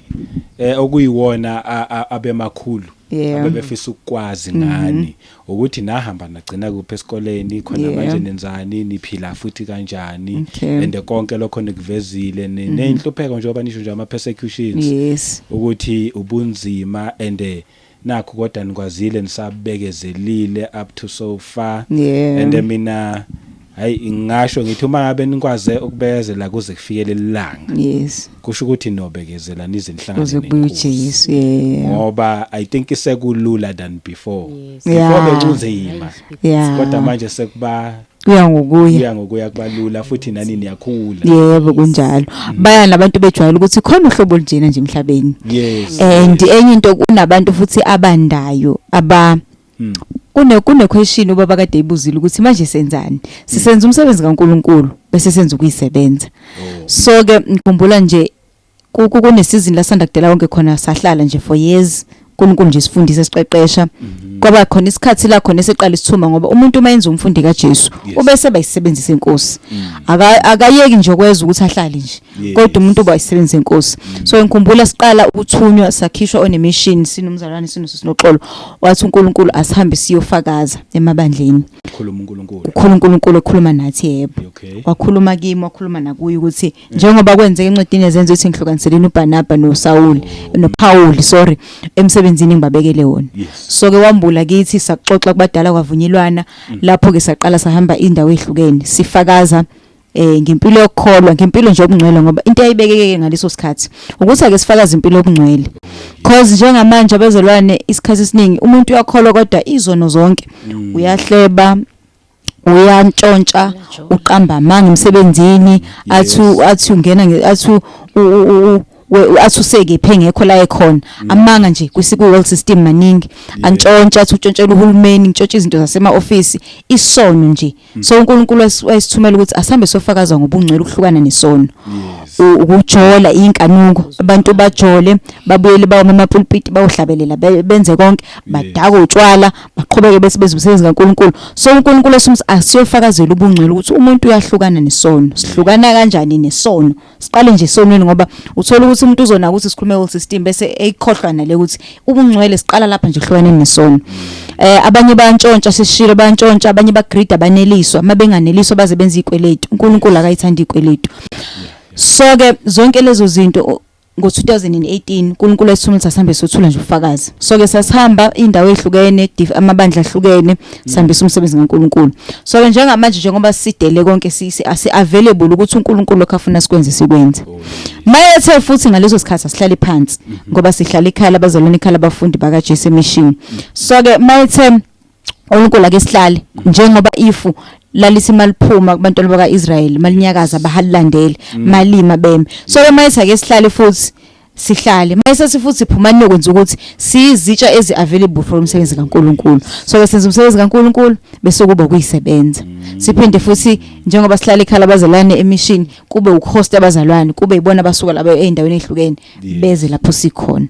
okuyiwona abemakhulu abebefisa ukwazi ngani ukuthi nahamba nagcina kuphi esikoleni khona manje nenzani niphila futhi kanjani and konke lokho nikuvezile nenhlupheko njengoba nisho nje ama persecutions ukuthi ubunzima and nakho kodwa nikwazile nisabekezelile up to so far and mina hayi ngisho ngithi uma ngabe nikwaze ukubezela kuze kufikele ilanga yes kusho ukuthi nobekezela kuze nizenhlangane kubuye uJesu ngoba I think isekulula than before Yes. before bekunzima kodwa manje sekuba kuya ngokuya ngokuya kubalula futhi nani niyakhula yebo kunjalo baya nabantu bejwayela ukuthi khona uhlobo oljena nje emhlabeni yes and enye into kunabantu futhi abandayo kune question ubaba kade ibuzile ukuthi manje senzani sisenza umsebenzi kaNkuluNkulu bese senza ukuyisebenza so ke ngikhumbula nje kunesizini lasanda kudela wonke khona sahlala nje for years uNkulunkulu nje sifundisa siqeqesha kwaba khona isikhathi la khona eseqala isithuma ngoba umuntu mayenza umfundi kaJesu ubese bayisebenzisa inkosi akayeki nje kweza ukuthi ahlale nje kodwa umuntu bayisebenzisa inkosi so ngikhumbula siqala ukuthunywa sakhishwa on a mission sinomzalwane sinoxolo wathi uNkulunkulu asihambe siyofakaza emabandleni uNkulunkulu ekhuluma nathi yebo wakhuluma kimi wakhuluma nakuyi ukuthi njengoba kwenzeka encwadini yazenza ukuthi ngihlukaniseleni uBarnaba noSaul noPaul sorry emsebenzini ngibabekele wona so ke wambula kithi saxoxa kubadala kwavunyelwana lapho ke saqala sahamba indawo ehlukene sifakaza ngempilo yokukholwa ngempilo nje obungcwele ngoba into ayibekeke ngaleso sikhathi ukuthi ake sifakaze impilo obungcwele cause njengamanje abezelwane isikhathi esiningi umuntu uyakholwa kodwa izono zonke uyahleba uyantshontsha uqamba amanga emsebenzini athi ungena athuseke phengekho la ekhona amanga nje world system maningi antshontsha utshontshelwa uhulumeni ngitshontsha izinto zasema office isono nje so uNkulunkulu wayesithumela ukuthi asambe sofakaza ngobungcwele ukuhlukana nesono ukujola inkanuko abantu bajole babuyele bawo emapulpit bayohlabelela benze konke badaka utshwala baqhubeke bese bezibusenzi kaNkulunkulu so uNkulunkulu esumse asiyofakazela ubungcwele ukuthi umuntu uyahlukana nesono sihlukana kanjani nesono siqale nje isonweni ngoba uthola ukuthi umuntu uzona ukuthi sikhulume world system bese eyikhohlwa nale ukuthi ubungcwele siqala lapha nje hlukane nesono abanye bayantshontsha sishilo bayantshontsha abanye bagrade abaneliswa mabenganeliswa baze benza ikweletu uNkulunkulu akayithanda ikweletu so ke zonke lezo zinto ngo2018 uNkulunkulu esithumela sasambe sothula nje ufakazi so ke sasihamba indawo ehlukene amabandla ahlukene sihambisa umsebenzi kaNkulunkulu so ke njengamanje njengoba sidele konke asi available ukuthi uNkulunkulu lokafuna sikwenze sikwenze mayethe futhi ngaleso sikhathi asihlale phansi ngoba sihlala ekhaya abazalwane ekhaya abafundi baka Jesu mission so ke mayethe uNkulunkulu ake sihlale njengoba ifu lalisi maliphuma kubantu bakaIsrael malinyakaza bahalilandele malima beme so mayethe ake sihlale futhi sihlale mayese sifuthi siphumane ukwenza ukuthi sizitsha ezi available for umsebenzi kaNkulunkulu so senza umsebenzi kaNkulunkulu bese kuba kuyisebenza siphinde futhi njengoba sihlala ekhaya abazalwane emission kube ukuhost abazalwane kube ibona basuka labo endaweni ehlukene beze lapho sikhona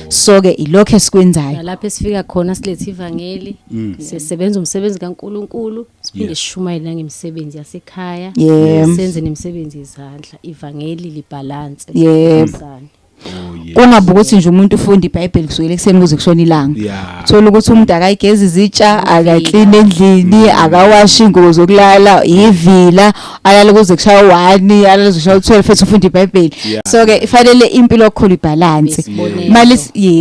so ke ilokho esikwenzayo lapho esifika khona silethe ivangeli sisebenza umsebenzi kaNkulunkulu siphinde sishumayela ngemisebenzi yasekhaya senze nemisebenzi yezandla ivangeli libalance kungabe ukuthi nje umuntu ufunda iBhayibheli kusukela ekseni kuze kushona ilanga uthola ukuthi umuntu akayigeza izitsha akaclean endlini akawashi ingubo zokulala ivila alala kuze kushaya 1 alala kuze kushaya 12 futhi ufunda iBhayibheli so ke ifanele impilo yakho ibalance mali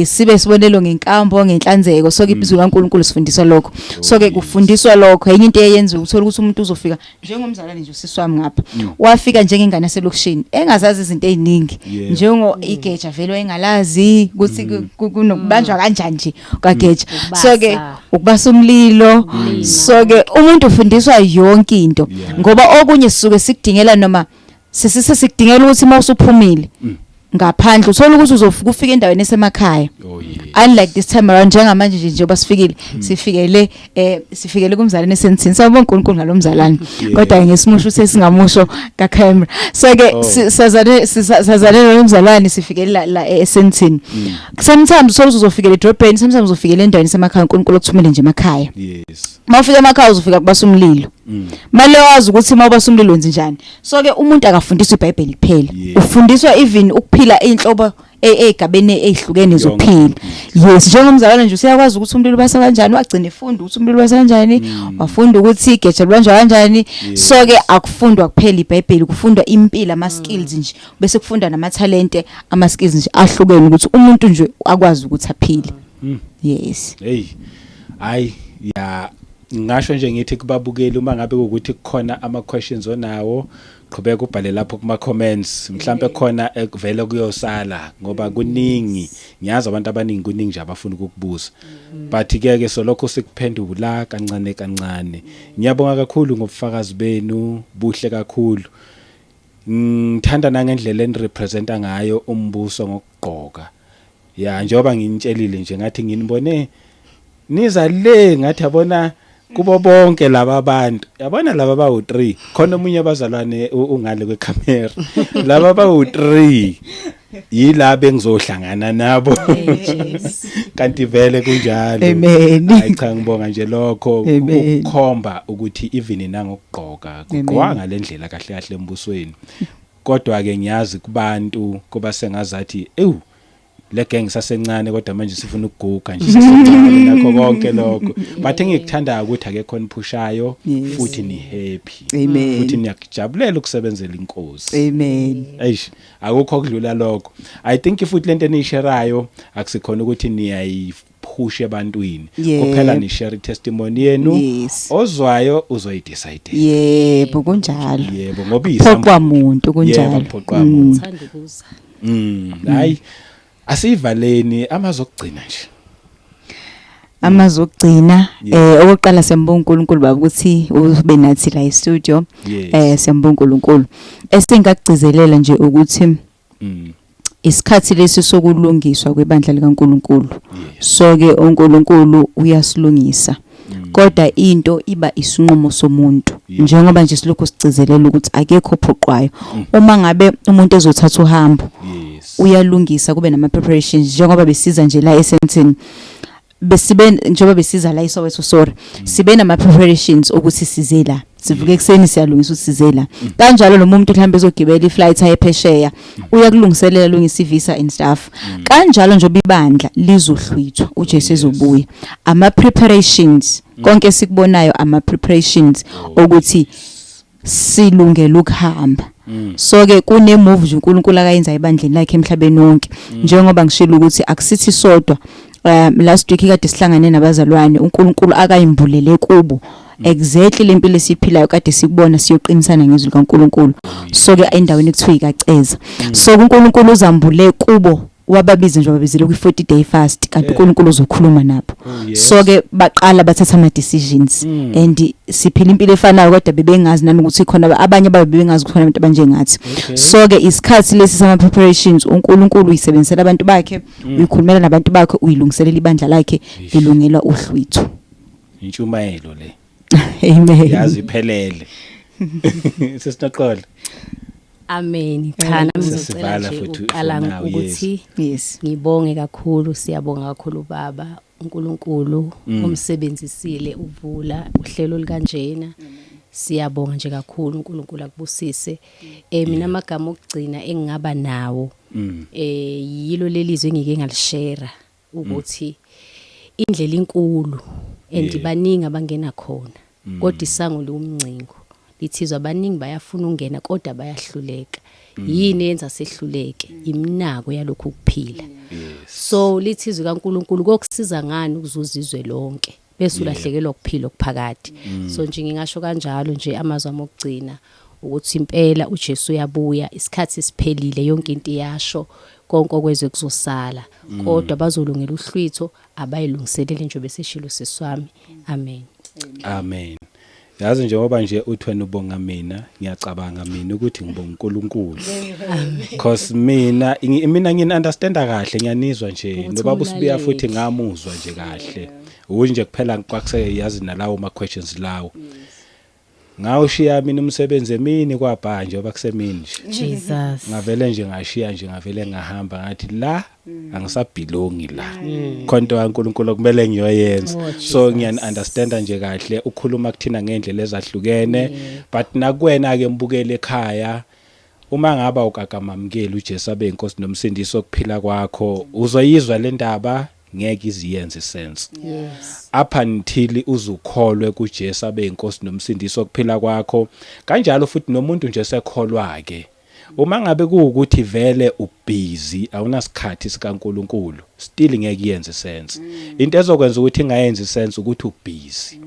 sibe sibonelo ngenkambo ngenhlanzeko so ke ibizwe kaNkulunkulu sifundiswa lokho so ke kufundiswa lokho enye into eyenza uthola ukuthi umuntu uzofika njengomzalwane nje usiswami ngapha wafika njengengane yaselokishini engazazi izinto eziningi njengo Geja vele engalazi ukuthi kunokubanjwa kanjani nje kaGeja so ke ukubasa umlilo so ke umuntu ufundiswa yonke into ngoba okunye sisuke sikudingela noma sikudingela ukuthi mawusuphumile ngaphandle uthola ukuthi uzofika ufika endaweni esemakhaya unlike this time around njengamanje nje basifikile sifikele kumzalwane esentini sabona uNkulunkulu ngalomzalwane kodwa ngesimusho sesingamusho ka camera so ke sazalene nomzalwane sifikele la esentini sometimes uthola uzofikela edrobheni sometimes uzofikela endaweni esemakhaya uNkulunkulu okuthumele nje emakhaya mawufika emakhaya uzofika kubasa umlilo manje wazi ukuthi mawubasa umlilo wenza njani so ke umuntu akafundiswa iBhayibheli kuphela ufundiswa even ukuphila inhlobo egabene ezihlukene zokuphila yes njengomzalwane nje usiyakwazi ukuthi umlilo ubasa kanjani wagcina efunda ukuthi umlilo ubasa kanjani wafunda ukuthi igeja libanjwa kanjani so ke akufundwa kuphela iBhayibheli kufundwa impilo ama skills nje bese kufundwa nama talente ama skills nje ahlukene ukuthi umuntu nje akwazi ukuthi aphile yes hey hayi ya ngisho nje ngithi kubabukeli uma ngabe ukuthi kukhona ama questions onawo qhubeka ubhale lapho kuma comments mhlambe khona ekuvela kuyosala ngoba kuningi ngiyazi abantu abaningi kuningi nje abafuna ukukubuza but ke solokho sikuphendula kancane kancane ngiyabonga kakhulu ngobufakazi benu buhle kakhulu ngithanda nangendlela enirepresenta ngayo umbuso ngokugqoka ya njengoba nginitshelile nje ngathi nginibone niza le ngathi yabona kubo bonke laba abantu yabona laba bawu3 khona omunye abazalwane ungale kwecamera laba bawu3 yilabo engizohlangana nabo kanti vele kunjalo hayi cha ngibonga nje lokho ukukhomba ukuthi even nangokugqoka kugqwa ngalendlela kahle kahle embusweni kodwa ke ngiyazi kubantu kuba sengazathi le gang sasencane kodwa manje sifuna ukuguga nje sasencane nakho konke lokho but engikuthanda ukuthi ake khona phushayo futhi ni happy futhi niyakujabulela ukusebenzela inkosi amen eish akukho okudlula lokho I think futhi lento enisherayo akusikhona ukuthi niyayiphusha ebantwini kuphela ni share testimony yenu ozwayo uzoyidecide yebo kunjalo yebo ngoba phoqwa umuntu kunjalo Ngithanda ukuza hayi asivaleni amazokugcina nje amazokugcina okokuqala siyambonga uNkulunkulu baba ukuthi ube nathi la e-studio siyambonga uNkulunkulu esingakugcizelela nje ukuthi isikhathi lesi sokulungiswa kwebandla likaNkulunkulu so ke uNkulunkulu uyasilungisa kodwa into iba isinqumo somuntu njengoba nje silokho sigcizelela ukuthi akekho phoqwayo uma ngabe umuntu ezothatha uhambo uyalungisa kube nama preparations njengoba besiza nje la eSentin njengoba besiza la iSoweto sorry sibe nama preparations ukuthi sizela sivuke ekseni siyalungisa usizela kanjalo lo muntu mhlambe ezogibela iflight ayephesheya uyakulungiselela lungisa ivisa and stuff kanjalo nje ibandla lizohlwithwa uJesu ezobuya ama preparations konke sikubonayo ama preparations ukuthi silungele ukuhamba so ke kune move nje uNkulunkulu akayenza ebandleni lakhe emhlabeni wonke njengoba ngishilo ukuthi akusithi sodwa last week kade sihlangane nabazalwane uNkulunkulu akayimbulele kubo exactly lempilo esiphilayo kade sikubona siyoqinisana ngezwi kaNkulunkulu so ke endaweni ekuthiwa ikaceza so uNkulunkulu uzambule kubo wababiza nje babizile ku40 day fast kanti uNkulunkulu uzokhuluma nabo so ke baqala bathatha ama decisions and siphila impilo efanayo kodwa bebengazi nani ukuthi khona abanye babengazi khona abantu abanjengathi so ke isikhathi lesi sama preparations uNkulunkulu uyisebenzisela abantu bakhe uyikhulumela nabantu bakhe uyilungiselela ibandla lakhe lilungela uhlwitho intshumayelo le amen yazi iphelele sesinoxola Amen. Cha nami ngizocela nje uqala ukuthi ngibonge kakhulu siyabonga kakhulu baba uNkulunkulu umsebenzisile uvula uhlelo likanjena siyabonga nje kakhulu uNkulunkulu akubusise mina amagama okugcina engingaba nawo yilo lelizwe engike ngalishare ukuthi indlela inkulu andibaningi abangena khona kodwa isango lomncingo lithizwa abaningi bayafuna ungena kodwa bayahluleka yini yenza sehluleke imnako yalokhu kuphila so lithizwe kaNkulunkulu kokusiza ngani ukuzuzizwe lonke bese ulahlekelwa ukuphila okuphakade so nje ngingasho kanjalo nje amazwi amokugcina ukuthi impela uJesu uyabuya isikhathi siphelile yonke into iyasho konke okwezwe kuzosala kodwa bazolungela uhlwitho abayilungiselele nje beseshilo seswami amen amen yazi njengoba nje uthi wena ubonga mina ngiyacabanga mina ukuthi ngibonga uNkulunkulu because mina ngini understanda kahle ngiyanizwa nje nobaba usibuya futhi ngamuzwa nje kahle unje kuphela kwakuse yazi nalawo ma questions lawo ngawushiya mina umsebenzi emini kwabhanje obakusemini nje Jesus ngavele nje ngashiya nje ngavele ngahamba ngathi la angisabhilongi la konto kaNkulunkulu kumele ngiyoyenza so ngiya-understanda nje kahle ukukhuluma kuthina ngendlela ezahlukene but nakuwena ke mbukele ekhaya uma ngaba ukakamamukela uJesu abe inkosi nomsindisi okuphila kwakho uzoyizwa le ndaba ngeke iziyenze sense up until uzukholwe kuJesu abe inkosi nomsindisi okuphila kwakho kanjalo futhi nomuntu nje sekholwa ke uma ngabe kuukuthi vele ubusy awunasikhathi sikaNkuluNkulu still ngeke yenze sense into ezokwenza ukuthi ingayenzi sense ukuthi ubusy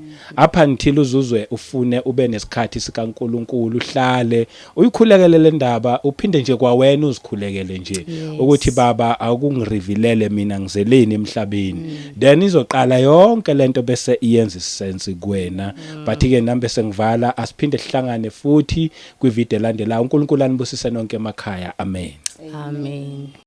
up until uzuzwe ufune ube nesikhathi sikaNkuluNkulu uhlale uyikhulekele le ndaba uphinde nje kwawena uzikhulekele nje ukuthi baba akungirevealele mina ngizeleni emhlabeni then izoqala yonke lento bese iyenza sense kuwena but ke nami bese ngivala asiphinde sihlangane futhi kwivideo elandelayo uNkulunkulu anibusise nonke emakhaya amen Amen.